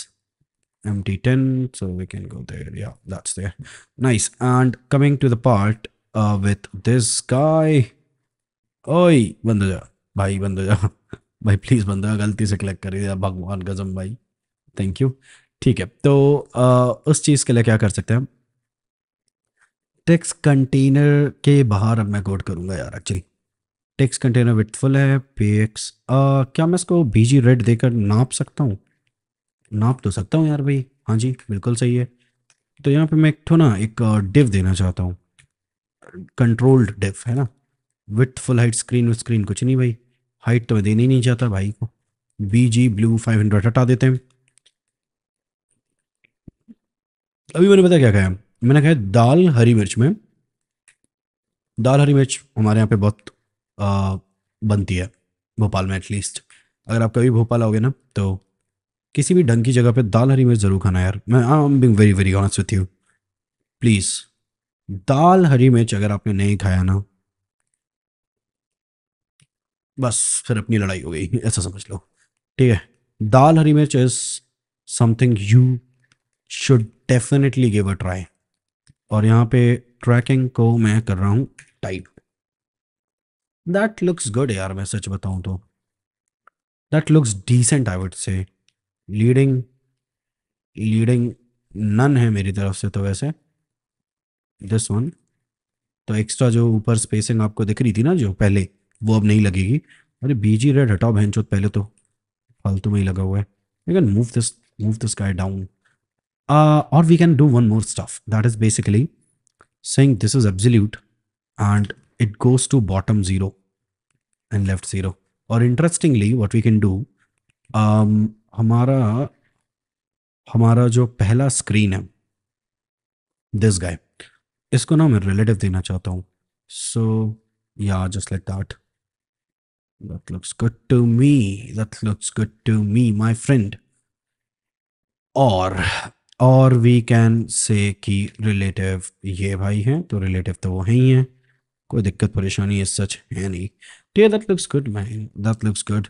empty 10 so we can go there. Yeah, that's there. Nice. And coming to the part with this guy. ओए बंद हो जा भाई, बंद हो जा भाई please बंद हो जा, गलती से क्लिक कर दिया भगवान कसम भाई। Thank you. ठीक है तो उस चीज़ के लिए क्या कर सकते हैं? टेक्स्ट कंटेनर के बाहर अब मैं कोड करूंगा यार एक्चुअली। टेक्स्ट कंटेनर विड्थफुल है px। क्या मैं इसको बीजी रेड देकर नाप सकता हूँ? नाप तो सकता हूँ यार भाई, हाँ जी बिल्कुल सही है। तो यहाँ पे मैं एक डिव देना चाहता हूँ, कंट्रोल्ड डिव है ना। With full height screen with screen कुछ नहीं भाई, हाइट तो मैं देना ही नहीं चाहता भाई को। BG ब्लू 500 हटा देते हैं। अभी मैंने पता क्या खाया, मैंने खाया दाल हरी मिर्च में। दाल हरी मिर्च हमारे यहाँ पे बहुत बनती है भोपाल में एटलीस्ट। अगर आप कभी भोपाल आओगे ना तो किसी भी ढंग की जगह पे दाल हरी मिर्च ज़रूर खाना यार। मैं I am being very very honest with you. Please दाल हरी मिर्च अगर आपने नहीं खाया ना, बस फिर अपनी लड़ाई हो गई ऐसा समझ लो। ठीक है, दाल हरी मिर्च is something you should definitely give a try. और यहाँ पे ट्रैकिंग को मैं कर रहा हूँ टाइप। दैट लुक्स गुड यार, मैं सच बताऊँ तो that looks decent I would say. Leading leading none है मेरी तरफ से तो वैसे दिस वन। तो एक्स्ट्रा जो ऊपर स्पेसिंग आपको दिख रही थी ना जो पहले, वो अब नहीं लगेगी। अरे बीजी रेड हटाओ बहनचोद, पहले तो फालतू में ही लगा हुआ है। We can move this guy down. Or we can do one more stuff that is basically saying this is absolute and it goes to bottom 0 and left 0. Or interestingly what we can do, हमारा हमारा जो पहला screen है this guy, इसको ना मैं relative देना चाहता हूँ। सो या just like that. That looks good to me. That looks good to me, my friend. और वी कैन से कि रिलेटिव ये भाई हैं तो रिलेटिव तो वो है ही हैं, कोई दिक्कत परेशानी इस सच है नहीं। ठीक है that looks good man, that looks good.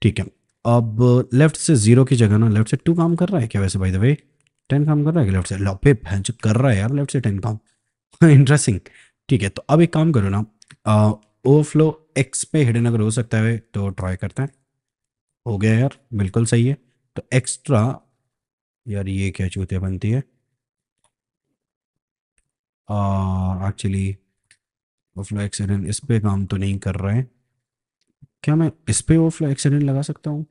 ठीक है, अब लेफ्ट से 0 की जगह ना लेफ्ट से 2 काम कर रहा है क्या वैसे बाय द वे? 10 काम कर रहा है कि लेफ्ट से लपे भैंस कर रहा है यार लेफ्ट से 10 काम इंटरेस्टिंग। ठीक है तो अब एक काम करो ना, ओवरफ्लो एक्स पे हिडन अगर हो सकता है तो ट्राई करते हैं। हो गया यार, बिल्कुल सही है। तो एक्स्ट्रा यार ये क्या चूतिया बनती है एक्चुअली। ओवरफ्लो एक्सीडेंट इस पे काम तो नहीं कर रहा है, क्या मैं इस पे ओवरफ्लो एक्सीडेंट लगा सकता हूँ?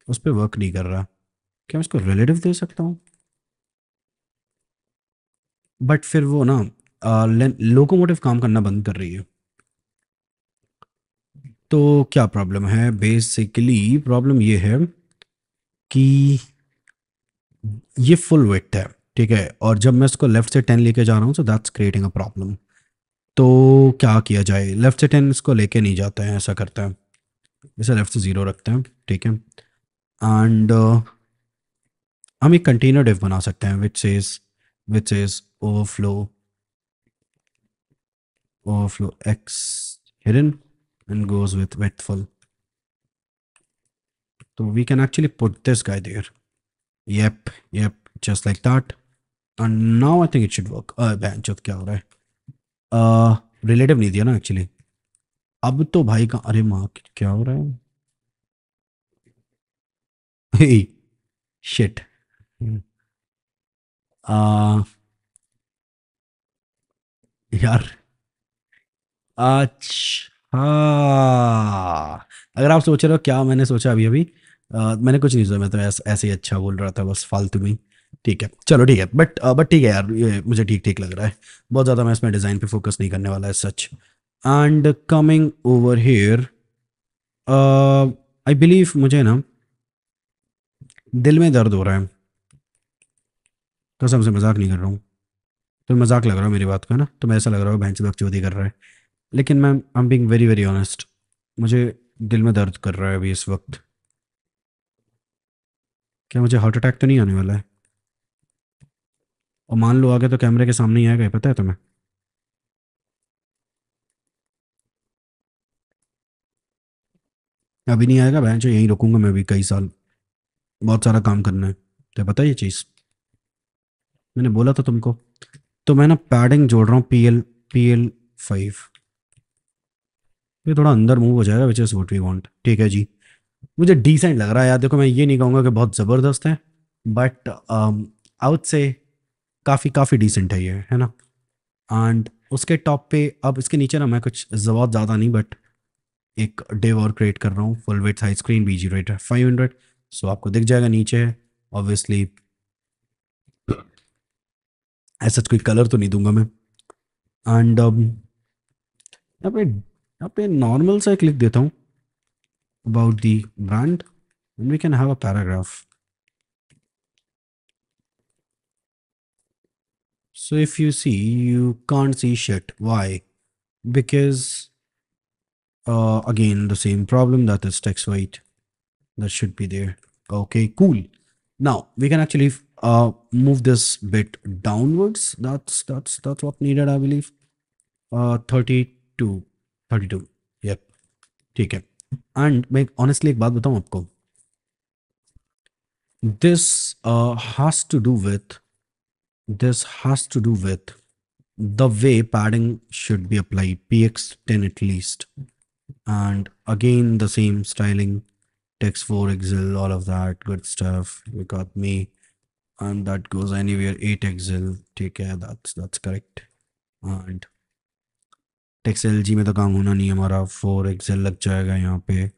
उस पे वर्क नहीं कर रहा, क्या मैं इसको रिलेटिव दे सकता हूँ? बट फिर वो ना लोकोमोटिव काम करना बंद कर रही है। तो क्या प्रॉब्लम है? बेसिकली प्रॉब्लम ये है कि ये फुल वेट है ठीक है, और जब मैं इसको लेफ्ट से 10 लेके जा रहा हूँ, so that's creating a problem. तो क्या किया जाए? लेफ्ट से 10 इसको लेके नहीं जाते हैं, ऐसा करते हैं इसे लेफ्ट से 0 रखते हैं ठीक है। एंड हम एक कंटेनर डिव बना सकते हैं which is overflow x hidden and goes with widthful. So we can actually put this guy there. Yep, just like that. And now I think it should work. बेंचोद क्या हो रहा है? Relative नहीं दिया ना एक्चुअली। अब तो भाई का अरे माँ क्या हो रहा है शिट। यार अच्छा, अगर आप सोच रहे हो क्या मैंने सोचा अभी अभी, मैंने कुछ नहीं सोचा, मैं तो ऐसे ही अच्छा बोल रहा था बस फालतू में। ठीक है, चलो ठीक है, बट ठीक है यार, ये मुझे ठीक ठीक लग रहा है। बहुत ज़्यादा मैं इसमें डिज़ाइन पे फोकस नहीं करने वाला है सच। And coming over here, I believe मुझे ना दिल में दर्द हो रहा है, कसम से मजाक नहीं कर रहा हूँ। तो मजाक लग रहा है मेरी बात का ना, तो मैं ऐसा लग रहा है बहन से बकचोदी कर रहा है, लेकिन मैं I am being very very honest, मुझे दिल में दर्द कर रहा है अभी इस वक्त। क्या मुझे हार्ट अटैक तो नहीं आने वाला है? और मान लो आगे तो कैमरे के सामने ही आएगा, ये पता है तुम्हें? अभी नहीं आएगा बहन, यहीं रुकूंगा मैं अभी कई साल, बहुत सारा काम करना है, तो पता है ये चीज़, मैंने बोला था तुमको। तो मैं ना पैडिंग जोड़ रहा हूँ, PL5। ये थोड़ा अंदर मूव हो जाएगा, which is what we want. ठीक है जी, मुझे डिसेंट लग रहा है यार। देखो मैं ये नहीं कहूँगा कि बहुत ज़बरदस्त है, बट आउट से काफ़ी काफ़ी डिसेंट है ये, है ना। एंड उसके टॉप पे अब इसके नीचे ना मैं कुछ बहुत ज़्यादा नहीं, बट एक डिव और क्रिएट कर रहा हूँ, full width high screen BG rate है 500। सो आपको दिख जाएगा नीचे है ऑब्वियसली। ऐसा कोई कलर तो नहीं दूंगा मैं। एंड यहाँ पे नॉर्मल सा एक लिख देता हूँ about the brand, and we can have a paragraph. So if you see, you can't see shit. Why? Because again, the same problem, that is text weight that should be there. Okay, cool. Now we can actually move this bit downwards. That's what needed, I believe. 32, 32. Yep. ठीक है। And मैं honestly एक बात बताऊं आपको, this has to do with this has to do with the way padding should be applied, PX10 at least. And again, the same styling, text 4 XL, all of that good stuff. You got me. And that goes anywhere 8 XL. Take care, that's correct. And text LG में तो काम होना नहीं, हमारा 4 XL लग जाएगा यहाँ पे,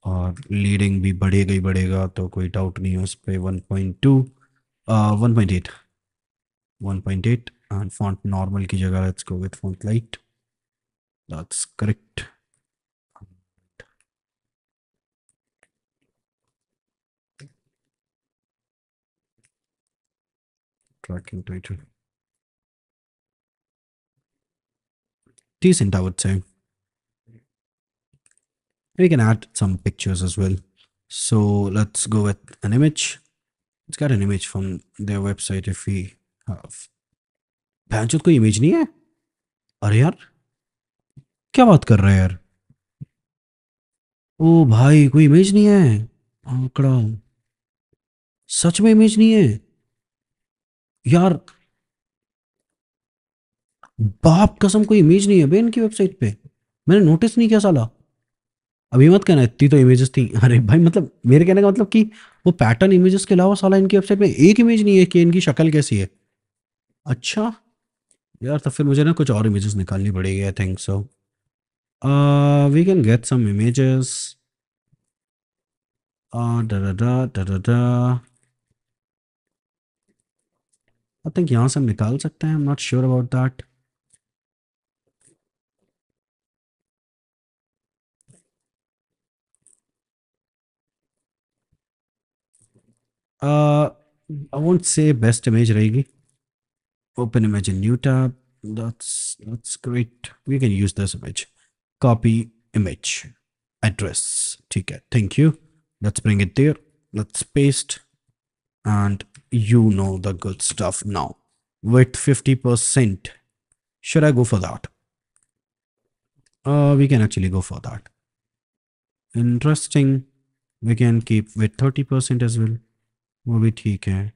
और लीडिंग भी बढ़ेगा ही बढ़ेगा, तो कोई डाउट नहीं है उस पर। 1.2 1.8 1.8 and font normal की जगह let's go with font light. That's correct. Tracking title. Decent, I would say. We can add some pictures as well. So let's go with an image. Let's get an image from their website if we have. भैंचोद कोई image नहीं है? अरे यार क्या बात कर रहा है यार? ओ भाई कोई इमेज नहीं है, आंकड़ा, सच में इमेज नहीं है यार। बाप कसम कोई इमेज नहीं है बे इनकी वेबसाइट पे, मैंने नोटिस नहीं किया साला। अभी मत कहना इतनी तो इमेजेस थी, अरे भाई मतलब मेरे कहने का मतलब कि वो पैटर्न इमेजेस के अलावा साला इनकी वेबसाइट में एक इमेज नहीं है कि इनकी शक्ल कैसी है। अच्छा यार, तो फिर मुझे ना कुछ और इमेजेस निकालनी पड़ेगी, I think so. We can get some images. I think यहाँ से हम निकाल सकते हैं, I am not sure about that. I won't say best image रहेगी। Open image in new tab. That's great. We can use this image. Copy image address. ठीक है, thank you. Let's bring it there. Let's paste, and you know the good stuff now. With 50%, should I go for that? We can actually go for that. Interesting. We can keep with 30% as well. वो भी ठीक है।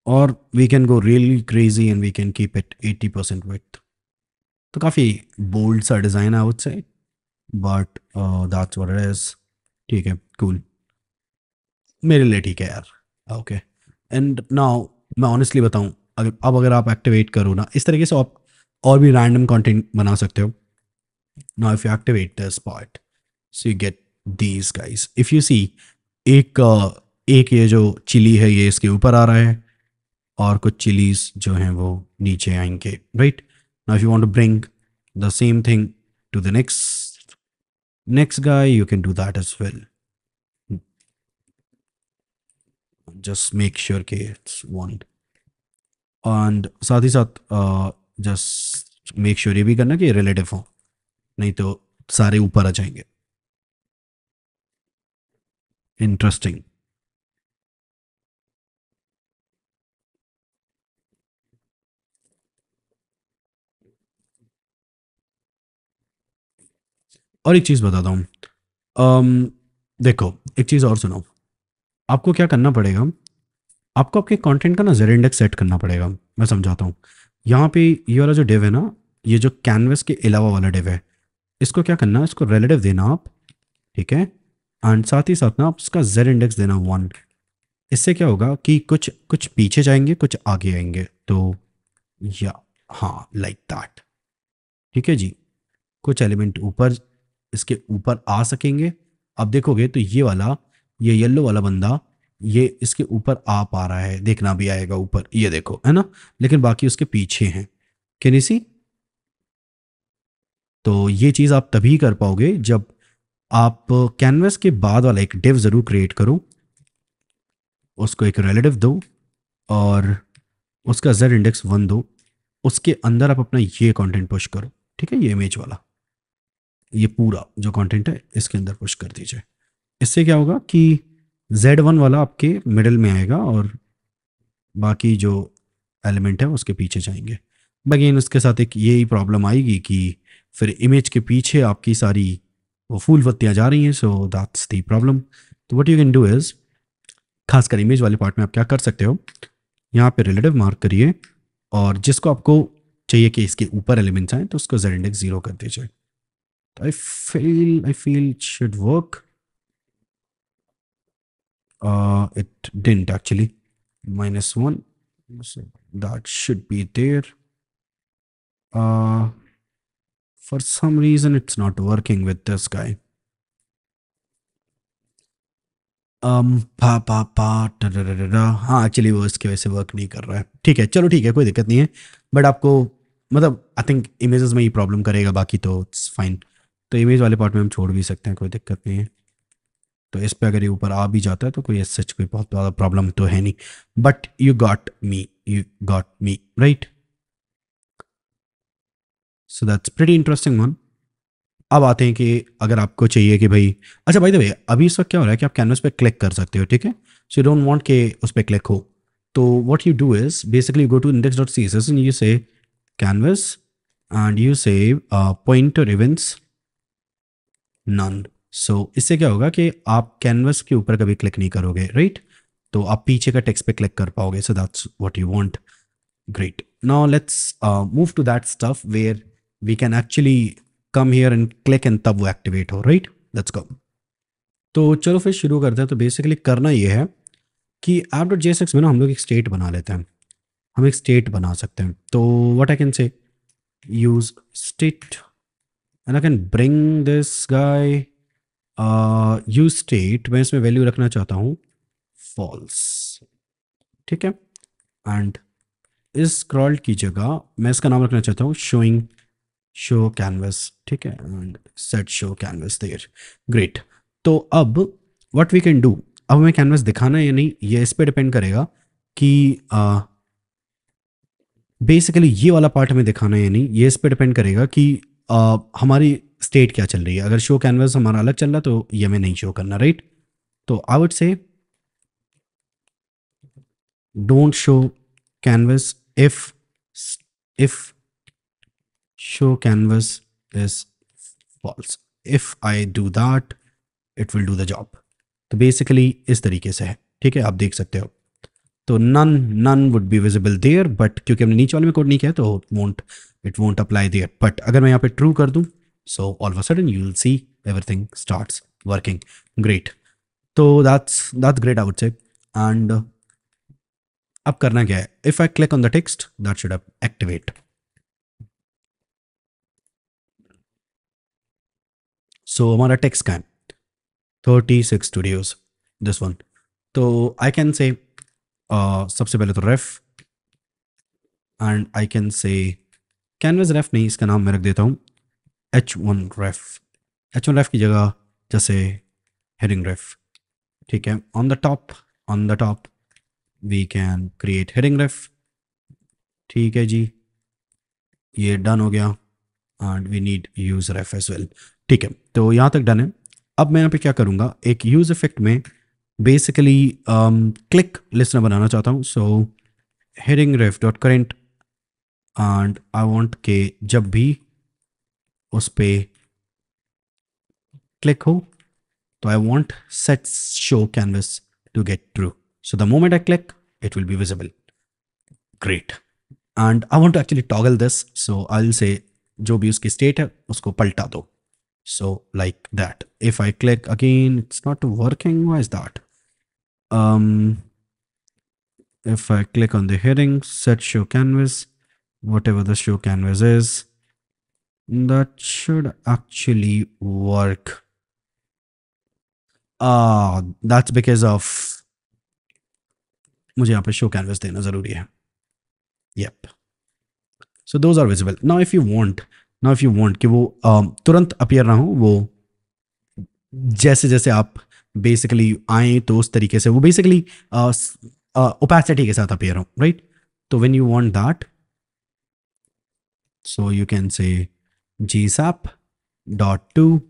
और we can go really crazy and we can keep it 80% with. तो काफ़ी bold सा design है I would say, but that's what it is. ठीक है, कूल, मेरे लिए ठीक है यार। ओके, एंड नाउ मैं ऑनेस्टली बताऊं, अगर आप एक्टिवेट करो ना इस तरीके से, आप और भी रैंडम कंटेंट बना सकते हो। Now if you activate this part, so you get these guys, if you see एक एक ये जो चिली है ये इसके ऊपर आ रहा है और कुछ चिलीज जो हैं वो नीचे आएंगे, right. Now if you want to bring the same thing to the next guy, you can do that as well. Just make sure कि it's one, and साथ ही साथ just make sure ये भी करना कि रिलेटिव हो, नहीं तो सारे ऊपर आ जाएंगे। इंटरेस्टिंग। और एक चीज़ बताता हूँ, देखो एक चीज़ और सुनो, आपको क्या करना पड़ेगा, आपको आपके कंटेंट का ना जेड इंडेक्स सेट करना पड़ेगा। मैं समझाता हूँ। यहाँ पे ये वाला जो डिव है ना, ये जो कैनवस के अलावा वाला डिव है, इसको क्या करना है, इसको रिलेटिव देना आप, ठीक है। एंड साथ ही साथ ना आप उसका जेड इंडेक्स देना 1। इससे क्या होगा कि कुछ कुछ पीछे जाएंगे, कुछ आगे आएंगे, तो या हाँ लाइक दैट, ठीक है जी। कुछ एलिमेंट ऊपर, इसके ऊपर आ सकेंगे। अब देखोगे तो ये वाला, ये येलो वाला बंदा, ये इसके ऊपर आ पा रहा है, देखना भी आएगा ऊपर, ये देखो है ना, लेकिन बाकी उसके पीछे हैं। कैन यू सी? तो ये चीज़ आप तभी कर पाओगे जब आप कैनवस के बाद वाला एक डिव ज़रूर क्रिएट करो, उसको एक रिलेटिव दो और उसका जेड इंडेक्स 1 दो। उसके अंदर आप अपना ये कंटेंट पुश करो, ठीक है, ये इमेज वाला, ये पूरा जो कंटेंट है इसके अंदर पुश कर दीजिए। इससे क्या होगा कि Z1 वाला आपके मिडिल में आएगा और बाकी जो एलिमेंट है उसके पीछे जाएंगे। अगेन उसके साथ एक यही प्रॉब्लम आएगी कि फिर इमेज के पीछे आपकी सारी वो फूल पत्तियाँ जा रही हैं, सो दैट्स द प्रॉब्लम। तो what you can do is, खासकर इमेज वाले पार्ट में आप क्या कर सकते हो, यहाँ पे रिलेटिव मार्क करिए और जिसको आपको चाहिए कि इसके ऊपर एलिमेंट्स आए तो उसको जेड इंडेक्स 0 कर दीजिए। तो I feel it should work. It didn't actually. -1. So that should be there. Uh, for some reason, it's not working with this guy. हाँ एक्चुअली वो इसकी वजह से वर्क नहीं कर रहा है। ठीक है, चलो ठीक है, कोई दिक्कत नहीं है। बट आपको मतलब आई थिंक इमेजेस में ही प्रॉब्लम करेगा, बाकी तो इट्स फाइन। तो इमेज वाले पार्ट में हम छोड़ भी सकते हैं, कोई दिक्कत नहीं है। तो इस पे अगर ये ऊपर आ भी जाता है तो कोई सच कोई बहुत ज़्यादा प्रॉब्लम तो है नहीं। But you got me right. So that's pretty interesting one. अब आते हैं कि अगर आपको चाहिए कि भाई, अच्छा भाई द वे अभी इस वक्त क्या हो रहा है कि आप कैनवस पे क्लिक कर सकते हो, ठीक है। सो यू डोंट वांट कि उस पर क्लिक हो, तो what you do is basically go to index.css and you say canvas and you say pointer events none। So इससे क्या होगा कि आप कैनवस के ऊपर कभी क्लिक नहीं करोगे, राइट। तो आप पीछे का टेक्स्ट पे क्लिक कर पाओगे। So that's what you want. Great. Now let's move to that stuff where we can actually come here and click and तब वो activate हो, right? Let's go. तो चलो फिर शुरू करते हैं। तो बेसिकली करना ये है कि app.jsx में ना हम लोग एक स्टेट बना लेते हैं। हम एक स्टेट बना सकते हैं। तो what I can say, use state and I can bring this guy, use state, मैं इसमें वैल्यू रखना चाहता हूँ false, ठीक है। एंड इस स्क्रॉल्ड की जगह मैं इसका नाम रखना चाहता हूँ शो कैनवस, ठीक है, and set show canvas there. Great. तो अब व्हाट वी कैन डू, अब हमें कैनवस दिखाना है या नहीं ये इस पे डिपेंड करेगा कि बेसिकली ये वाला पार्ट हमें दिखाना है या नहीं, ये इस पे डिपेंड करेगा कि हमारी स्टेट क्या चल रही है। अगर शो कैनवस हमारा अलग चल रहा तो ये हमें नहीं शो करना, राइट। तो आई वुड से don't show canvas if show canvas is false. If I do that, it will do the job. तो बेसिकली इस तरीके से है, ठीक है, आप देख सकते हो। तो none would be visible there, but क्योंकि हमने नीचे वाले में कोड नहीं किया तो it won't apply there. But अगर मैं यहाँ पे ट्रू कर दूँ, so all of a sudden you will see everything starts working. Great. तो that's great I would say. And अब करना क्या है, if I click on the text that should activate. So हमारा टेक्स्ट का है 36 स्टूडियोज, दिस वन। तो I can से सबसे पहले तो ref, and I can say canvas ref नहीं, इसका नाम मैं रख देता हूँ H1 रेफ। H1 रेफ की जगह जैसे हेडिंग रेफ, ठीक है। On the top we can create heading ref, ठीक है जी, ये डन हो गया। And we need use ref as well, ठीक है। तो यहाँ तक डन है। अब मैं यहाँ पे क्या करूँगा, एक यूज इफेक्ट में बेसिकली क्लिक लिस्टनर बनाना चाहता हूँ। So heading ref dot current, and I want के जब भी उस पे क्लिक हो तो I want set show canvas to get true, so the moment I click it will be visible. Great. And I want to actually toggle this, so I'll say जो भी उसकी state है उसको पलटा दो, so like that. If I click again, it's not working. Why is that? If I click on the heading, set show canvas, whatever the show canvas is, that should actually work. That's because of मुझे यहाँ पे show canvas देना ज़रूरी है. Yep. So those are visible. Now if you want कि वो तुरंत appear ना हो, वो जैसे जैसे आप बेसिकली आए तो उस तरीके से वो बेसिकली ओपेसिटी के साथ अपीयर हो, राइट? तो when you want that, so you can say gsap.to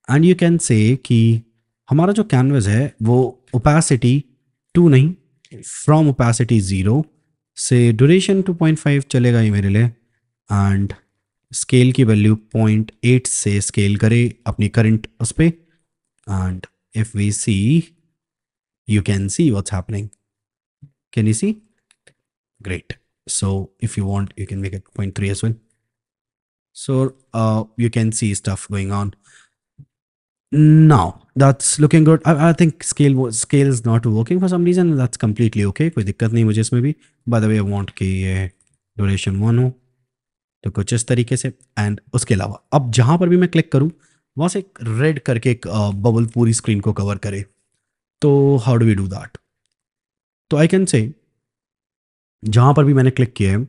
and you can say कि हमारा जो कैनवस है वो ओपेसिटी 2 नहीं, फ्रॉम ओपेसिटी 0 से ड्यूरेशन 2.5 चलेगा ये मेरे लिए, एंड स्केल की वैल्यू 0.8 से स्केल करे अपनी करंट उस पर, and if we see you can see what's happening. Can you see? Great. So if you want, you can make it 0.3 as well. So you can see stuff going on. Now that's looking good. I think scale is not working for some reason. That's completely okay. कोई दिक्कत नहीं मुझे इसमें भी. By the way, I want कि ये duration 1 हो, तो कुछ इस तरीके से। एंड उसके अलावा अब जहाँ पर भी मैं क्लिक करूँ वहाँ से एक रेड करके एक बबल पूरी स्क्रीन को कवर करे। तो how do we do that? तो आई कैन से जहाँ पर भी मैंने क्लिक किया है,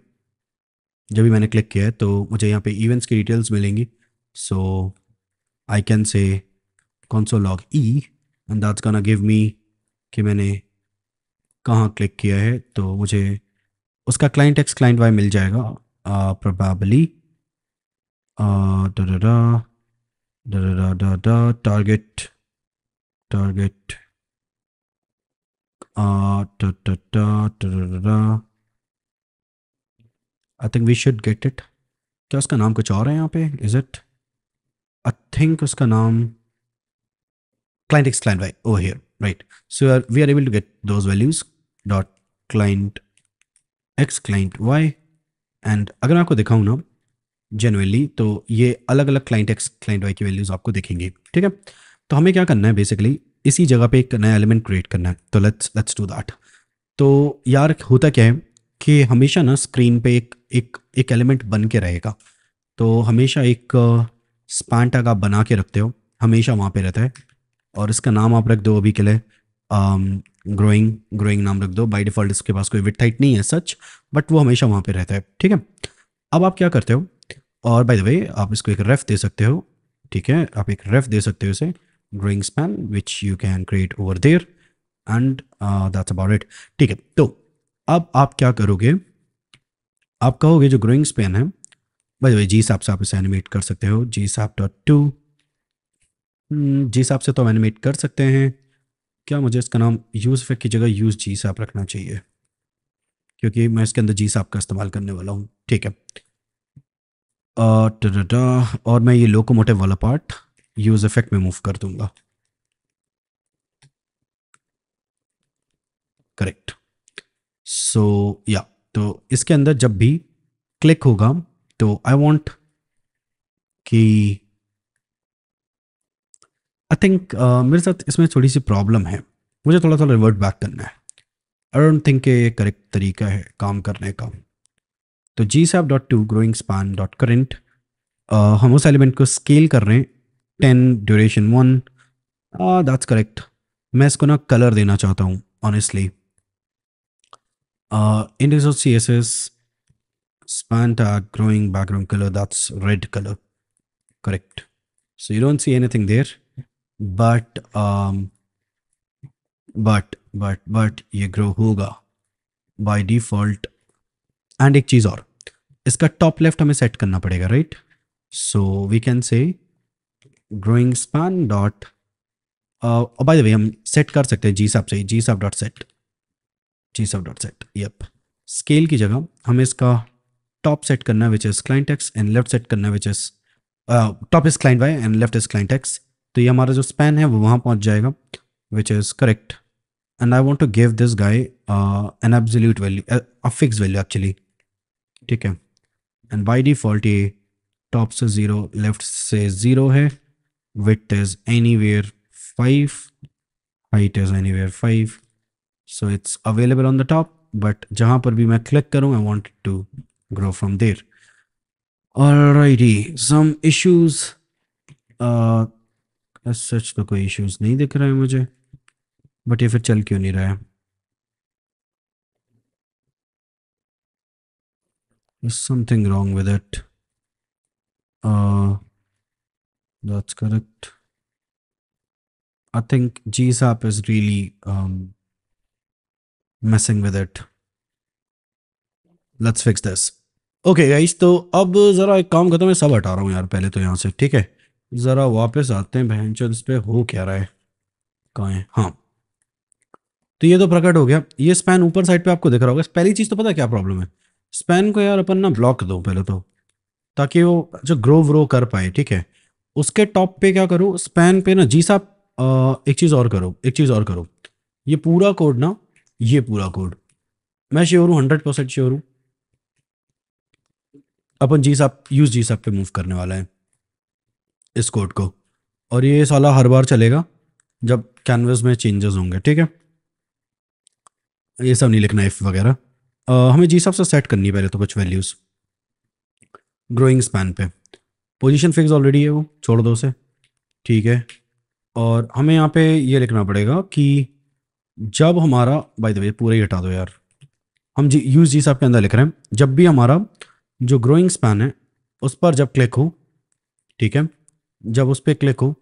जब भी मैंने क्लिक किया है तो मुझे यहाँ पे इवेंट्स की डिटेल्स मिलेंगी। So I can say console log e and that's gonna give me कि मैंने कहाँ क्लिक किया है, तो मुझे उसका client x client y मिल जाएगा probably target I think we should get it. क्या उसका नाम कुछ और है यहाँ पे? Is it? I think उसका नाम client x client y over here, right? So we are able to get those values dot client x client y, and अगर मैं आपको दिखाऊँ ना जेनुअली, तो ये अलग अलग client x client y की वैल्यूज आपको दिखेंगी, ठीक है? तो हमें क्या करना है, बेसिकली इसी जगह पे एक नया एलिमेंट क्रिएट करना है। तो लेट्स डू दैट। तो यार होता क्या है कि हमेशा ना स्क्रीन पे एक एलिमेंट बन के रहेगा, तो हमेशा एक स्पैन टैग आप बना के रखते हो, हमेशा वहाँ पे रहता है, और इसका नाम आप रख दो अभी के लिए ग्रोइंग नाम रख दो। बाय डिफ़ॉल्ट इसके पास कोई विड्थ हाइट नहीं है सच, बट वो हमेशा वहाँ पे रहता है, ठीक है? अब आप क्या करते हो, और बाय द वे आप इसको एक रेफ दे सकते हो, ठीक है? आप एक रेफ दे सकते हो इसे, growing span which you can create over there, and that's about it, ठीक है? तो अब आप क्या करोगे, आप कहोगे जो ग्रोइंग स्पैन है, बाय द वे gsap से आप इसे एनिमेट कर सकते हो, gsap.to gsap से तो हम एनिमेट कर सकते हैं। क्या मुझे इसका नाम यूज इफेक्ट की जगह यूज gsap रखना चाहिए, क्योंकि मैं इसके अंदर gsap का इस्तेमाल करने वाला हूँ, ठीक है? और मैं ये लोकोमोटिव वाला पार्ट यूज इफेक्ट में मूव कर दूंगा, करेक्ट? सो या तो इसके अंदर जब भी क्लिक होगा तो आई वांट कि आई थिंक मेरे साथ इसमें थोड़ी सी प्रॉब्लम है, मुझे थोड़ा रिवर्ट बैक करना है। आई डोंट थिंक ये करेक्ट तरीका है काम करने का। तो gsap.to growing span dot current, हम उस एलिमेंट को स्केल कर रहे हैं 10 ड्यूरेशन 1, दैट्स करेक्ट। मैं इसको ना कलर देना चाहता हूँ honestly. index of css span tag growing background color, that's red color, correct? So you don't see anything there, but ये ग्रो होगा बाय डिफॉल्ट। एंड एक चीज़ और, इसका टॉप लेफ्ट हमें सेट करना पड़ेगा, right? So we can say growing span dot, by the way हम set कर सकते हैं जीसैप से, GSAP dot set, GSAP dot set, yup. Scale की जगह हमें इसका टॉप सेट करना है which is client X, and left set करना है which is top is client Y and left is client X. तो ये हमारा जो स्पैन है वो वहाँ पहुँच जाएगा, which is correct. And I want to give this guy an absolute value, a fix value actually, ठीक है। एंड बाय डिफॉल्ट ये टॉप से 0, लेफ्ट से 0 है, width is anywhere 5, height is anywhere 5, so it's available on the top, but जहाँ पर भी मैं click करूँ I want it to grow from there. Alrighty, some issues, as such तो कोई issues नहीं दिख रहा है मुझे, but ये फिर चल क्यों नहीं रहा है? There's something wrong with it. That's correct. I think GSAP is really messing with it. Let's fix this. Okay guys, तो अब ज़रा एक काम करता हूँ, मैं सब हटा रहा हूँ यार पहले तो यहाँ से, ठीक है? ज़रा वापस आते हैं, बहनचोद इस पे हो क्या रहा है, कहाँ है? हाँ, तो ये तो प्रकट हो गया। ये स्पैन ऊपर साइड पे आपको दिख रहा होगा। पहली चीज़ तो पता है क्या प्रॉब्लम है, स्पैन को यार अपन ना ब्लॉक दो पहले तो, ताकि वो जो ग्रो व्रो कर पाए, ठीक है? उसके टॉप पे क्या करो, स्पैन पे ना जी साहब एक चीज़ और करो, एक चीज़ और करो। ये पूरा कोड ना, ये पूरा कोड मैं श्योर हूँ, 100% श्योर हूँ, अपन जी साहब यूज जी साहब पे मूव करने वाला है इस कोड को, और ये साला हर बार चलेगा जब कैनवस में चेंजेस होंगे, ठीक है? ये सब नहीं लिखना इफ वगैरह। हमें जी साहब से सेट करनी है पहले तो कुछ वैल्यूज़ ग्रोइंग स्पैन पे। पोजीशन फिक्स ऑलरेडी है, वो छोड़ दो उसे, ठीक है? और हमें यहाँ पे ये लिखना पड़ेगा कि जब हमारा, बाय द वे पूरा ही हटा दो यार, हम जी यूज जी साहब के अंदर लिख रहे हैं, जब भी हमारा जो ग्रोइंग स्पैन है उस पर जब क्लिक हो, ठीक है? जब उस पर क्लिक हो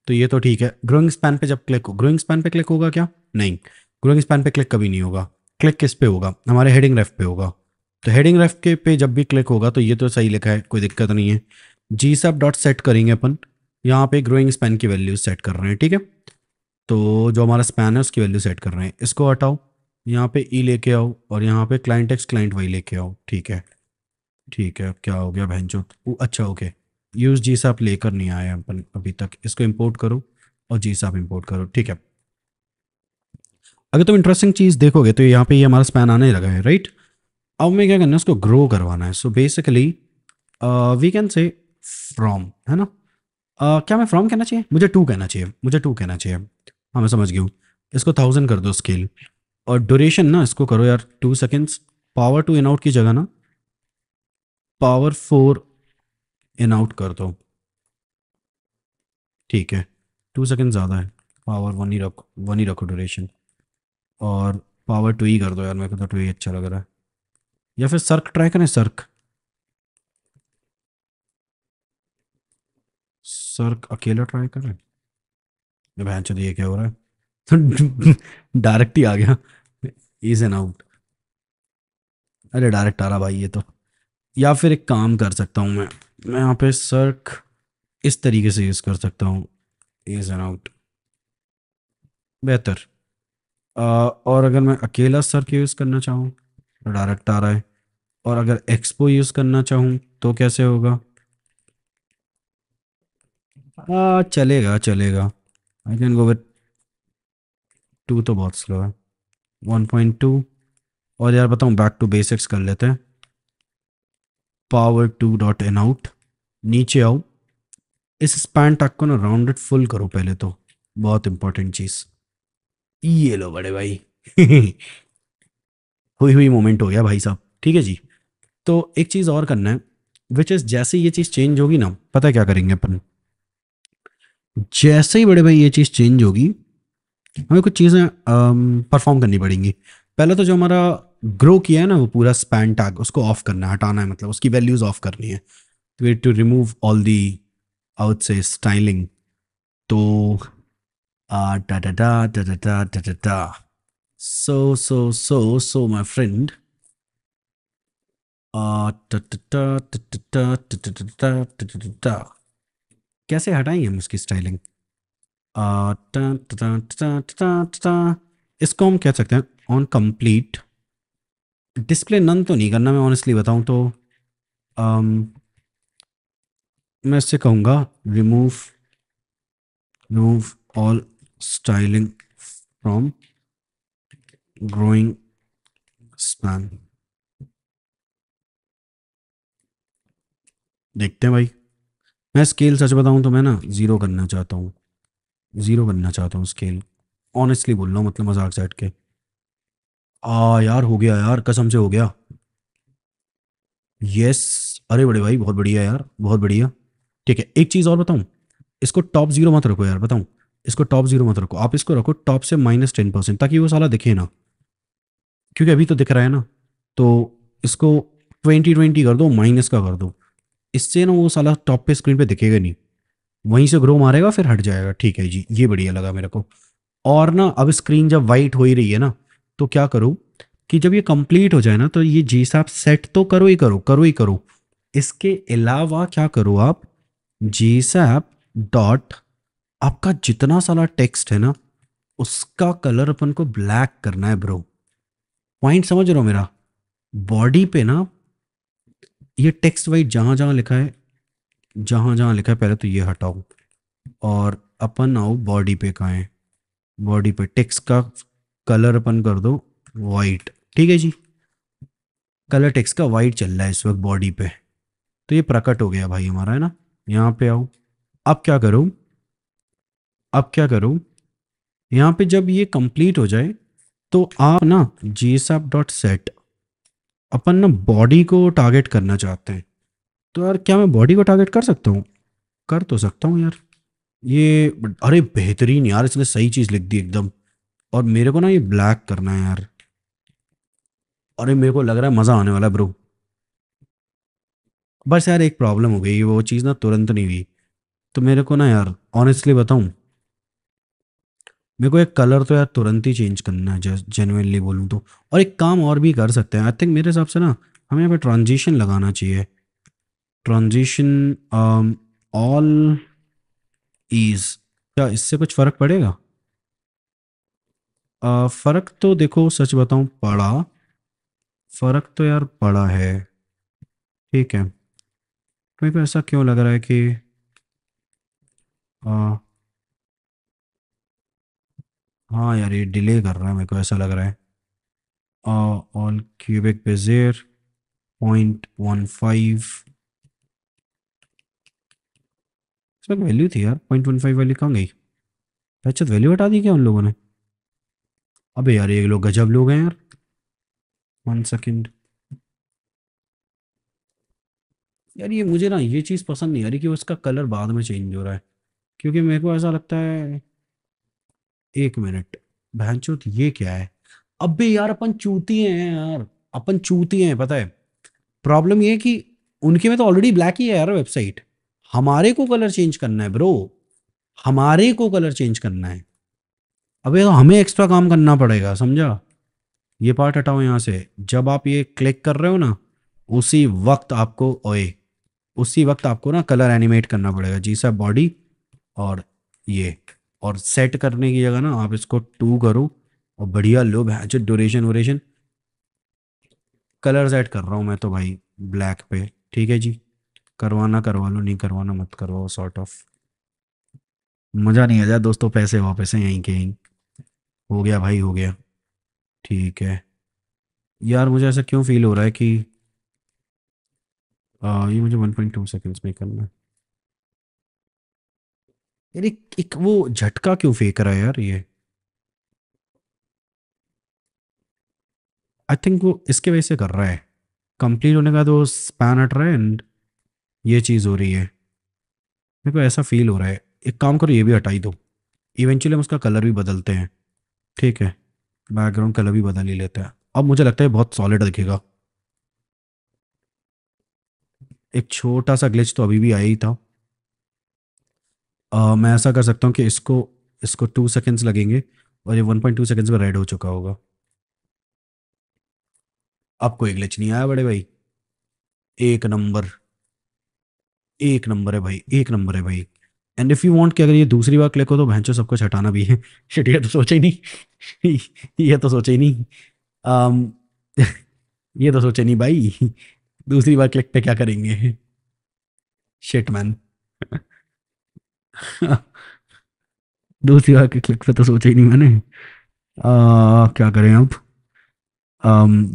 तो ये तो ठीक है, ग्रोइंग स्पैन पे जब क्लिक हो, ग्रोइंग स्पैन पे क्लिक होगा क्या? नहीं, ग्रोइंग स्पैन पे क्लिक कभी नहीं होगा। क्लिक किस पे होगा? हमारे हेडिंग रेफ पे होगा। तो हेडिंग रेफ के पे जब भी क्लिक होगा तो ये तो सही लिखा है, कोई दिक्कत नहीं है। जी सब डॉट सेट करेंगे अपन, यहाँ पे ग्रोइंग स्पैन की वैल्यू सेट कर रहे हैं, ठीक है? तो जो हमारा स्पैन है उसकी वैल्यू सेट कर रहे हैं, इसको हटाओ, यहाँ पे ई लेके आओ, और यहाँ पे क्लाइंट एक्स क्लाइंट वाई लेके आओ, ठीक है? ठीक है, अब क्या हो गया बहनचोद? अच्छा ओके, यूज जी साहब लेकर नहीं आए अपन अभी तक, इसको इंपोर्ट करो और जी साहब इंपोर्ट करो, ठीक है? अगर तुम इंटरेस्टिंग चीज़ देखोगे तो यहाँ पे ये हमारा स्पैन आने लगा है, राइट? अब हमें क्या करना है, उसको ग्रो करवाना है। So basically we can say from, है ना? क्या मैं फ्रॉम कहना चाहिए? मुझे 2 कहना चाहिए, मुझे 2 कहना चाहिए। हाँ मैं समझ गई हूँ, इसको 1000 कर दो स्केल, और ड्यूरेशन ना इसको करो यार 2 सेकेंड्स। पावर 2 इन आउट की जगह ना पावर 4 इन आउट कर दो, ठीक है? 2 सेकेंड ज़्यादा है, पावर 1 ही रखो, 1 ही रखो ड्यूरेशन, और पावर 2 ही कर दो यार, मेरे को तो 2 ही अच्छा लग रहा है। या फिर सर्क ट्राई करें, सर्क, सर्क अकेला ट्राई करें। बहन चो ये क्या हो रहा है? तो डायरेक्ट ही आ गया, इज एन आउट। अरे डायरेक्ट आ रहा भाई ये तो। या फिर एक काम कर सकता हूँ मैं यहाँ पे सर्क इस तरीके से यूज़ कर सकता हूँ, इज एन आउट, बेहतर। और अगर मैं अकेला सर्क यूज़ करना चाहूँ तो डायरेक्ट आ रहा है, और अगर एक्सपो यूज़ करना चाहूँ तो कैसे होगा? चलेगा चलेगा, आई कैन गो विथ 2, तो बहुत स्लो है, 1.2। और यार बताऊँ, बैक टू बेसिक्स कर लेते हैं, पावर 2 डॉट इन आउट, नीचे आओ, इस स्पैन टैग को ना राउंडेड फुल करो पहले तो, बहुत इंपॉर्टेंट चीज़। ये लो बड़े भाई हुई हुई मोमेंट हो गया भाई साहब, ठीक है जी? तो एक चीज़ और करना है, विच इज़ जैसे ये चीज़ चेंज होगी ना, पता है क्या करेंगे अपन? जैसे ही बड़े भाई ये चीज़ चेंज होगी, हमें कुछ चीज़ें परफॉर्म करनी पड़ेंगी। पहले तो जो हमारा ग्रो किया है ना वो पूरा स्पैन टैग उसको ऑफ करना है, हटाना है, मतलब उसकी वैल्यूज ऑफ करनी है। To remove all the out से स्टाइलिंग। तो डा डा डा डा डा डा डा डा डा सो माय फ्रेंड, कैसे हटाएंगे हम उसकी स्टाइलिंग? इसको हम कह सकते हैं ऑन कंप्लीट डिस्प्ले नन तो नहीं करना, मैं ऑनेस्टली बताऊं तो मैं इससे कहूँगा remove remove all styling from growing span. देखते हैं भाई, मैं स्केल सच बताऊं तो मैं ना ज़ीरो करना चाहता हूँ, ज़ीरो करना चाहता हूँ स्केल, ऑनेस्टली बोल रहा हूँ, मतलब मजाक साइड के। यार हो गया यार, कसम से हो गया। यस, अरे बड़े भाई बहुत बढ़िया यार, बहुत बढ़िया। ठीक है, एक चीज़ और बताऊँ, इसको टॉप जीरो मत रखो यार, बताऊँ, इसको टॉप जीरो मत रखो, आप इसको रखो टॉप से -10%, ताकि वो साला दिखे ना, क्योंकि अभी तो दिख रहा है ना। तो इसको 20-20 कर दो, माइनस का कर दो, इससे ना वो साला टॉप पे स्क्रीन पे दिखेगा नहीं, वहीं से ग्रो मारेगा फिर हट जाएगा। ठीक है जी, ये बढ़िया लगा मेरे को। और ना अब स्क्रीन जब वाइट हो ही रही है ना, तो क्या करो कि जब ये कंप्लीट हो जाए ना, तो ये जी साहब सेट तो करो ही करो, करो ही करो। इसके अलावा क्या करो आप, जी साहब डॉट, आपका जितना सारा टेक्स्ट है ना उसका कलर अपन को ब्लैक करना है ब्रो। पॉइंट समझ रहे हो मेरा? बॉडी पे ना ये टेक्स्ट वाइट जहां जहां लिखा है, जहां जहां लिखा है पहले तो ये हटाओ, और अपन आओ बॉडी पे, कहाँ है बॉडी पे, टेक्स्ट का कलर अपन कर दो वाइट। ठीक है जी, कलर टेक्स्ट का वाइट चल रहा है इस वक्त बॉडी पे। तो ये प्रकट हो गया भाई हमारा, है ना। यहाँ पे आओ, अब क्या करूँ, अब क्या करूँ, यहाँ पे जब ये कंप्लीट हो जाए तो आप ना gsap.set, अपन ना बॉडी को टारगेट करना चाहते हैं। तो यार क्या मैं बॉडी को टारगेट कर सकता हूँ? कर तो सकता हूँ यार ये, अरे बेहतरीन यार, इसने सही चीज़ लिख दी एकदम। और मेरे को ना ये ब्लैक करना है यार, अरे मेरे को लग रहा है मज़ा आने वाला है ब्रो। बस यार एक प्रॉब्लम हो गई, वो चीज़ ना तुरंत नहीं हुई। तो मेरे को ना यार ऑनेस्टली बताऊँ, मेरे को एक कलर तो यार तुरंत ही चेंज करना है, जेनुइनली बोलूँ तो। और एक काम और भी कर सकते हैं आई थिंक, मेरे हिसाब से ना हमें यहाँ पे ट्रांजिशन लगाना चाहिए। ट्रांजिशन ऑल ईज, क्या इससे कुछ फ़र्क पड़ेगा? फ़र्क तो देखो सच बताऊँ पड़ा, फ़र्क तो यार पड़ा है। ठीक है, तो मेरे को ऐसा क्यों लग रहा है कि आ, हाँ यार ये डिले कर रहा है, मेरे को ऐसा लग रहा है। ऑल क्यूबिक बेजियर 0.15, इसमें वैल्यू थी यार 0.15 वाली, कहाँ गई? अच्छा वैल्यू हटा दी क्या उन लोगों ने? अबे यार ये लोग गजब लोग हैं यार। 1 सेकेंड यार, ये मुझे ना ये चीज़ पसंद नहीं आ रही कि उसका कलर बाद में चेंज हो रहा है, क्योंकि मेरे को ऐसा लगता है, एक मिनट, भैंचोद ये क्या है? अबे यार अपन चूतिए हैं यार, अपन चूतिए हैं पता है। प्रॉब्लम ये है कि उनके में तो ऑलरेडी ब्लैक ही है यार वेबसाइट, हमारे को कलर चेंज करना है ब्रो, हमारे को कलर चेंज करना है। अबे तो हमें एक्स्ट्रा काम करना पड़ेगा, समझा? ये पार्ट हटाओ यहाँ से, जब आप ये क्लिक कर रहे हो ना उसी वक्त आपको, ओए उसी वक्त आपको ना कलर एनिमेट करना पड़ेगा जी सा बॉडी, और ये, और सेट करने की जगह ना आप इसको 2 करो, और बढ़िया लो जो ड्यूरेशन वोरेशन, कलर सेट कर रहा हूँ मैं तो भाई ब्लैक पे। ठीक है जी, करवाना करवा लो, नहीं करवाना मत करवाओ, सॉर्ट ऑफ मज़ा नहीं आ जाए दोस्तों, पैसे वापस हैं यहीं के यहीं। हो गया भाई हो गया, ठीक है। यार मुझे ऐसा क्यों फील हो रहा है कि ये मुझे 1.2 सेकेंड्स में करना है यार, एक वो झटका क्यों फेंक रहा है यार ये? आई थिंक वो इसके वजह से कर रहा है, कंप्लीट होने का तो स्पैन हट रहा है एंड ये चीज़ हो रही है, मेरे को ऐसा फील हो रहा है। एक काम करो, ये भी हटा ही दो, इवेंचुअली हम उसका कलर भी बदलते हैं। ठीक है, बैकग्राउंड कलर भी बदल ही लेते हैं। अब मुझे लगता है बहुत सॉलिड दिखेगा। एक छोटा सा ग्लिच तो अभी भी आया ही था। मैं ऐसा कर सकता हूँ कि इसको इसको 2 सेकेंड्स लगेंगे और ये 1.2 सेकेंड्स में रेड हो चुका होगा। अब कोई ग्लिच नहीं आया बड़े भाई। एक नंबर, एक नंबर है भाई, एक नंबर है भाई। एंड इफ यू वांट कि अगर ये दूसरी बार क्लिक हो तो भैंचो सब कुछ हटाना भी है। शिट, ये तो सोचा ही नहीं। ये तो सोचा ही नहीं। um, ये तो सोचा नहीं भाई। दूसरी बार क्लिक पे क्या करेंगे? Shit man. दूसरी बार के क्लिक पे तो सोचा ही नहीं मैंने। क्या करें अब?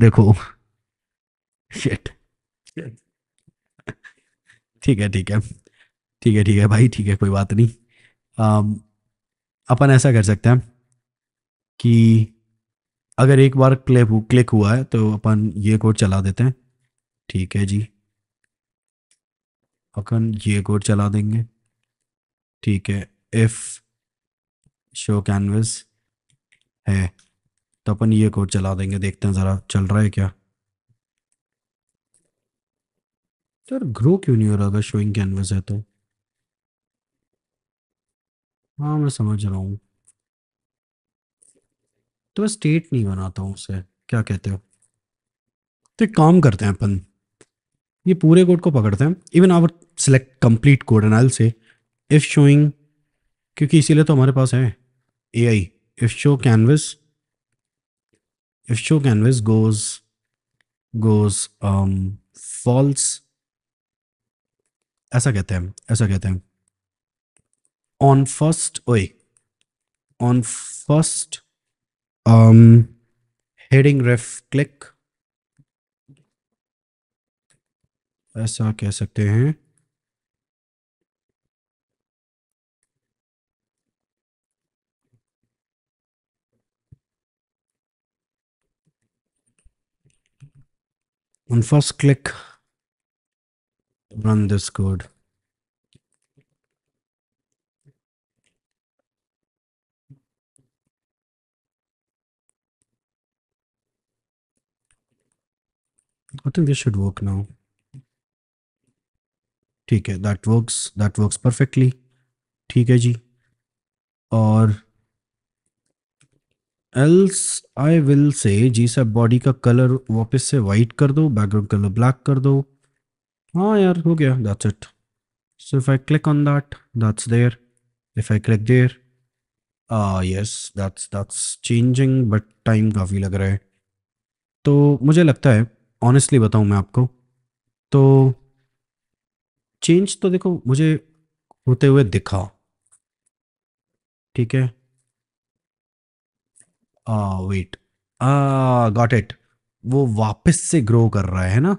देखो। शिट। ठीक है, ठीक है, ठीक है, ठीक है भाई, ठीक है, कोई बात नहीं। um, अपन ऐसा कर सकते हैं कि अगर एक बार क्लिक क्लिक हुआ है तो अपन ये कोड चला देते हैं। ठीक है जी, अपन ये कोड चला देंगे। ठीक है, इफ शो कैनवस है तो अपन ये कोड चला देंगे, देखते हैं ज़रा चल रहा है क्या। सर ग्रो क्यों नहीं हो रहा अगर शोइंग कैनवस है तो? हाँ मैं समझ रहा हूँ, तो मैं स्टेट नहीं बनाता हूँ उसे, क्या कहते हो? तो एक काम करते हैं अपन, ये पूरे कोड को पकड़ते हैं, even our select complete code and I say if showing, क्योंकि इसीलिए तो हमारे पास है AI. If show canvas, if show canvas goes false, ऐसा कहते हैं, ऐसा कहते हैं। ऑन फर्स्ट ओए, on first heading ref click, ऐसा कह सकते हैं। On first click, run this code. I think this should work now. ठीक है, that works perfectly. ठीक है जी। और एल्स आई विल से जी सब बॉडी का कलर वापस से वाइट कर दो, बैकग्राउंड कलर ब्लैक कर दो। हाँ यार हो गया, that's it. So if I click on that, that's there. If I click there, yes, that's changing but time काफ़ी लग रहा है। तो मुझे लगता है, ऑनेस्टली बताऊँ मैं आपको, तो चेंज तो देखो मुझे होते हुए दिखा। ठीक है, वेट, गॉट इट। वो वापस से ग्रो कर रहा है ना,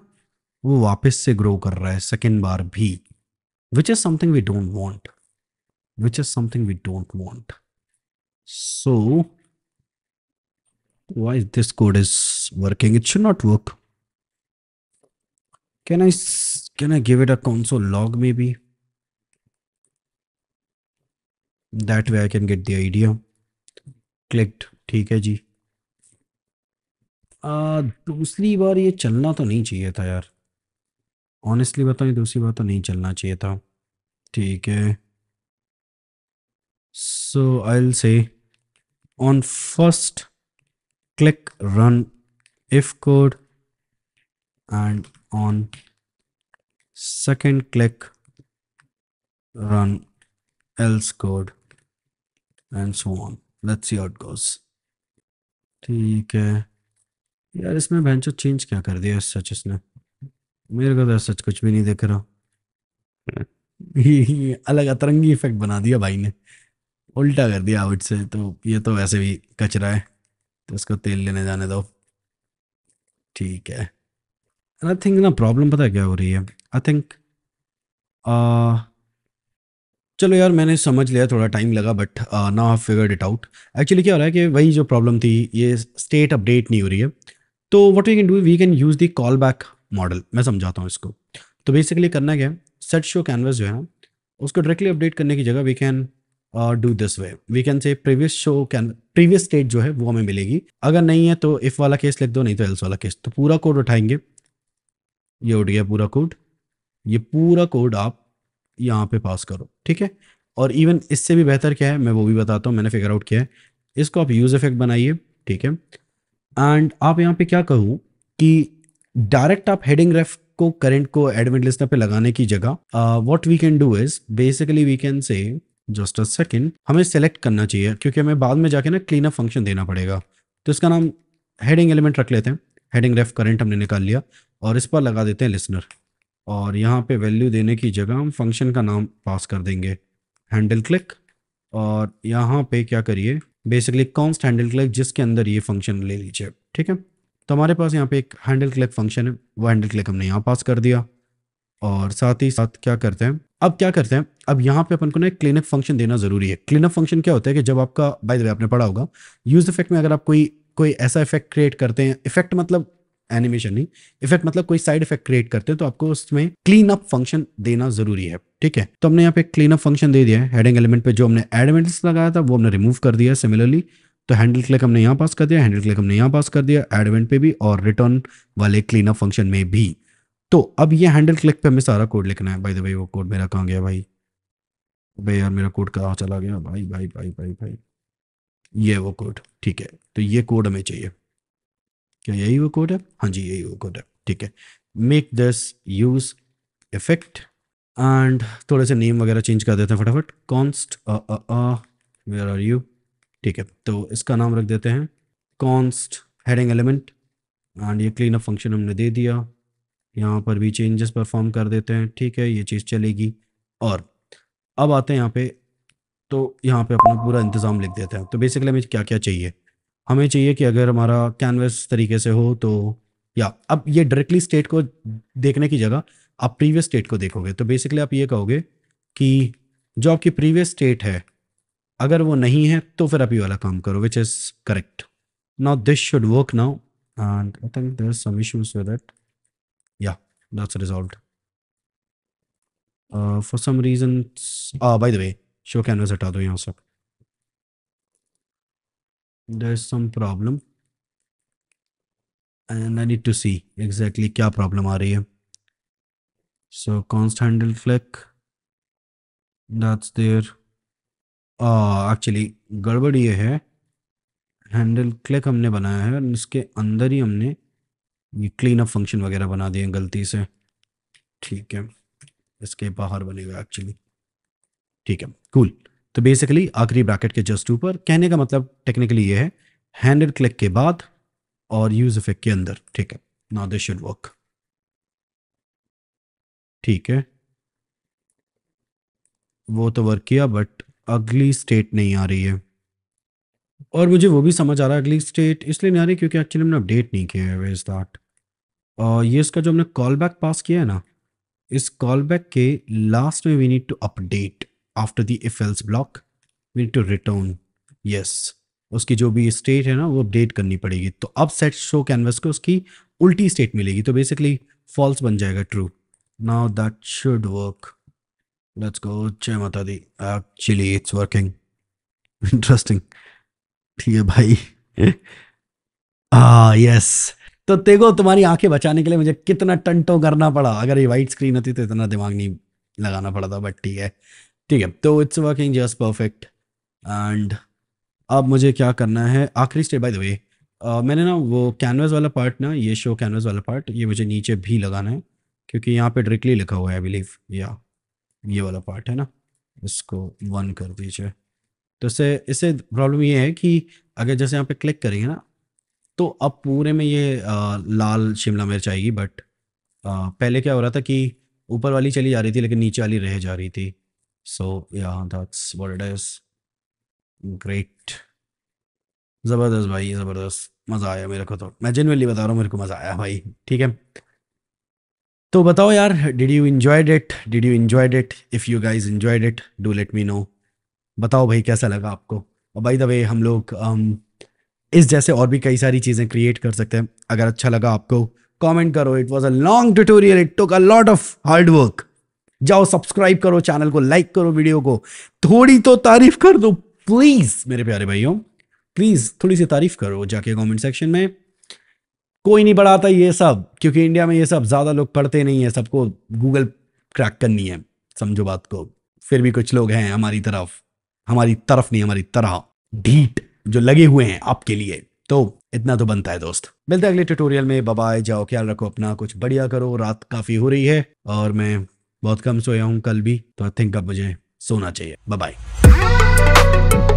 वो वापस से ग्रो कर रहा है सेकेंड बार भी, which is something we don't want, which is something we don't want. So why this code is working? It should not work. Can I give it a console log maybe? That way I can get the idea. Clicked, ठीक है जी। दूसरी बार ये चलना तो नहीं चाहिए था यार, ऑनेस्टली बताऊँ दूसरी बार तो नहीं चलना चाहिए था। ठीक है, so I will say on first click run if code and on second click run else code and so on. Let's see how it goes. ठीक है यार, इसमें बेंचो चेंज क्या कर दिया सच इसने? मेरे को तो सच कुछ भी नहीं दिख रहा। ये अलग अतरंगी इफेक्ट बना दिया भाई ने, उल्टा कर दिया आउट से। तो ये तो वैसे भी कचरा है, तो इसको तेल लेने जाने दो। ठीक है, आई थिंक ना प्रॉब्लम पता है क्या हो रही है? आई थिंक चलो यार, मैंने समझ लिया, थोड़ा टाइम लगा but now I figured it out. Actually क्या हो रहा है कि वही जो प्रॉब्लम थी, ये स्टेट अपडेट नहीं हो रही है। तो what we can do, we can use the callback model. मैं समझाता हूँ इसको। तो बेसिकली करना क्या है, सेट शो कैनवस जो है ना, उसको डायरेक्टली अपडेट करने की जगह we can do this way, we can say previous state जो है वो हमें मिलेगी, अगर नहीं है तो इफ वाला केस लिख दो, नहीं तो एल्स वाला केस। तो पूरा कोड उठाएंगे, ये उठ गया पूरा कोड, ये पूरा कोड आप यहाँ पे पास करो, ठीक है। और इवन इससे भी बेहतर क्या है मैं वो भी बताता हूँ, मैंने फिगर आउट किया है। इसको आप यूज इफेक्ट बनाइए, ठीक है। एंड आप यहाँ पे क्या कहूँ कि डायरेक्ट आप हेडिंग रेफ को करंट को एडमिट लिस्टर पे लगाने की जगह what we can do is basically we can say just a second, हमें सेलेक्ट करना चाहिए क्योंकि हमें बाद में जाके ना क्लीन अप फंक्शन देना पड़ेगा। तो इसका नाम हेडिंग एलिमेंट रख लेते हैं, हेडिंग रेफ करंट हमने निकाल लिया और इस पर लगा देते हैं लिसनर। और यहाँ पे वैल्यू देने की जगह हम फंक्शन का नाम पास कर देंगे हैंडल क्लिक। और यहाँ पे क्या करिए बेसिकली कॉन्स्ट हैंडल क्लिक जिसके अंदर ये फंक्शन ले लीजिए, ठीक है। तो हमारे पास यहाँ पे एक हैंडल क्लिक फंक्शन है, वो हैंडल क्लिक हमने यहाँ पास कर दिया। और साथ ही साथ क्या करते हैं, अब यहाँ पे अपन को ना एक क्लीनअप फंक्शन देना जरूरी है। क्लीनअप फंक्शन क्या होता है कि जब आपका, बाय द वे आपने पढ़ा होगा यूज इफेक्ट में, अगर आप कोई ऐसा इफेक्ट क्रिएट करते हैं, इफेक्ट मतलब एनिमेशन नहीं, इफेक्ट मतलब कोई साइड इफेक्ट क्रिएट करते हैं, तो आपको उसमें क्लीन अप फंक्शन देना जरूरी है, ठीक है। तो हमने यहाँ पे क्लीन अप फंक्शन दे दिया है। हेडिंग एलिमेंट पे जो हमने एडमेंट्स लगाया था वो हमने रिमूव कर दिया सिमिलरली। तो हैंडल क्लिक हमने यहाँ पास कर दिया, हैंडल क्लिक हमने यहाँ पास कर दिया एडमेंट पे भी और रिटर्न वाले क्लीन अप फंक्शन में भी। तो अब ये हैंडल क्लिक पे हमें सारा कोड लिखना है। बाय द वे वो कोड मेरा कहाँ गया भाई, भाई यार मेरा कोड कहाँ चला गया भाई भाई भाई भाई भाई, ये वो कोड, ठीक है। तो ये कोड हमें चाहिए, क्या यही वो कोड है? हाँ जी यही वो कोड है, ठीक है। Make this use effect and थोड़े से नेम वगैरह चेंज कर देते हैं फटाफट। कॉन्स्ट वेयर आर यू, ठीक है। तो इसका नाम रख देते हैं कॉन्स्ट हेडिंग एलिमेंट एंड ये क्लीन अप फंक्शन हमने दे दिया। यहाँ पर भी चेंजेस परफॉर्म कर देते हैं, ठीक है, ये चीज़ चलेगी। और अब आते हैं यहाँ पे, तो यहाँ पे अपना पूरा इंतज़ाम लिख देते हैं। तो बेसिकली हमें क्या क्या चाहिए, हमें चाहिए कि अगर हमारा कैनवस तरीके से हो तो, या अब ये डायरेक्टली स्टेट को देखने की जगह आप प्रीवियस स्टेट को देखोगे। तो बेसिकली आप ये कहोगे कि जो आपकी प्रीवियस स्टेट है अगर वो नहीं है तो फिर आप ये वाला काम करो, which is correct. Now this should work now and I think there are some issues with it, या that's resolved for some reason. By the way show canvas हटा दो यहाँ से, there is some problem and I need to see exactly क्या problem आ रही है। So const handle click, that's there। Actually गड़बड़ ये है, हैंडल क्लिक हमने बनाया है और इसके अंदर ही हमने ये क्लीन अप फंक्शन वगैरह बना दिए गलती से, ठीक है। इसके बाहर बनेगा एक्चुअली, ठीक है, कूल। तो बेसिकली आखिरी ब्रैकेट के जस्ट ऊपर, कहने का मतलब टेक्निकली ये है हैंडल क्लिक के बाद और यूज इफेक्ट के अंदर, ठीक है। नाउ दिस शुड वर्क, ठीक है। वो तो वर्क किया बट अगली स्टेट नहीं आ रही है, और मुझे वो भी समझ आ रहा है अगली स्टेट इसलिए नहीं आ रही क्योंकि एक्चुअली हमने अपडेट नहीं किया है। वे इज दैट, ये इसका जो हमने कॉल बैक पास किया है ना, इस कॉल बैक के लास्ट में we need to update after the if else block, we need to return, yes, उसकी जो भी स्टेट है ना वो अपडेट करनी पड़ेगी। तो अब सेट शो कैनवस को उसकी उल्टी स्टेट मिलेगी, तो बेसिकली फॉल्स बन जाएगा true. Now that should work, let's go, जय माता दी। एक्चुअली इट्स वर्किंग, इंटरेस्टिंग, ठीक है भाई। यस। तो देखो तुम्हारी आंखें बचाने के लिए मुझे कितना टंटो करना पड़ा, अगर ये वाइट स्क्रीन होती तो इतना दिमाग नहीं लगाना पड़ा था, बट ठीक है, ठीक है। तो it's working just perfect. And अब मुझे क्या करना है, आखिरी स्टेप, बाय द वे मैंने ना वो कैनवस वाला पार्ट ना, ये शो कैनवस वाला पार्ट ये मुझे नीचे भी लगाना है क्योंकि यहाँ पे डायरेक्टली लिखा हुआ है आई बिलीव, या ये वाला पार्ट है ना, इसको 1 कर दीजिए। तो इससे इससे प्रॉब्लम ये है कि अगर जैसे यहाँ पे क्लिक करेंगे ना तो अब पूरे में ये लाल शिमला मिर्च आएगी, बट पहले क्या हो रहा था कि ऊपर वाली चली जा रही थी लेकिन नीचे वाली रह जा रही थी। सो या that's what it is, great, ज़बरदस्त भाई, ज़बरदस्त, मज़ा आया मेरे को। तो मैं जेन्युइनली बता रहा हूँ मेरे को मज़ा आया भाई, ठीक है। तो बताओ यार, did you enjoyed it? If you guys enjoyed it do let me know, बताओ भाई कैसा लगा आपको। और बाय द वे हम लोग इस जैसे और भी कई सारी चीज़ें क्रिएट कर सकते हैं, अगर अच्छा लगा आपको कमेंट करो। It was a long tutorial, it took a lot of hard work, जाओ सब्सक्राइब करो चैनल को, लाइक करो वीडियो को, थोड़ी तो तारीफ कर दो प्लीज मेरे प्यारे भाइयों, प्लीज थोड़ी सी तारीफ करो जाके कमेंट सेक्शन में। कोई नहीं पढ़ाता ये सब, क्योंकि इंडिया में ये सब ज्यादा लोग पढ़ते नहीं है, सबको गूगल क्रैक करनी है, समझो बात को। फिर भी कुछ लोग हैं हमारी तरफ नहीं, हमारी तरह ढीठ जो लगे हुए हैं आपके लिए। तो इतना तो बनता है दोस्त। मिलते हैं अगले ट्यूटोरियल में, बाय बाय, जाओ ख्याल रखो अपना, कुछ बढ़िया करो। रात काफी हो रही है और मैं बहुत कम सोया हूँ कल भी, तो आई थिंक अब मुझे सोना चाहिए। Bye bye.